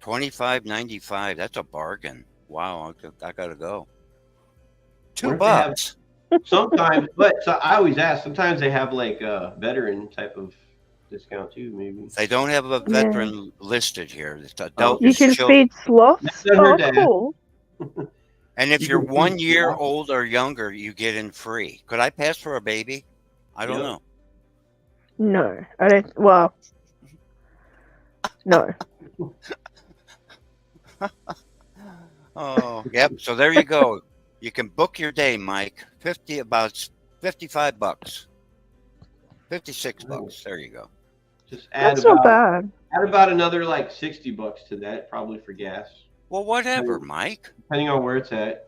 $25.95. That's a bargain. Wow, I gotta go. $2. Sometimes, but so I always ask. Sometimes they have like a veteran type of discount too. Maybe they don't have a veteran listed here. It's adult. You can feed sloths. Oh, cool. And if you're 1 year old or younger, you get in free. Could I pass for a baby? I don't know. No, I don't. Well, no. Oh, yep. So there you go. You can book your day, Mike. About $55. $56. There you go. Just add That's not bad. Add about another like $60 to that, probably for gas. Well, whatever, Mike. Depending on where it's at.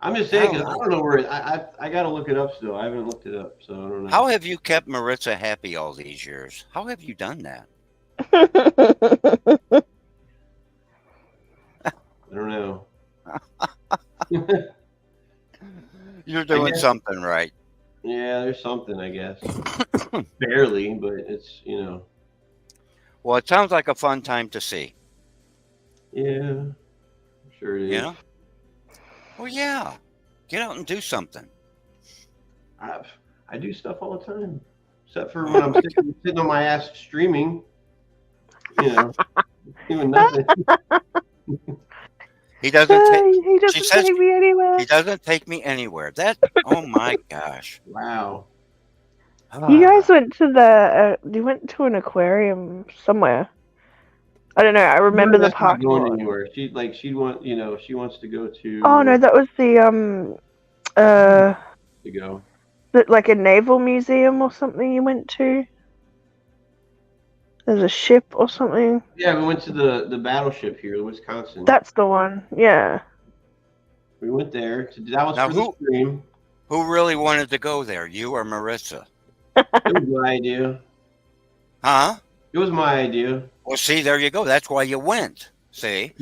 I'm just saying, 'cause I don't know where I got to look it up still. I haven't looked it up, so I don't know. How have you kept Maritza happy all these years? How have you done that? I don't know. You're doing something right. Yeah, there's something, I guess. Barely, but it's, Well, it sounds like a fun time to see. Yeah, I'm sure it is. Yeah. Well, yeah. Get out and do something. I do stuff all the time, except for when I'm sitting on my ass streaming. Doing nothing. He doesn't take me anywhere. He doesn't take me anywhere. Oh my gosh. Wow. You guys went to you went to an aquarium somewhere. I don't know. I remember the park. Not going anywhere. She wants to go to. Oh no, that was the To go. Like a naval museum or something you went to. There's a ship or something. Yeah, we went to the battleship here, Wisconsin. That's the one. Yeah. We went there. That was for the stream. Who really wanted to go there? You or Maritza? It was my idea. Huh? It was my idea. Well, see, there you go. That's why you went. See,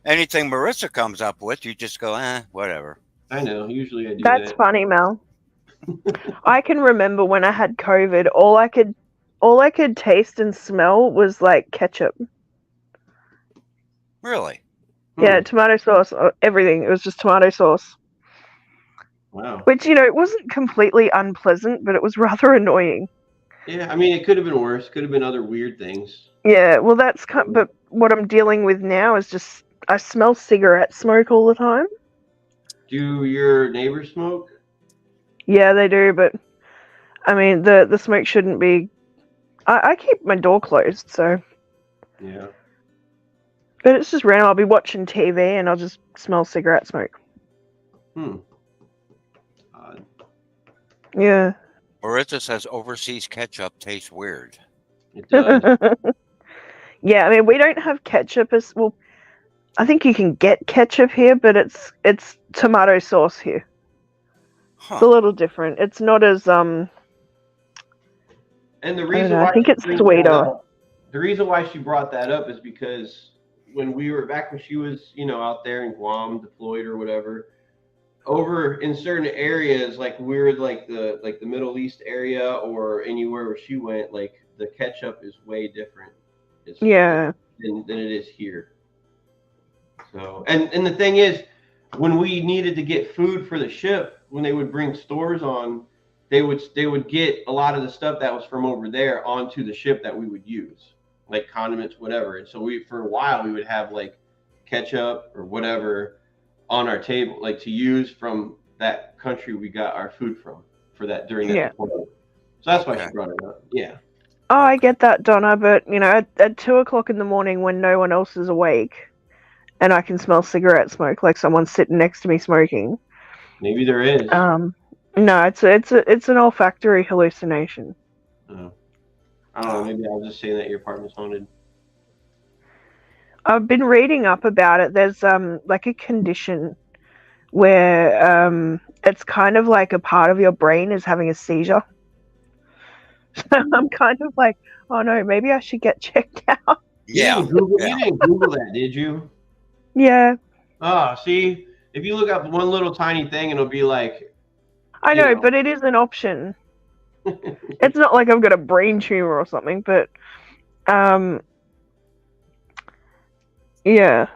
anything Maritza comes up with, you just go, whatever. I know. Usually I do that. That's funny, Mel. I can remember when I had COVID, all I could taste and smell was like ketchup. Really? Yeah, tomato sauce, everything. It was just tomato sauce. Wow. Which, it wasn't completely unpleasant, but it was rather annoying. Yeah, I mean, it could have been worse. Could have been other weird things. Yeah, well, but what I'm dealing with now is just, I smell cigarette smoke all the time. Do your neighbors smoke? Yeah, they do, but, I mean, the smoke shouldn't be... I keep my door closed, so... Yeah. But it's just random. I'll be watching TV and I'll just smell cigarette smoke. Odd. Yeah. Maritza says overseas ketchup tastes weird. It does. Yeah, I mean, we don't have ketchup as... Well, I think you can get ketchup here, but it's tomato sauce here. Huh. It's a little different. It's not as... And the reason I think it's sweeter. The reason why she brought that up is because when she was, out there in Guam, deployed or whatever, over in certain areas, like we're like the Middle East area or anywhere where she went, like the ketchup is way different. Than it is here. So, and the thing is, when we needed to get food for the ship, when they would bring stores on, they would get a lot of the stuff that was from over there onto the ship that we would use, like condiments, whatever. And so for a while we would have like ketchup or whatever on our table, like to use from that country we got our food from for that during that deployment. So that's why she brought it up. Yeah. Oh, I get that, Donna, but at 2 o'clock in the morning when no one else is awake, and I can smell cigarette smoke, like someone's sitting next to me smoking. Maybe there is. No, it's an olfactory hallucination. Oh. I don't know. Maybe I was just saying that your apartment's haunted. I've been reading up about it. There's like a condition where it's kind of like a part of your brain is having a seizure. So I'm kind of like, oh no, maybe I should get checked out. Yeah. You didn't Google that, did you? Yeah. Oh, see, if you look up one little tiny thing, it'll be like. I know, but it is an option. It's not like I've got a brain tumor or something, but yeah,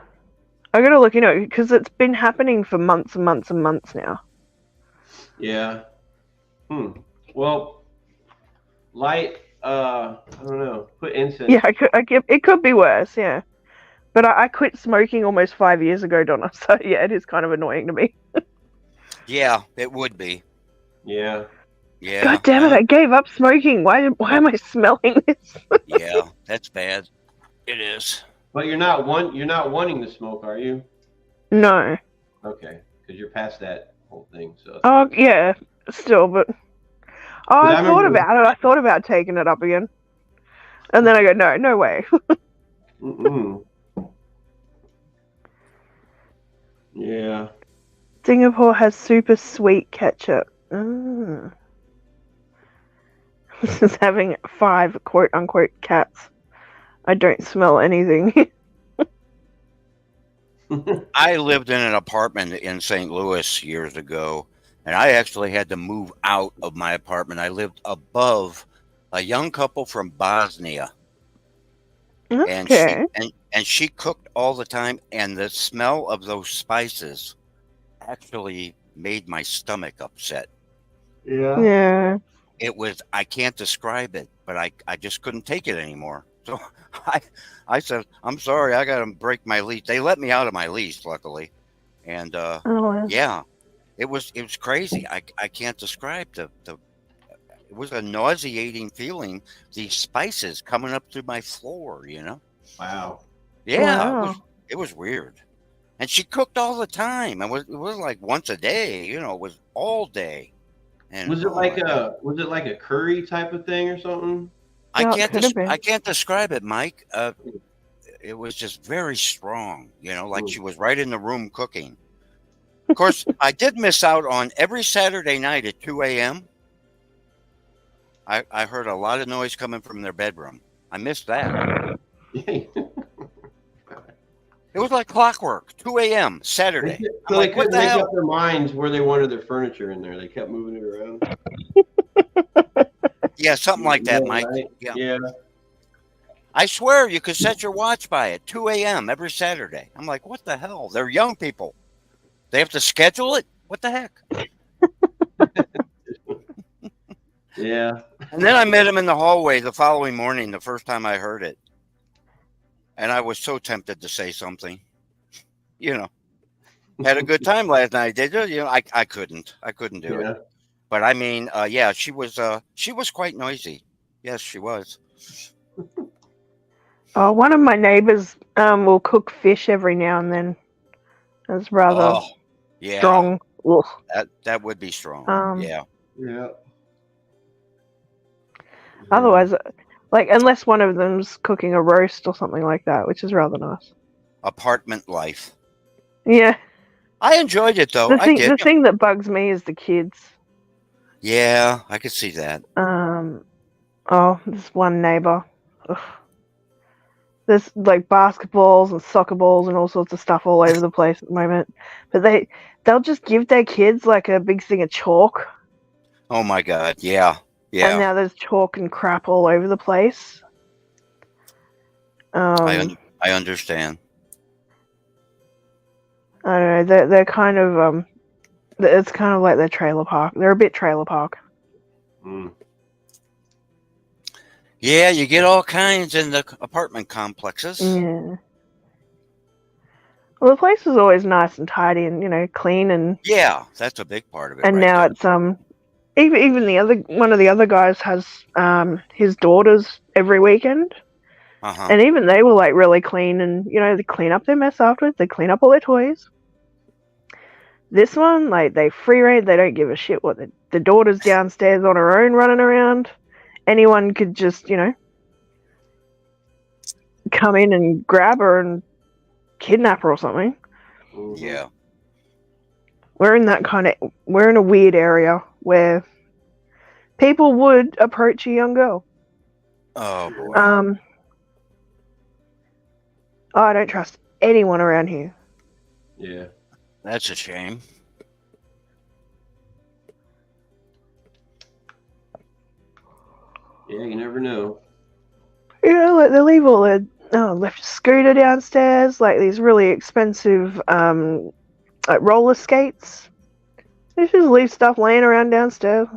I gotta look, because it's been happening for months and months and months now. Yeah. Well, light. I don't know. Put incense. Yeah, it could be worse. Yeah, but I quit smoking almost 5 years ago, Donna. So yeah, it is kind of annoying to me. Yeah, it would be. Yeah. Yeah. God damn it! I gave up smoking. Why am I smelling this? Yeah, that's bad. It is. But you're not wanting to smoke, are you? No. Okay, because you're past that whole thing. So. Oh yeah, still, but. Oh, I thought about it. I thought about taking it up again, and then I go, no way. Yeah. It's Singapore has super sweet ketchup. Mm. This is having 5 quote unquote cats. I don't smell anything. I lived in an apartment in St. Louis years ago, and I actually had to move out of my apartment. I lived above a young couple from Bosnia, and Okay. she cooked all the time, and the smell of those spices actually made my stomach upset. Yeah. It was, I can't describe it, but I just couldn't take it anymore. So I said, I'm sorry, I got to break my lease. They let me out of my lease, luckily. And Oh, yeah, it was crazy. I can't describe it was a nauseating feeling. These spices coming up through my floor, you know? Wow. Yeah, wow. it was weird. And she cooked all the time. It was like once a day, you know, it was all day. And Was it oh like my God. a curry type of thing or something? Yeah, it could have been. I can't describe it, Mike. It was just very strong, you know, like she was right in the room cooking. Of course, I did miss out on every Saturday night at 2 a.m. I heard a lot of noise coming from their bedroom. I missed that. It was like clockwork, 2 a.m. Saturday. So I'm like, they what couldn't the make hell? up their minds where they wanted their furniture in there. They kept moving it around. Yeah, something like that, Mike. Right? Yeah. Yeah. I swear you could set your watch by it, 2 a.m. every Saturday. I'm like, what the hell? They're young people. They have to schedule it? What the heck? Yeah. And then I met him in the hallway the following morning, the first time I heard it. And I was so tempted to say something. You know, had a good time last night, did you? You know, I couldn't. I couldn't do it. But I mean, yeah, she was quite noisy. Yes, she was. Oh, one of my neighbors will cook fish every now and then. That's rather yeah. strong. Ugh. That would be strong. Yeah. Yeah. Otherwise, like, unless one of them's cooking a roast or something like that, which is rather nice. Apartment life. Yeah. I enjoyed it though. The thing that bugs me is the kids. Yeah, I could see that. This one neighbor. Ugh. There's like basketballs and soccer balls and all sorts of stuff all over the place at the moment. But they'll just give their kids like a big thing of chalk. Oh my God. Yeah. Yeah. And now there's chalk and crap all over the place. I understand. I don't know. They're kind of it's kind of like their trailer park. They're a bit trailer park. Mm. Yeah, you get all kinds in the apartment complexes. Yeah. Well, the place is always nice and tidy and, you know, clean and. Yeah, that's a big part of it. And right now there. It's even one of the other guys has his daughters every weekend. Uh-huh. And even they were like really clean and, you know, they clean up their mess afterwards. They clean up all their toys. This one, like, they free reign. They don't give a shit what the daughter's downstairs on her own running around. Anyone could just, you know, come in and grab her and kidnap her or something. Yeah. We're in a weird area where people would approach a young girl. Oh boy. I don't trust anyone around here. Yeah. That's a shame. Yeah, you never know. You know, like they leave all their left a scooter downstairs, like these really expensive like roller skates. They just leave stuff laying around downstairs.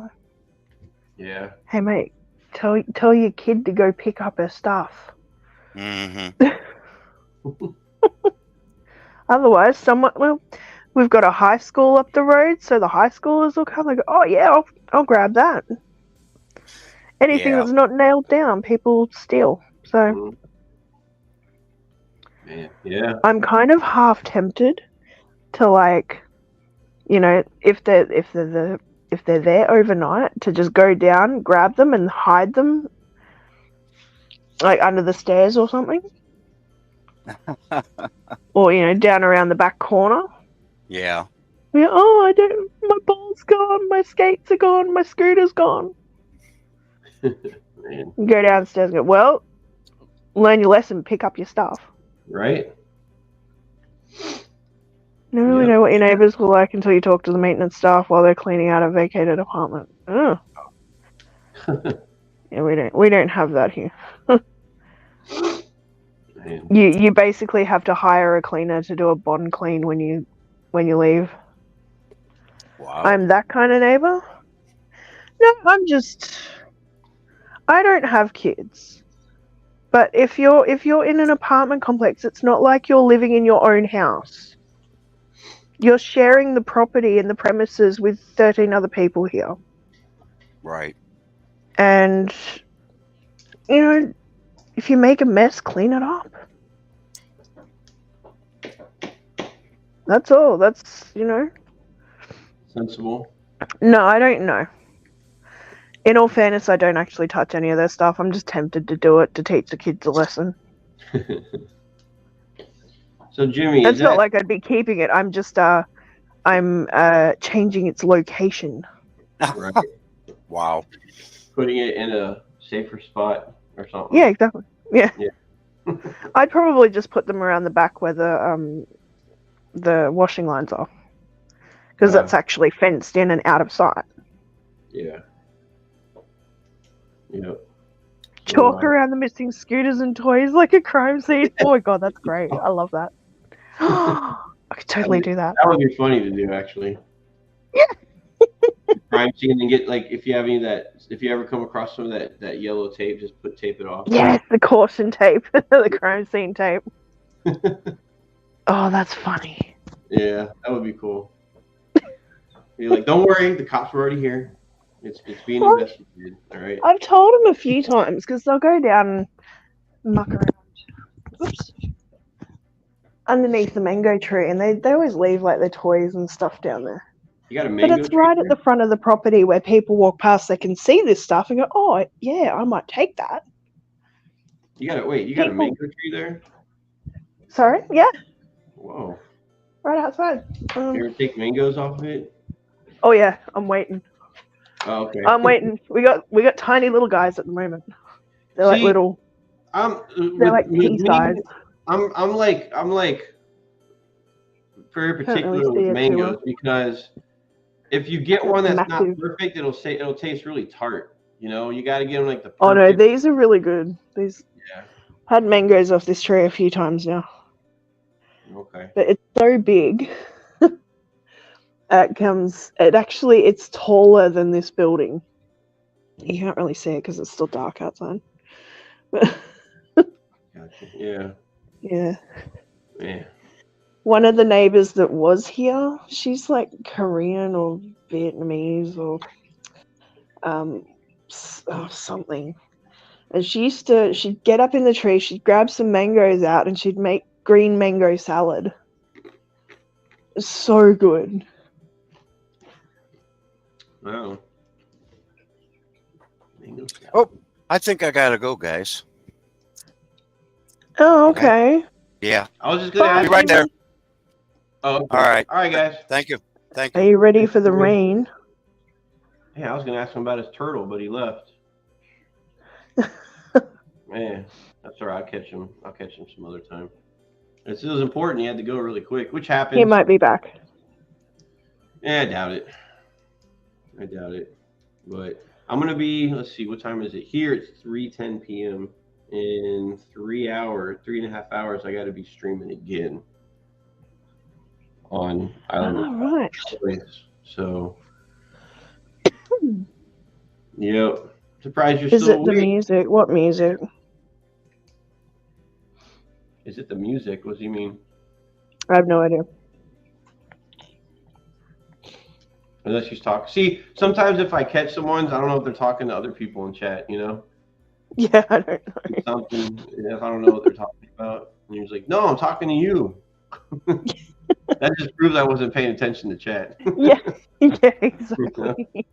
Yeah. Hey mate, tell your kid to go pick up her stuff. Mm-hmm. Otherwise, we've got a high school up the road, so the high schoolers will come and go, oh yeah, I'll grab that. Anything that's not nailed down, people steal. So, yeah, I'm kind of half tempted to, like, you know, if they're there overnight, to just go down, grab them, and hide them, like under the stairs or something, or, you know, down around the back corner. Yeah. Yeah, oh, I don't. My ball's gone. My skates are gone. My scooter's gone. Man, You go downstairs and go, well, learn your lesson, pick up your stuff. right? You don't really Yep. know what your neighbors were like until you talk to the maintenance staff while they're cleaning out a vacated apartment. Oh. Yeah, we don't have that here. Man. You basically have to hire a cleaner to do a bond clean when you leave. Wow. I'm that kind of neighbor. No, I don't have kids. But if you're in an apartment complex, it's not like you're living in your own house. You're sharing the property and the premises with 13 other people here. Right. And you know, if you make a mess, clean it up. That's all. That's, Sensible. No, I don't know. In all fairness, I don't actually touch any of their stuff. I'm just tempted to do it to teach the kids a lesson. So Jimmy, It's not like I'd be keeping it. I'm just I'm changing its location. right? Wow. Putting it in a safer spot or something. Yeah, exactly. Yeah. Yeah. I'd probably just put them around the back where the washing lines are, because that's actually fenced in and out of sight. Yeah. Yep. Chalk around the missing scooters and toys like a crime scene. Oh my god, that's great. I love that. I could totally do that. That would be funny to do, actually. Yeah. Crime scene and get, like, if you have any of that, if you ever come across some of that yellow tape, just tape it off. Yes, the caution tape, the crime scene tape. Oh, that's funny. Yeah, that would be cool. You're like, don't worry, the cops are already here. It's being investigated. All right. I've told them a few times because they'll go down and muck around. Oops. Underneath the mango tree, and they always leave like their toys and stuff down there. You got a mango But it's tree right there? at the front of the property where people walk past. They can see this stuff and go, "Oh, yeah, I might take that." You got a mango tree there? Sorry, yeah, Whoa. right outside. You ever take mangoes off of it? Oh yeah, I'm waiting. Oh, okay. I'm waiting. We got tiny little guys at the moment. They're like little. They're like pea size. I'm like very particular with mangoes because if you get one that's not perfect, it'll taste really tart. You know, you got to get them like the perfect. Oh no, these are really good. These. Yeah. Had mangoes off this tree a few times now. Okay. But it's so big. It's taller than this building. You can't really see it because it's still dark outside. But Gotcha. Yeah. Yeah. Yeah. One of the neighbors that was here, she's like Korean or Vietnamese or something. And she'd get up in the tree, she'd grab some mangoes out, and she'd make green mango salad. It's so good. Wow. Oh, I think I gotta go, guys. Oh, okay. Yeah. I was just gonna ask you right there. Oh, okay. All right. All right, guys. Thank you. Are you ready for the rain? Yeah, I was gonna ask him about his turtle, but he left. Man, that's all right. I'll catch him some other time. This was important. He had to go really quick, which happened. He might be back. Yeah, I doubt it. But I'm gonna be. Let's see. What time is it? Here it's 3:10 p.m. In 3.5 hours, I got to be streaming again on Island. All right. So, yep. Surprised you're Is still it awake. the music? What music? Is it the music? What do you mean? I have no idea. Unless she's talking. See, sometimes if I catch someone's, I don't know if they're talking to other people in chat, you know? Yeah, I don't know. Something, if I don't know what they're talking about. And you're like, no, I'm talking to you. That just proves I wasn't paying attention to chat. Yeah, exactly.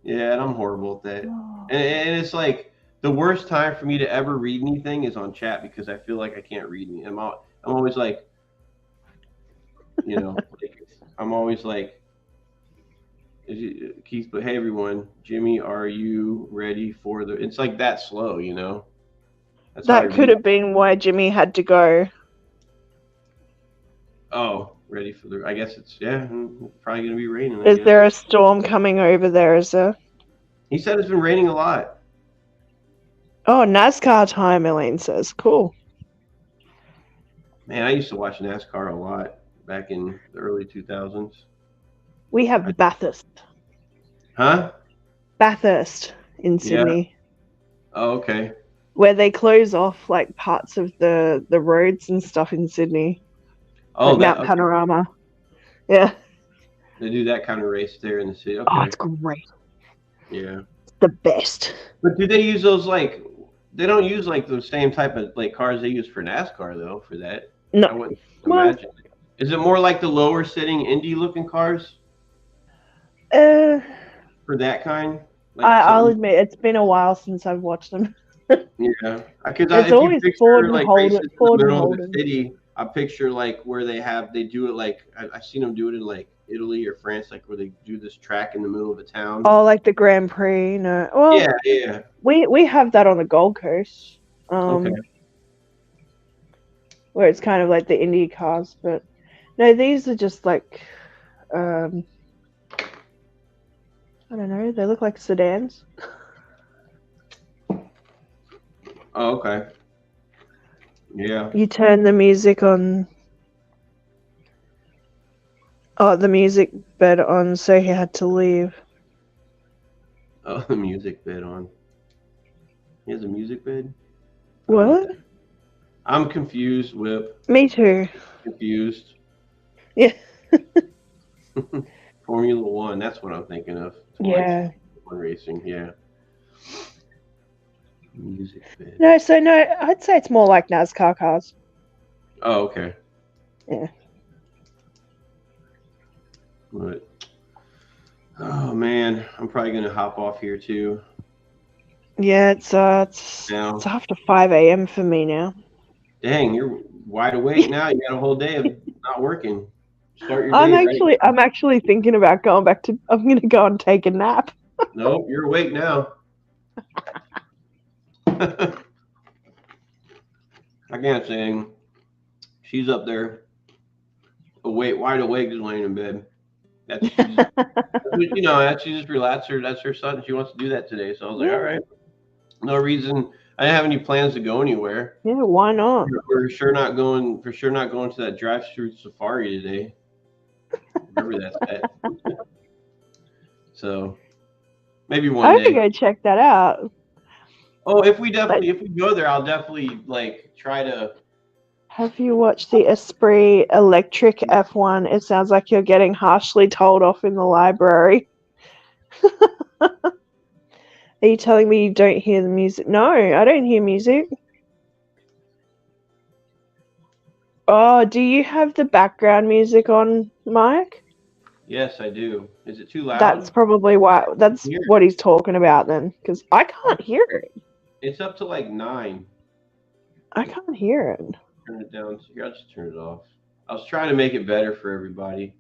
Yeah, and I'm horrible at that. And it's like the worst time for me to ever read anything is on chat because I feel like I can't read anything. I'm always like, you know, like, I'm always like, Keith, but hey everyone, Jimmy, are you ready for the? It's like that slow, you know. That's how I That could read. have been why Jimmy had to go. Oh, ready for the? I guess it's probably gonna be raining. I Is guess. there a storm coming over there? Is there? He said it's been raining a lot. Oh, NASCAR time, Elaine says. Cool. Man, I used to watch NASCAR a lot back in the early 2000s. We have Bathurst. Huh? Bathurst in Yeah. Sydney. Oh, okay. Where they close off like parts of the roads and stuff in Sydney. Oh, like Mount Panorama. Yeah. They do that kind of race there in the city. Okay. Oh, it's great. Yeah. It's the best. But do they use those like? They don't use like the same type of like cars they use for NASCAR though. For that, No. I wouldn't Well, imagine. Is it more like the lower sitting Indy looking cars for that kind? Like I'll something? admit it's been a while since I've watched them. Yeah, because It's if you always picture Ford and like Holden. races in Ford the and middle of the Holden. city, I picture like where they do it like I've seen them do it in like Italy or France, like where they do this track in the middle of a town. Oh, like the Grand Prix. No. Well, Yeah. we have that on the Gold Coast. Okay. Where it's kind of like the Indy cars, but no, these are just like I don't know, they look like sedans. Oh, okay. Yeah. You turn the music on. Oh, the music bed on, so he had to leave. Oh, the music bed on. He has a music bed? What? I'm confused, Whip. Me too. Confused. Yeah. Formula One, that's what I'm thinking of. Yeah. One racing, yeah. Music bed. No, I'd say it's more like NASCAR cars. Oh, okay. Yeah. But oh man, I'm probably gonna hop off here too. Yeah, it's after 5 a.m. for me now. Dang, you're wide awake now. You got a whole day of not working. Start your I'm day. actually thinking about going back to. I'm gonna go and take a nap. Nope, you're awake now. I can't say she's up there, wide awake, just laying in bed. That's she just relaxed her. That's her son. She wants to do that today. So I was like, all right, no reason. I didn't have any plans to go anywhere. Yeah, why not? We're sure not going to that drive-through safari today. Wherever that's at. So maybe one day. I have to go check that out. Oh, if we go there, I'll definitely like try to. Have you watched the Esprit Electric F1? It sounds like you're getting harshly told off in the library. Are you telling me you don't hear the music? No, I don't hear music. Oh, do you have the background music on, Mike? Yes, I do. Is it too loud? That's probably why. That's what he's talking about then, because I can't hear it. It's up to like 9. I can't hear it. Turn it down. Here, I'll just turn it off. I was trying to make it better for everybody,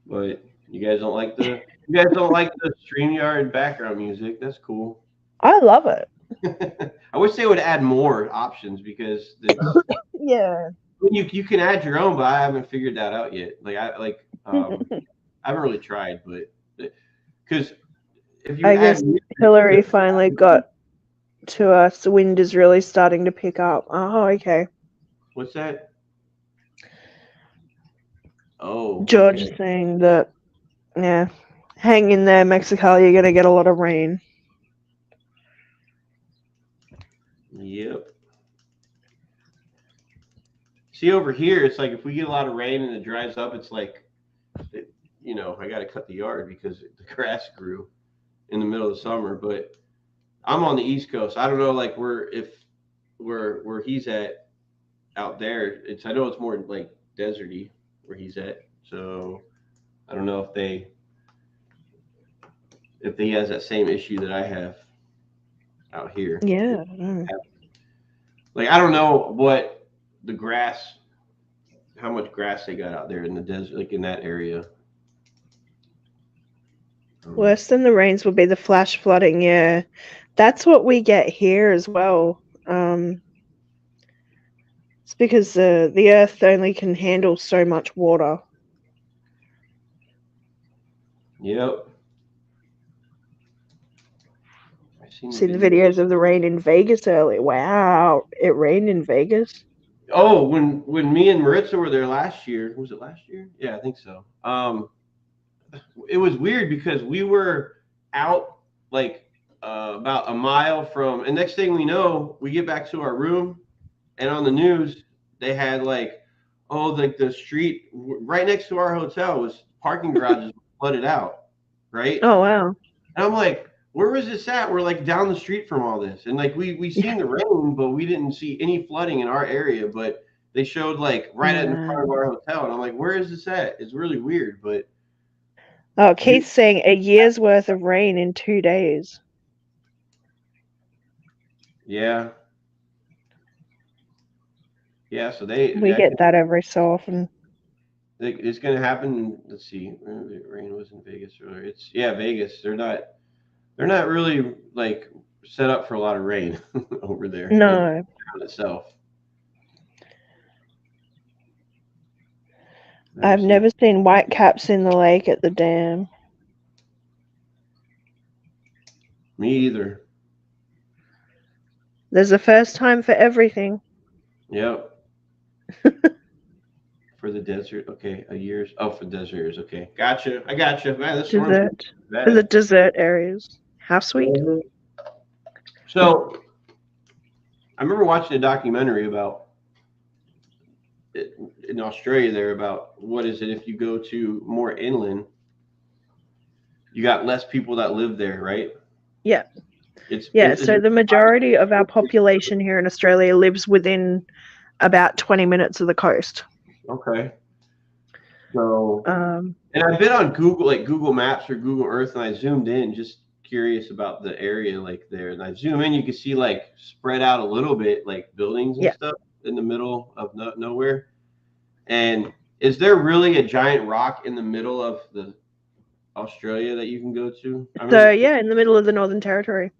but you guys don't like the StreamYard background music. That's cool. I love it. I wish they would add more options because yeah, you can add your own, but I haven't figured that out yet. I haven't really tried, but because if you I guess Hillary finally got to us. The wind is really starting to pick up. Oh, okay. What's that? Oh, George is saying that, yeah, hang in there, Mexico. You're gonna get a lot of rain. Yep. See, over here, it's like if we get a lot of rain and it dries up, it's like, I got to cut the yard because the grass grew in the middle of the summer. But I'm on the East Coast. I don't know, like where he's at out there. I know it's more like deserty where he's at. So I don't know if he has that same issue that I have out here. Yeah. Like I don't know what the grass how much grass they got out there in the desert, like in that area. Worse than the rains would be the flash flooding. Yeah, that's what we get here as well. It's because the earth only can handle so much water. Yep. I've Seen the videos of the rain in Vegas earlier. Wow, it rained in Vegas. Oh, when me and Maritza were there last year, was it last year? Yeah, I think so. It was weird because we were out like about a mile from, and next thing we know, we get back to our room, and on the news they had like, oh, like the street right next to our hotel was parking garages flooded out, right? Oh wow! And I'm like, where was this at? We're like down the street from all this, and like we seen the rain, but we didn't see any flooding in our area. But they showed like right at the front of our hotel, and I'm like, where is this at? It's really weird, but. Oh, Keith's saying a year's worth of rain in 2 days. Yeah. Yeah, so we get that every so often. It's going to happen. Let's see. Rain was in Vegas earlier. It's Vegas. They're not really like set up for a lot of rain over there. No. Like, itself. I've never seen whitecaps in the lake at the dam. Me either. There's a first time for everything. Yep. For the desert, okay. For desert areas, okay. Gotcha. I gotcha. Man, this desert. For the desert areas. How sweet. So, I remember watching a documentary about in Australia there about what is it if you go to more inland, you got less people that live there, right? Yeah. So the majority of our population here in Australia lives within about 20 minutes of the coast. Okay. So, and I've been on Google Maps or Google Earth, and I zoomed in, just curious about the area like there. And I zoom in, you can see like spread out a little bit, like buildings and stuff in the middle of nowhere. And is there really a giant rock in the middle of the Australia that you can go to? In the middle of the Northern Territory.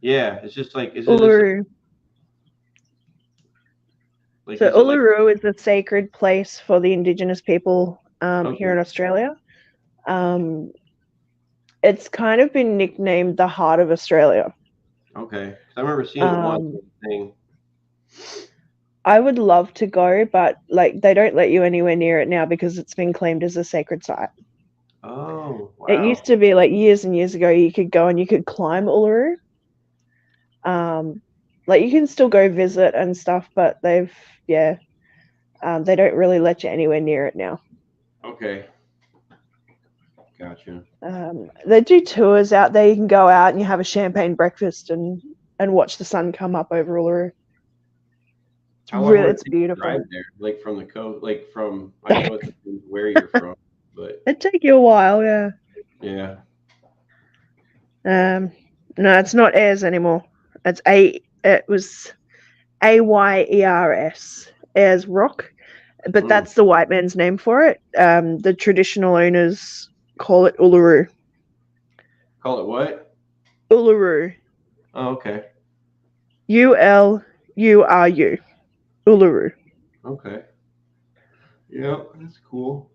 Yeah, it's just like Uluru. Uluru is a sacred place for the Indigenous people here in Australia. It's kind of been nicknamed the heart of Australia. Okay, I remember seeing one thing. I would love to go, but like they don't let you anywhere near it now because it's been claimed as a sacred site. Oh, wow. It used to be like years and years ago you could go and you could climb Uluru. Like you can still go visit and stuff, but they don't really let you anywhere near it now. Okay. Gotcha. They do tours out there. You can go out and you have a champagne breakfast and watch the sun come up over Uluru. It's beautiful. Drive there, like from the coast, like from I know where you're from, but it'd take you a while, yeah. Yeah. No, it's not Ayers anymore. It was Ayers, Ayers Rock, but that's the white man's name for it. The traditional owners call it Uluru. Call it what? Uluru. Oh, okay. Uluru. Uluru. Okay. Yep, that's cool.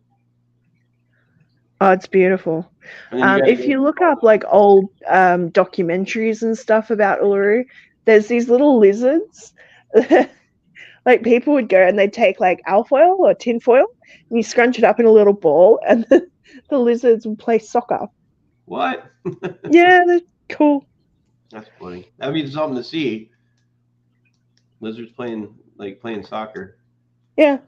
Oh, it's beautiful. If you look up like old documentaries and stuff about Uluru, there's these little lizards. Like people would go and they'd take like alfoil or tinfoil and you scrunch it up in a little ball and the lizards would play soccer. What? Yeah, they're cool. That's funny. That'd be something to see. Lizards playing soccer. Yeah.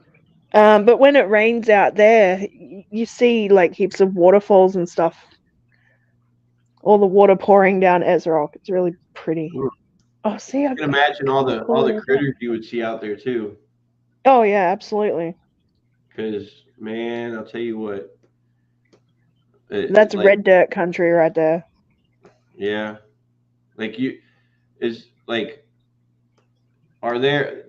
But when it rains out there, you see like heaps of waterfalls and stuff. All the water pouring down Ayers Rock. It's really pretty. Oh, see, I can imagine all the critters you would see out there too. Oh yeah, absolutely. Because man, I'll tell you what. That's like, red dirt country right there. Yeah, are there?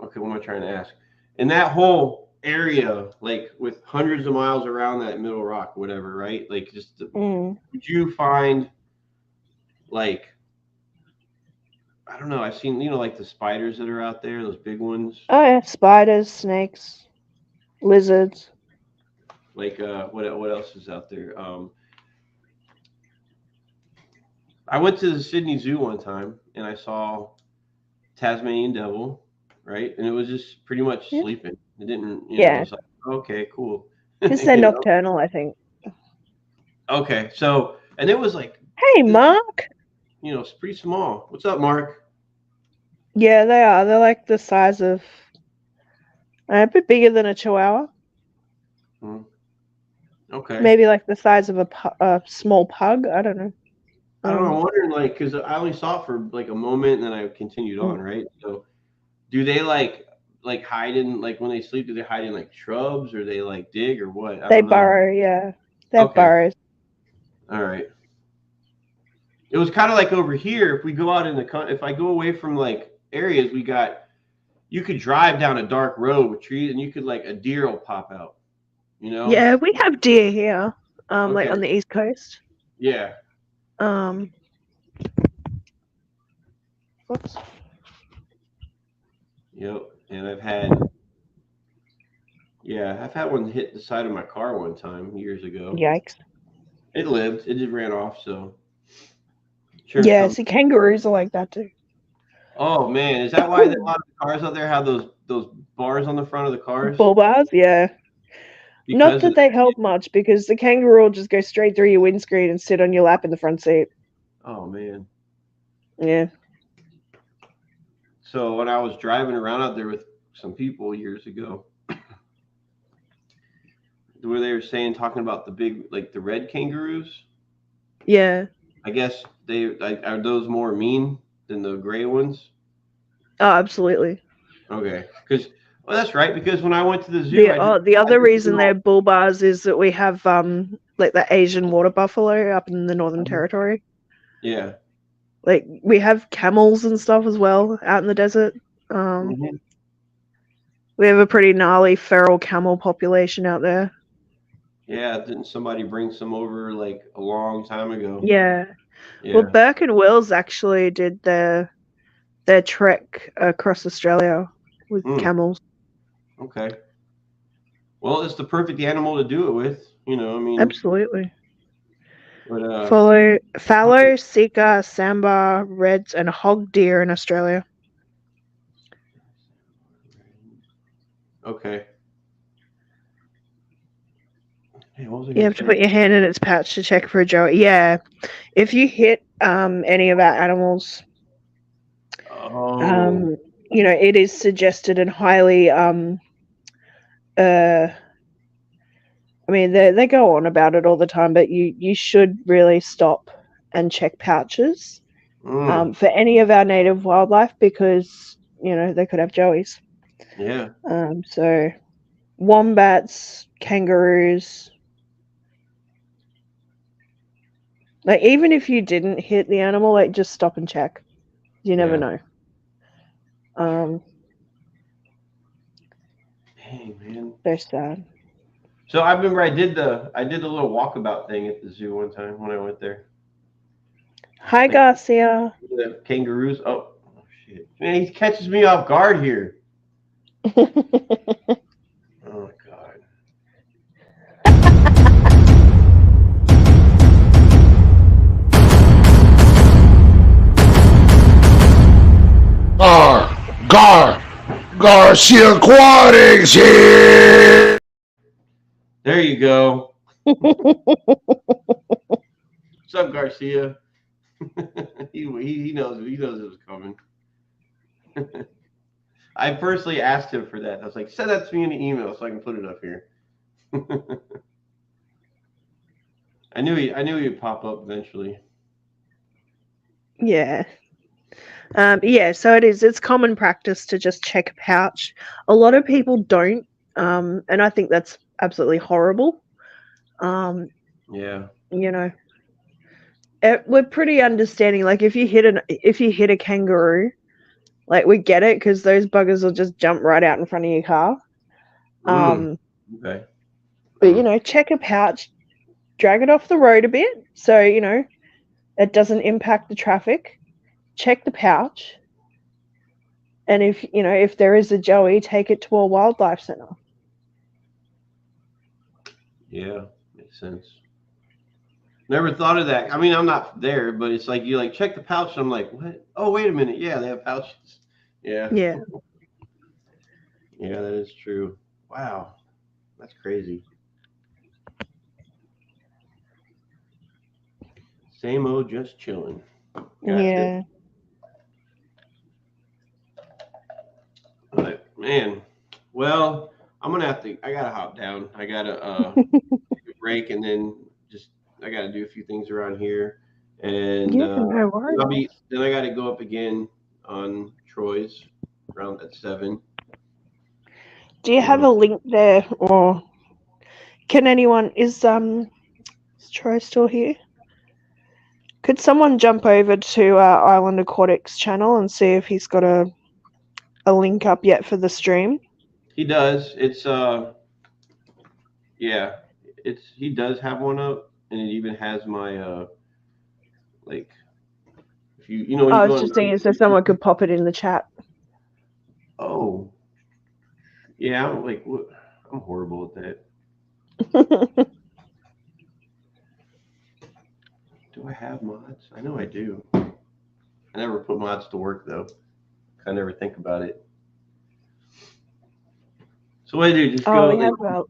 Okay, what am I trying to ask? In that whole area, like with hundreds of miles around that middle rock, whatever, right? Like, just would you find like, I don't know, I've seen, like the spiders that are out there, those big ones. Oh yeah, spiders, snakes, lizards. Like what else is out there? I went to the Sydney Zoo one time and I saw Tasmanian devil, right? And it was just pretty much sleeping. It didn't, it was like, okay, cool. Because they're nocturnal, I think. Okay, so, and it was like, hey, Mark. It's pretty small. What's up, Mark? Yeah, they are. They're like the size of a bit bigger than a chihuahua. Okay. Maybe like the size of a small pug. I don't know. I don't know. I'm wondering, like, because I only saw it for like a moment, and then I continued on, right? So, do they like hide in, like, when they sleep? Do they hide in like shrubs, or they like dig, or what? They burrow. Yeah, they have burrows. All right. It was kind of like over here. If we go out if I go away from like areas, you could drive down a dark road with trees, and you could like a deer will pop out. Yeah, we have deer here, like on the East Coast. Yeah. Whoops. Yep, and I've had one hit the side of my car one time years ago. Yikes! It lived. It just ran off. So. Sure. Yeah, see, kangaroos are like that too. Oh man, is that why a lot of cars out there have those bars on the front of the cars? Bull bars, yeah. Not that they help much, because the kangaroo will just go straight through your windscreen and sit on your lap in the front seat. Oh man. Yeah. So when I was driving around out there with some people years ago, where they were talking about the big, like the red kangaroos. Yeah. I guess are those more mean than the gray ones? Oh, absolutely. Okay, well, that's right. Because when I went to the zoo, the other reason they're bull bars is that we have like the Asian water buffalo up in the Northern Territory. Yeah. Like we have camels and stuff as well out in the desert. We have a pretty gnarly feral camel population out there. Yeah, didn't somebody bring some over like a long time ago? Yeah. Well, Burke and Wills actually did their trek across Australia with camels. Okay. Well, it's the perfect animal to do it with, I mean. Absolutely. But, fallow, sika, sambar, reds, and hog deer in Australia. Okay. Hey, you have to put your hand in its pouch to check for a joey. Yeah. If you hit any of our animals, it is suggested and highly I mean, they go on about it all the time, but you should really stop and check pouches for any of our native wildlife, because they could have joeys. Yeah. So wombats, kangaroos. Like, even if you didn't hit the animal, like, just stop and check. You never know. Hey man. They're sad. So I remember I did the little walkabout thing at the zoo one time when I went there. Hi, Garcia. The kangaroos. Oh shit! Man, he catches me off guard here. Oh God. Garcia Aquatics here. There you go. What's up, Garcia? he knows it was coming. I personally asked him for that. I was like, send that to me in an email so I can put it up here. I knew he'd pop up eventually. Yeah. So it's common practice to just check a pouch. A lot of people don't, and I think that's absolutely horrible. Yeah. We're pretty understanding. Like, if you hit a kangaroo, like, we get it, because those buggers will just jump right out in front of your car. Okay. But check a pouch, drag it off the road a bit, so it doesn't impact the traffic. Check the pouch, and if there is a joey, take it to a wildlife center. Yeah, makes sense. Never thought of that. I mean, I'm not there, but it's like you check the pouch, and I'm like, what? Oh, wait a minute. Yeah, they have pouches. Yeah. Yeah. Yeah, that is true. Wow, that's crazy. Same old, just chilling. Gotcha. Yeah. But man, well, I'm gonna have to. I gotta hop down. I gotta take a break, and then I gotta do a few things around here, and No worries. then I gotta go up again on Troy's around at 7. Do you have a link there, or can anyone? Is Troy still here? Could someone jump over to Island Aquatics channel and see if he's got a link up yet for the stream? He does. It's yeah. He does have one up, and it even has my like if you when I you was go just thinking so someone could pop it in the chat. Oh, yeah. I'm horrible at that. Do I have mods? I know I do. I never put mods to work though. I never think about it. So what do you do? Just go. We have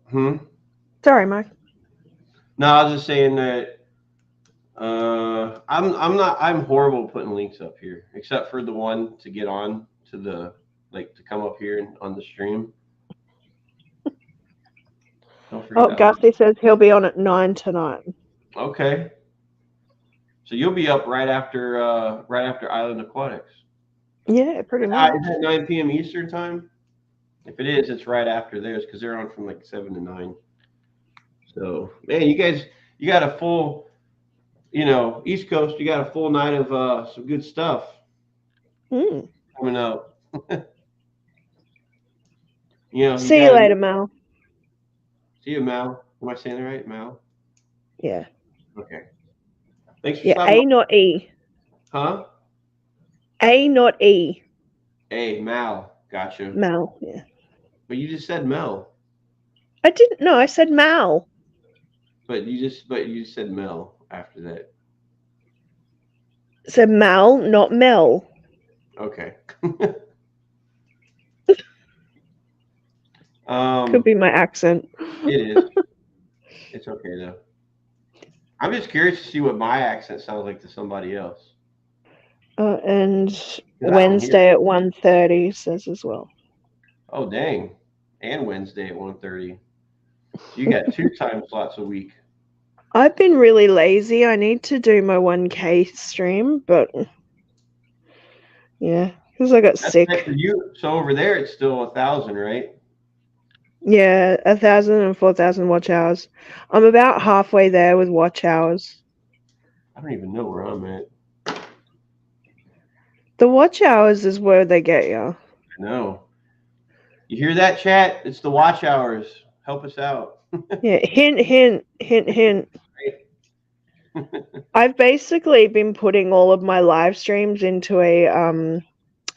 Hmm. Sorry, Mike. No, I was just saying that. I'm horrible at putting links up here, except for the one to get on to the to come up here and on the stream. Gusty says he'll be on at 9 tonight. Okay. So you'll be up right after Island Aquatics. Yeah, pretty much. Is that 9 p.m. Eastern time? If it is, it's right after theirs because they're on from 7 to 9. So man, you guys, you got a full, East Coast. You got a full night of some good stuff coming up. See you later, Mal. See you, Mal. Am I saying that right, Mal? Yeah. Okay. Thanks for stopping. A, not E. Huh? A, not E. A, Mal. Gotcha. Mal, yeah. But you just said Mel. I didn't. No, I said Mal. But you said Mel after that. So Mal, not Mel. Okay. Could be my accent. It is. It's okay though. I'm just curious to see what my accent sounds like to somebody else. And Wednesday at 1:30 says as well. Oh dang! And Wednesday at 1:30. So you got 2 time slots a week. I've been really lazy. I need to do my 1K stream, but yeah, because I got sick. For you. So over there, it's still 1,000, right? Yeah, 1,000 and 4,000 watch hours. I'm about halfway there with watch hours. I don't even know where I'm at. The watch hours is where they get you. I know. You hear that, chat? It's the watch hours. Help us out. Yeah, hint, hint, hint, hint. I've basically been putting all of my live streams into a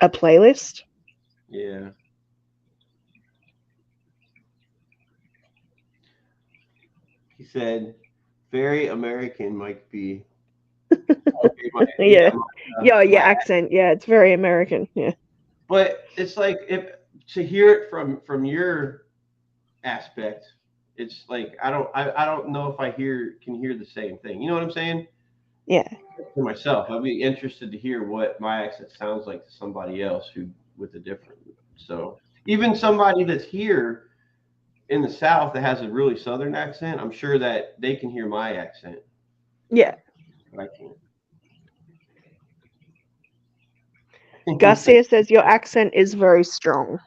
playlist. Yeah. He said, "Very American, Mike B." Yeah, your accent. Yeah, it's very American. Yeah. But it's like to hear it from your aspect, it's like I don't know if I can hear the same thing. You know what I'm saying? Yeah. For myself, I'd be interested to hear what my accent sounds like to somebody else who with a different. So even somebody that's here in the South that has a really Southern accent, I'm sure that they can hear my accent. Yeah. But I can't. Garcia says your accent is very strong.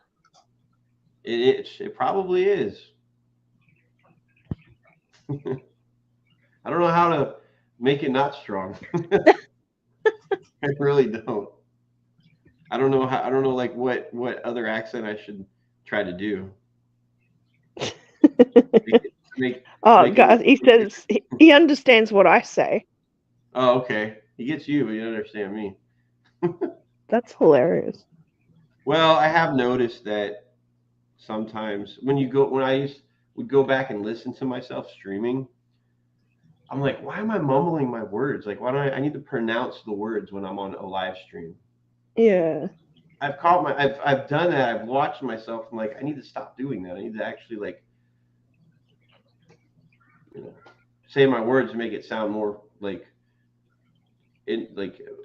It probably is. I don't know how to make it not strong. I really don't. I don't know what other accent I should try to do. Oh, guys, he says he understands what I say. Oh, okay. He gets you, but he doesn't understand me. That's hilarious. Well, I have noticed that sometimes when I would go back and listen to myself streaming, I'm like, why am I mumbling my words? Like, why don't I need to pronounce the words when I'm on a live stream? Yeah. I've done that. I've watched myself. I'm like, I need to stop doing that. I need to actually like, say my words and make it sound more like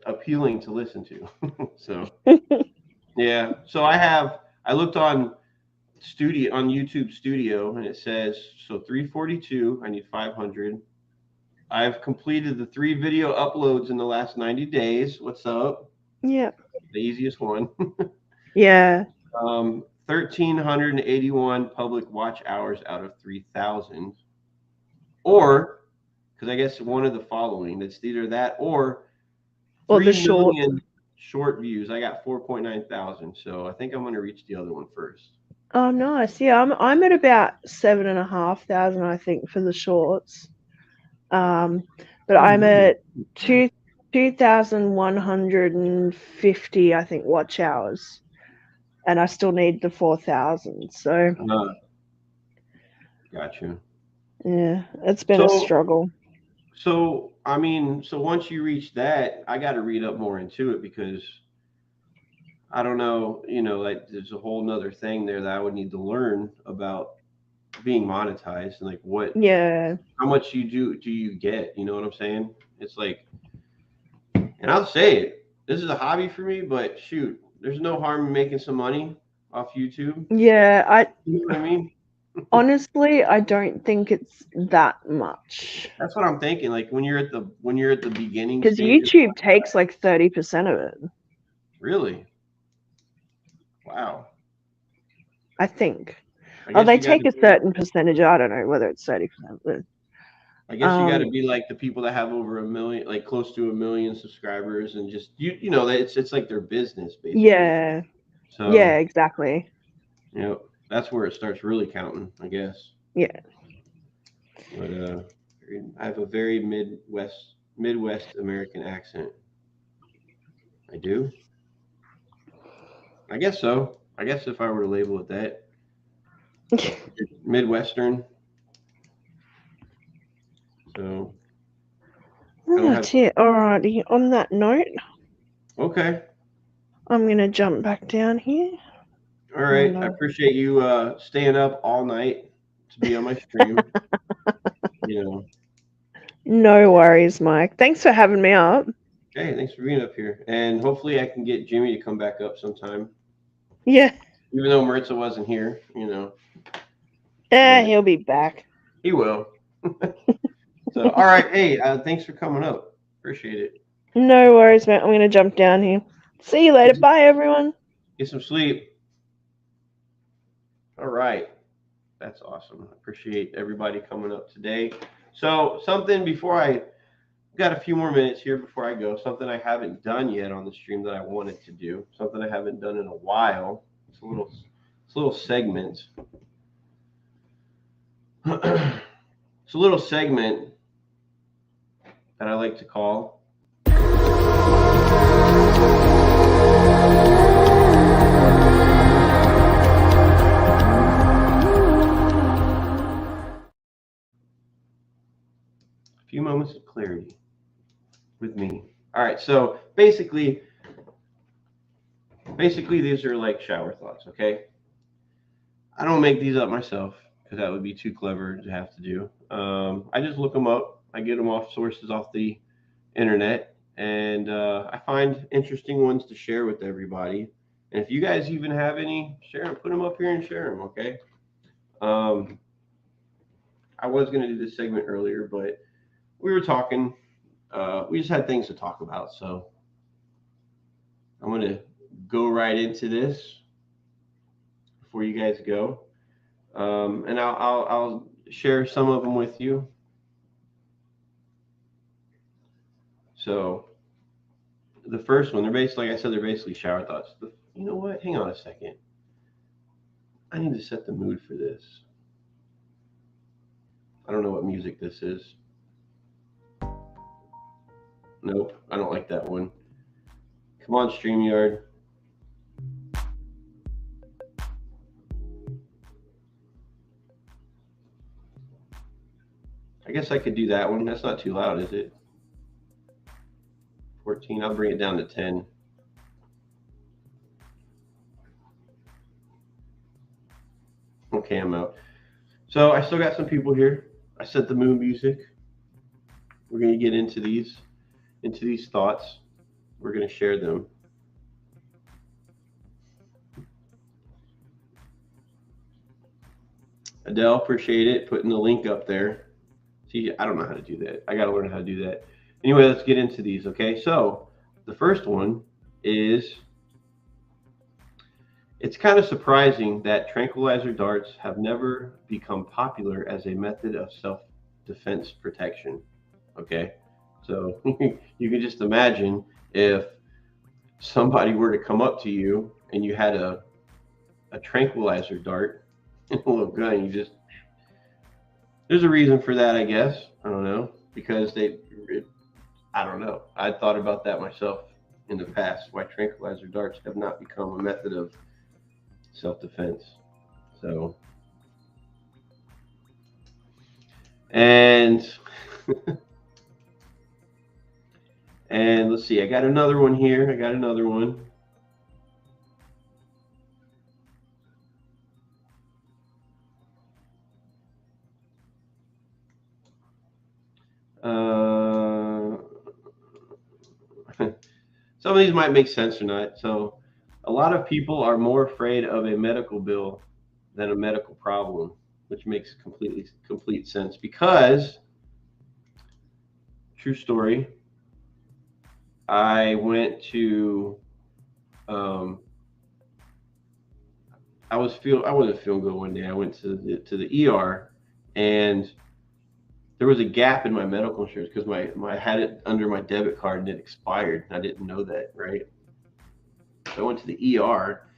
appealing to listen to. So yeah. So I looked on YouTube Studio, and it says 342. I need 500. I've completed the 3 video uploads in the last 90 days. What's up? Yeah. The easiest one. Yeah. 1,381 public watch hours out of 3,000. Or, because I guess one of the following, it's either that or 3 million short views. I got 4.9 thousand, so I think I'm going to reach the other one first. Oh, nice. Yeah, I'm at about 7,500, I think, for the shorts. But I'm at 2,150, I think, watch hours, and I still need the 4,000. So, gotcha. Yeah, it's been a struggle. So, I mean, once you reach that, I got to read up more into it because I don't know, like there's a whole nother thing there that I would need to learn about being monetized and like how much do you get? You know what I'm saying? It's like, and I'll say it, this is a hobby for me, but shoot, there's no harm in making some money off YouTube. Yeah, you know what I mean? Honestly, I don't think it's that much. That's what I'm thinking. Like when you're at the beginning, because YouTube takes like 30% of it. Really? Wow. I think. They take a certain percentage. I don't know whether it's 30%. But I guess you got to be like the people that have over 1 million, like close to 1 million subscribers, and just it's like their business basically. Yeah. So yeah, exactly. That's where it starts really counting, I guess. Yeah. But I have a very Midwest American accent. I do. I guess so. I guess if I were to label it that. Midwestern. So. That's it. Alrighty. On that note. Okay. I'm going to jump back down here. All right. I appreciate you staying up all night to be on my stream. No worries, Mike. Thanks for having me up. Hey, thanks for being up here. And hopefully I can get Jimmy to come back up sometime. Yeah. Even though Maritza wasn't here, Yeah, he'll be back. He will. So, all right. Hey, thanks for coming up. Appreciate it. No worries, man. I'm going to jump down here. See you later. Bye, everyone. Get some sleep. All right. That's awesome. I appreciate everybody coming up today. So something before I got a few more minutes here before I go, something I haven't done yet on the stream that I wanted to do, something I haven't done in a while. It's a little segment. It's a little segment that I like to call A Few Moments of Clarity with me. All right, so basically these are like shower thoughts, okay? I don't make these up myself because that would be too clever to have to do. I just look them up. I get them off sources off the internet, and I find interesting ones to share with everybody. And if you guys even have any, share them, put them up here and share them, okay? I was going to do this segment earlier, but we were talking. We just had things to talk about, so I'm going to go right into this before you guys go, and I'll share some of them with you. So the first one, they're basically, like I said, they're basically shower thoughts. You know what? Hang on a second. I need to set the mood for this. I don't know what music this is. Nope, I don't like that one. Come on, StreamYard. I guess I could do that one. That's not too loud, is it? 14. I'll bring it down to 10. Okay, I'm out. So I still got some people here. I set the moon music. We're going to get into these thoughts. We're going to share them. Adele, appreciate it. Putting the link up there. See, I don't know how to do that. I got to learn how to do that. Anyway, let's get into these, okay? So the first one is, it's kind of surprising that tranquilizer darts have never become popular as a method of self-defense protection, okay? So you can just imagine if somebody were to come up to you and you had a tranquilizer dart and a little gun, there's a reason for that, I guess. I don't know, because I don't know. I thought about that myself in the past, why tranquilizer darts have not become a method of self-defense. So, and and let's see, I got another one here. Some of these might make sense or not. So, a lot of people are more afraid of a medical bill than a medical problem, which makes complete sense because, true story, I went to, I wasn't feeling good one day. I went to the ER, and there was a gap in my medical insurance because I had it under my debit card and it expired. I didn't know that, right? So I went to the ER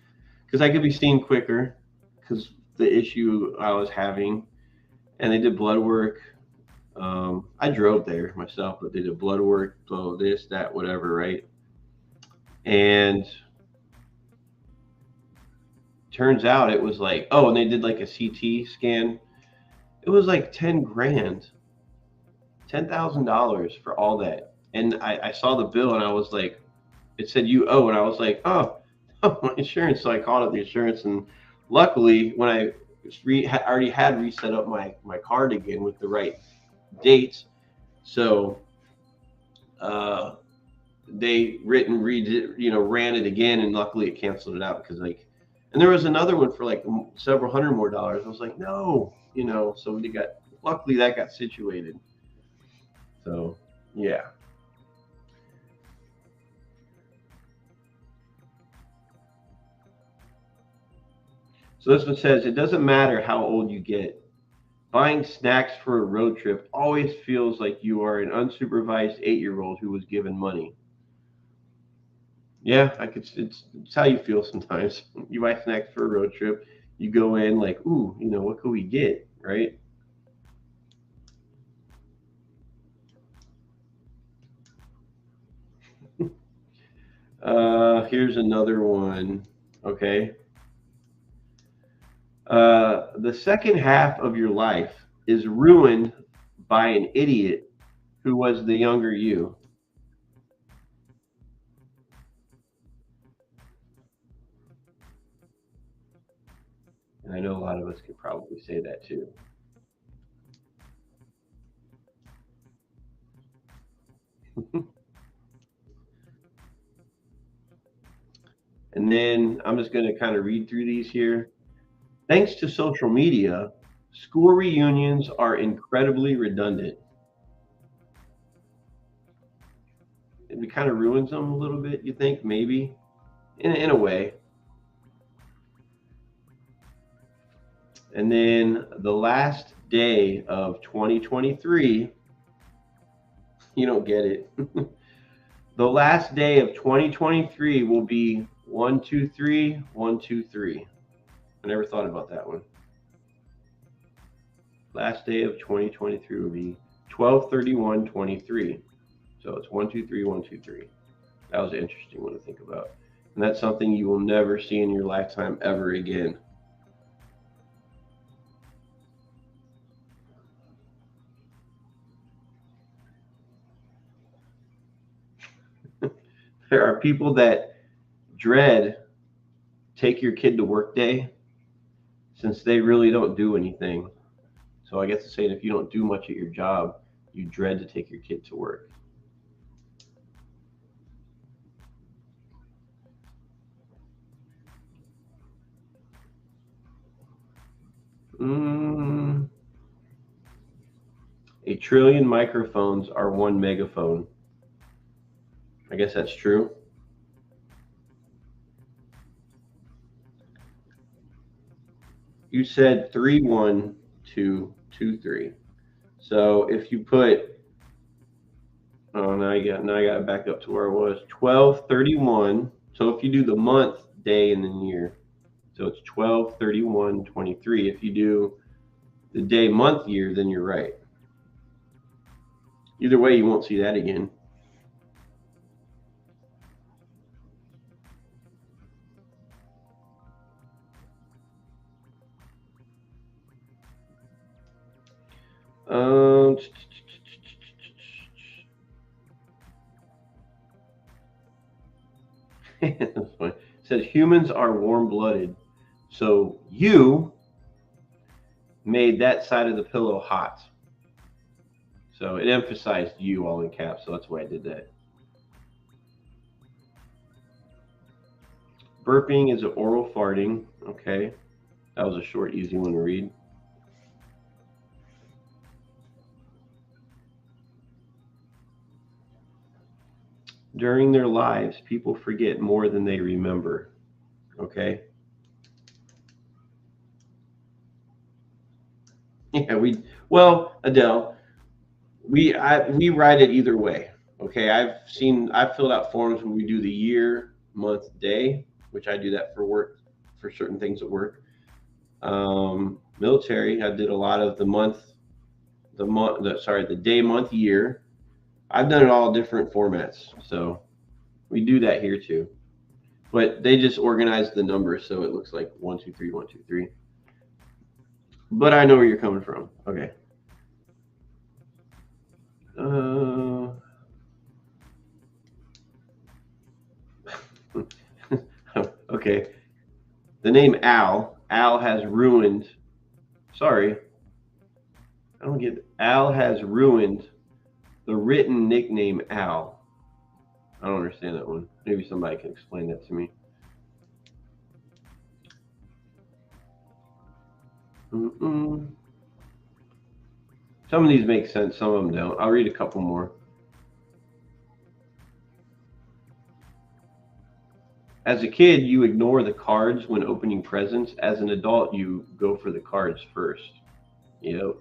because I could be seen quicker because the issue I was having, and they did blood work. I drove there myself, but they did blood work, so this, that, whatever, right? And turns out it was like, oh, and they did like a CT scan. It was like 10 grand, $10,000 for all that. And I saw the bill and I was like, it said you owe, and I was like, oh, my insurance. So I called up the insurance, and luckily when I already had reset up my card again with the right dates, so they ran it again, and luckily it canceled it out because and there was another one for like several hundred more dollars. I was like, no, so luckily that got situated. So yeah. So this one says, it doesn't matter how old you get. Buying snacks for a road trip always feels like you are an unsupervised 8-year-old who was given money. Yeah, it's how you feel sometimes. You buy snacks for a road trip, you go in like, ooh, what could we get, right? Here's another one, okay? The second half of your life is ruined by an idiot who was the younger you. And I know a lot of us could probably say that too. And then I'm just going to kind of read through these here. Thanks to social media, school reunions are incredibly redundant. It kind of ruins them a little bit, you think? Maybe, in a way. And then the last day of 2023, you don't get it. The last day of 2023 will be 1, 2, 3, 1, 2, 3. I never thought about that one. last day of 2023 will be 12/31/23. So it's 1, 2, 3, 1, 2, 3. That was an interesting one to think about. And that's something you will never see in your lifetime ever again. There are people that dread take your kid to work day since they really don't do anything. So I guess it's saying if you don't do much at your job, you dread to take your kid to work. A trillion microphones are one megaphone. I guess that's true. You said 3, 1, 2, 2, 3. So if you put, oh, now I got to back up to where I was. 12/31. So if you do the month, day, and then year, so it's 12/31/23. If you do the day, month, year, then you're right. Either way, you won't see that again. It says humans are warm-blooded, so you made that side of the pillow hot. So it emphasized you all in caps, so that's why I did that. Burping is an oral farting. Okay, that was a short, easy one to read. During their lives, people forget more than they remember. Okay. Yeah, well, Adele, we write it either way. Okay, I've filled out forms when we do the year, month, day, which I do that for work, for certain things at work. Military, I did a lot of the day, month, year. I've done it all different formats, so we do that here too. But they just organize the numbers so it looks like 1, 2, 3, 1, 2, 3. But I know where you're coming from. Okay. Okay. The name Al has ruined. Sorry. I don't get it. Al has ruined the written nickname Al. I don't understand that one. Maybe somebody can explain that to me. Some of these make sense, some of them don't. I'll read a couple more. As a kid, you ignore the cards when opening presents. As an adult, you go for the cards first. Yep.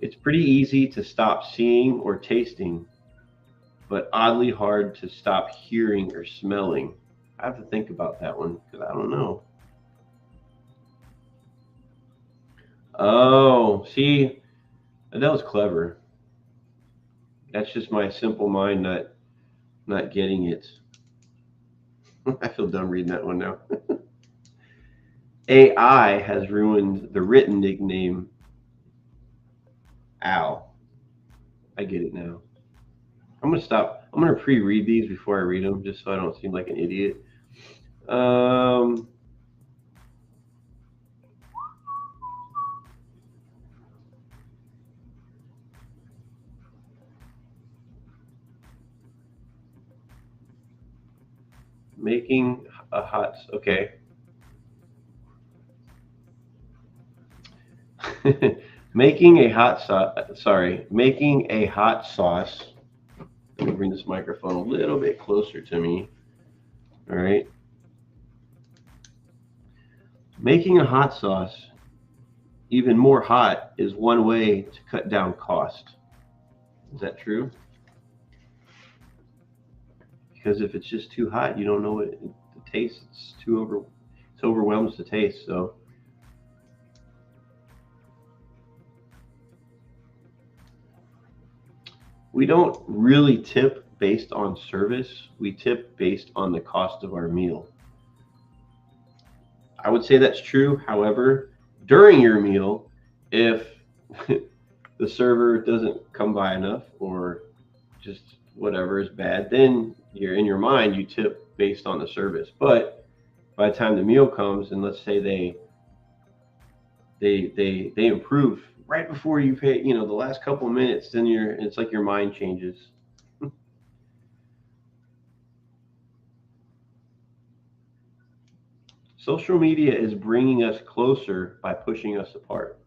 It's pretty easy to stop seeing or tasting, but oddly hard to stop hearing or smelling. I have to think about that one because I don't know. Oh, see, that was clever. That's just my simple mind not getting it. I feel dumb reading that one now. AI has ruined the written nickname Al. I get it now. I'm going to stop. I'm going to pre-read these before I read them just so I don't seem like an idiot. Making a hot, okay. Making a hot sauce. Let me bring this microphone a little bit closer to me. All right. Making a hot sauce even more hot is one way to cut down cost. Is that true? Because if it's just too hot, you don't know what the taste. It's it overwhelms the taste. So we don't really tip based on service. We tip based on the cost of our meal. I would say that's true. However, during your meal, if the server doesn't come by enough or just whatever is bad, then you're in your mind, you tip based on the service. But by the time the meal comes, and let's say they improve right before you pay, the last couple of minutes, then it's like your mind changes. Social media is bringing us closer by pushing us apart.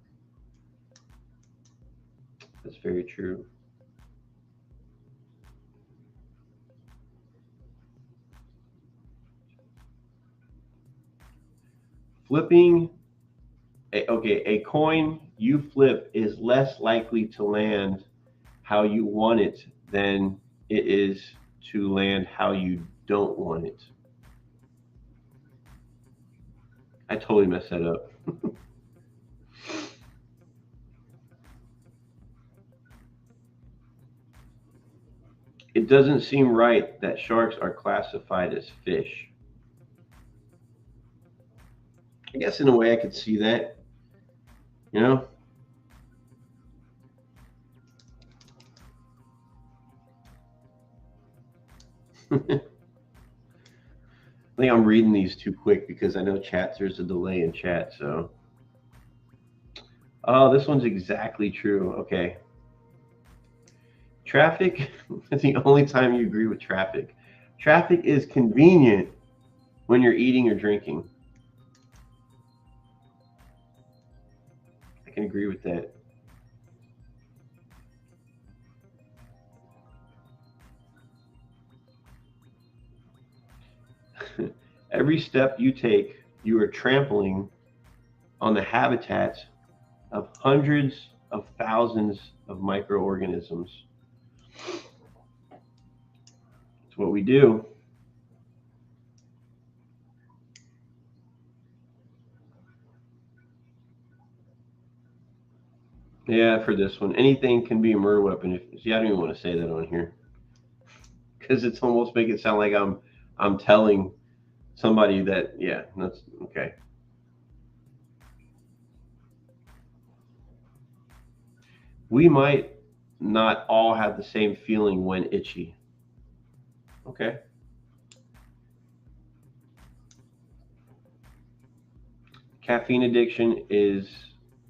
That's very true. Flipping, a coin you flip is less likely to land how you want it than it is to land how you don't want it. I totally messed that up. It doesn't seem right that sharks are classified as fish. I guess in a way I could see that, you know? I think I'm reading these too quick because I know there's a delay in chat, so. Oh, this one's exactly true. Okay. Traffic, that's the only time you agree with traffic. Traffic is convenient when you're eating or drinking. I can agree with that. Every step you take, you are trampling on the habitats of hundreds of thousands of microorganisms. It's what we do. Yeah, for this one, anything can be a murder weapon. See, I don't even want to say that on here because it's almost make it sound like I'm telling somebody that, yeah, that's okay. We might not all have the same feeling when itchy. Okay. Caffeine addiction is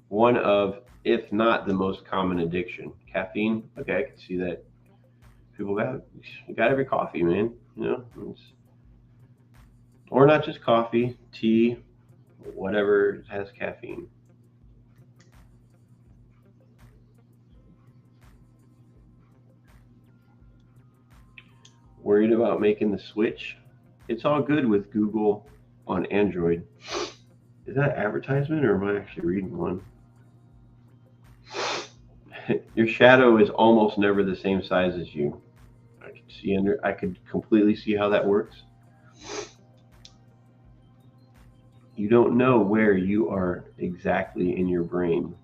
one of, if not the most common addiction. Caffeine, okay, I can see that. People got every coffee, man. Or not just coffee, tea, whatever has caffeine. Worried about making the switch? It's all good with Google on Android. Is that advertisement or am I actually reading one? Your shadow is almost never the same size as you. I could completely see how that works. You don't know where you are exactly in your brain.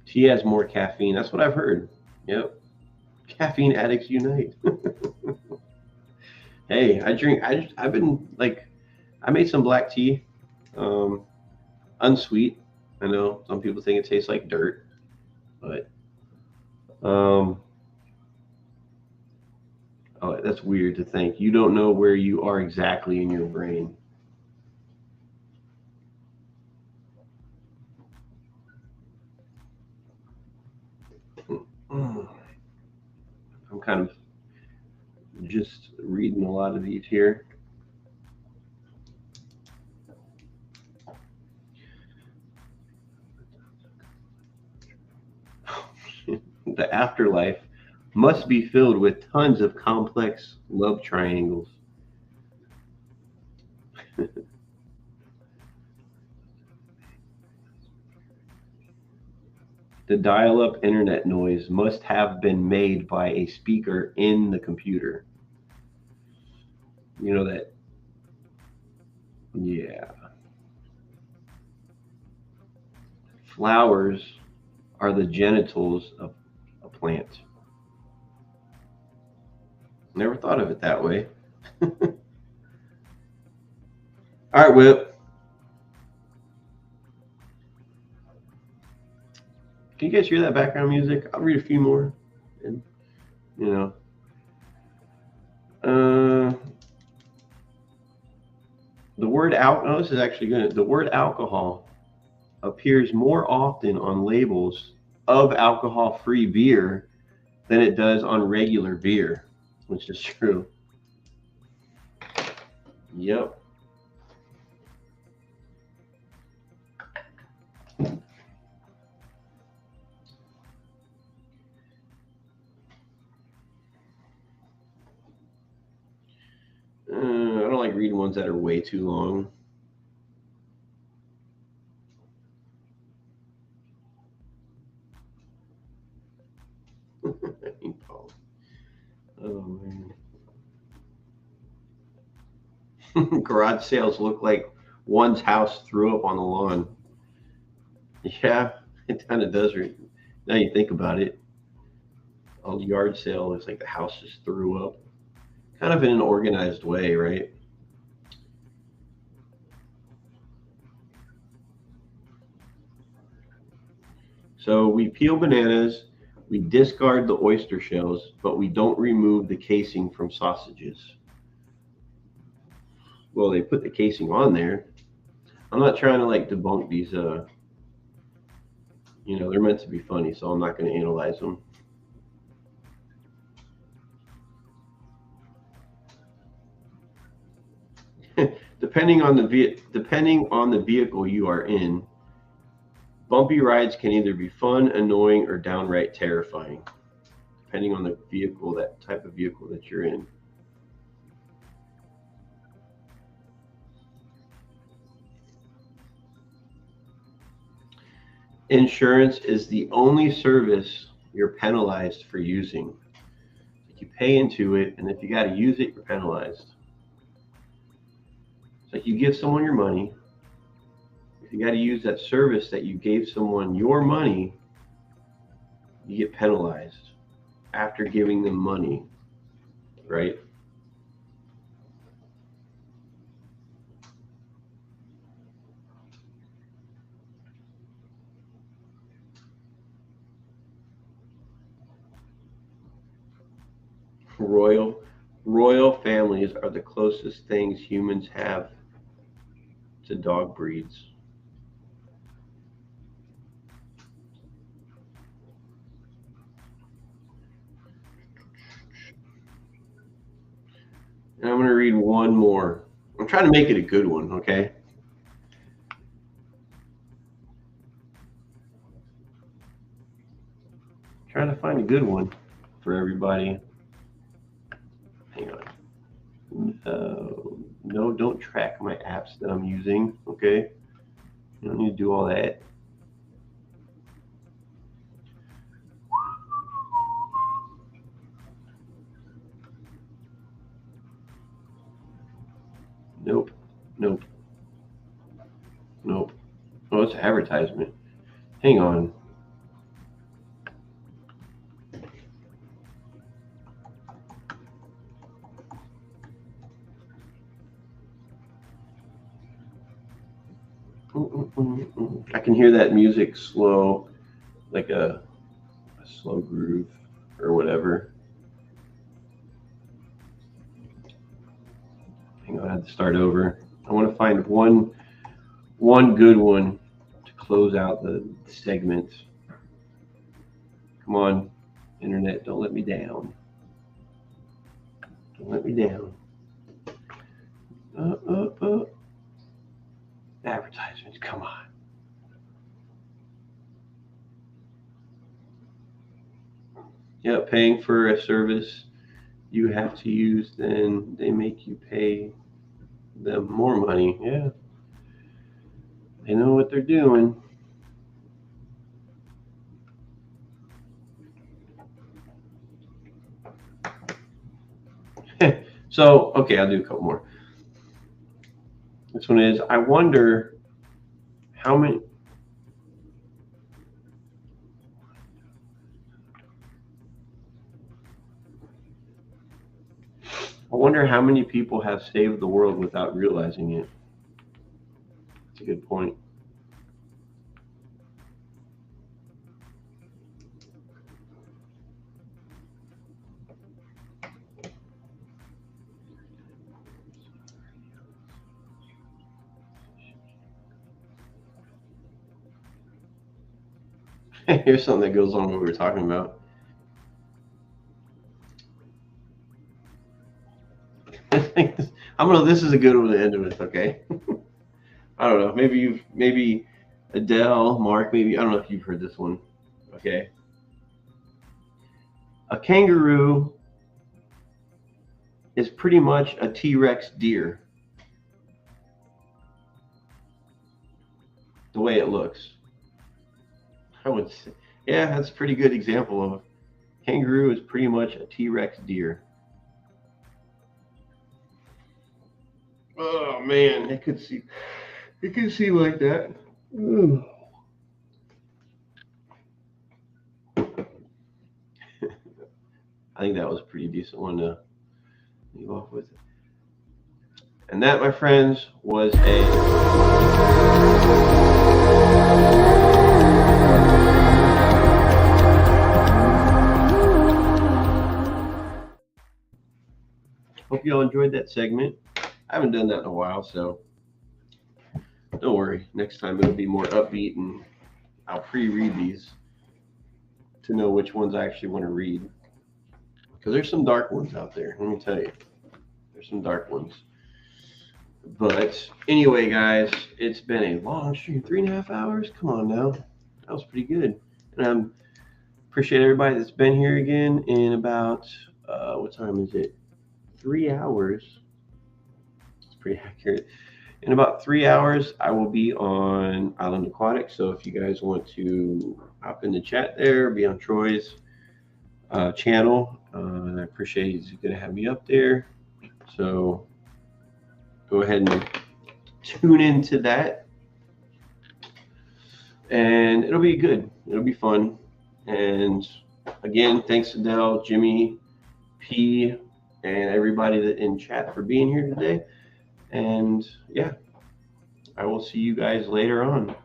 Tea has more caffeine. That's what I've heard. Yep. Caffeine addicts unite. Hey, I've been like, I made some black tea, unsweet. I know some people think it tastes like dirt, but, oh, that's weird to think. You don't know where you are exactly in your brain. I'm kind of just reading a lot of these here. The afterlife must be filled with tons of complex love triangles. The dial-up internet noise must have been made by a speaker in the computer. You know that? Yeah. Flowers are the genitals of a plant. Never thought of it that way. All right, Whip. Can you guys hear that background music? I'll read a few more. And, you know. The word alcohol, this is actually good. The word alcohol appears more often on labels of alcohol-free beer than it does on regular beer, which is true. Yep. I don't like reading ones that are way too long. Oh man. Garage sales look like one's house threw up on the lawn. Yeah, it kind of does. Now you think about it. A yard sale looks like the house just threw up. Kind of in an organized way, right? So we peel bananas, we discard the oyster shells, but we don't remove the casing from sausages. Well, they put the casing on there. I'm not trying to like debunk these, you know, they're meant to be funny, so I'm not going to analyze them. Depending on the vehicle you are in, bumpy rides can either be fun, annoying, or downright terrifying, depending on the vehicle, that type of vehicle that you're in. Insurance is the only service you're penalized for using. You pay into it, and if you got to use it, you're penalized. It's like you give someone your money. If you got to use that service that you gave someone your money, you get penalized after giving them money, right? Royal families are the closest things humans have to dog breeds. And I'm going to read one more. I'm trying to make it a good one, okay? Trying to find a good one for everybody. Hang on. No, don't track my apps that I'm using, okay? You don't need to do all that. Nope. Oh, it's advertisement. Hang on. I can hear that music slow, like a slow groove or whatever. Hang on, I have to start over. I want to find one good one to close out the segment. Come on, internet, don't let me down. Don't let me down. Advertisements, come on. Yeah, paying for a service you have to use, then they make you pay them more money. Yeah. They know what they're doing. So, okay, I'll do a couple more. This one is, I wonder how many. I wonder how many people have saved the world without realizing it. That's a good point. Here's something that goes on with what we were talking about. This is a good one to end with, okay? I don't know. Maybe Adele, Mark, maybe, I don't know if you've heard this one. Okay. A kangaroo is pretty much a T-Rex deer. The way it looks. I would say, yeah, that's a pretty good example of kangaroo is pretty much a T-Rex deer. Oh man, it could seem like that. Ooh. I think that was a pretty decent one to leave off with. And that, my friends, was hope you all enjoyed that segment. I haven't done that in a while, so don't worry. Next time it'll be more upbeat, and I'll pre-read these to know which ones I actually want to read. Because there's some dark ones out there, let me tell you. There's some dark ones. But anyway, guys, it's been a long stream, 3.5 hours. Come on now. That was pretty good. And I appreciate everybody that's been here again in about, what time is it? 3 hours. It's pretty accurate. In about 3 hours, I will be on Island Aquatics. So if you guys want to hop in the chat there, be on Troy's channel, I appreciate he's going to have me up there. So go ahead and tune into that. And it'll be good. It'll be fun. And again, thanks to Adele, Jimmy, P, and everybody that in chat for being here today. And yeah, I will see you guys later on.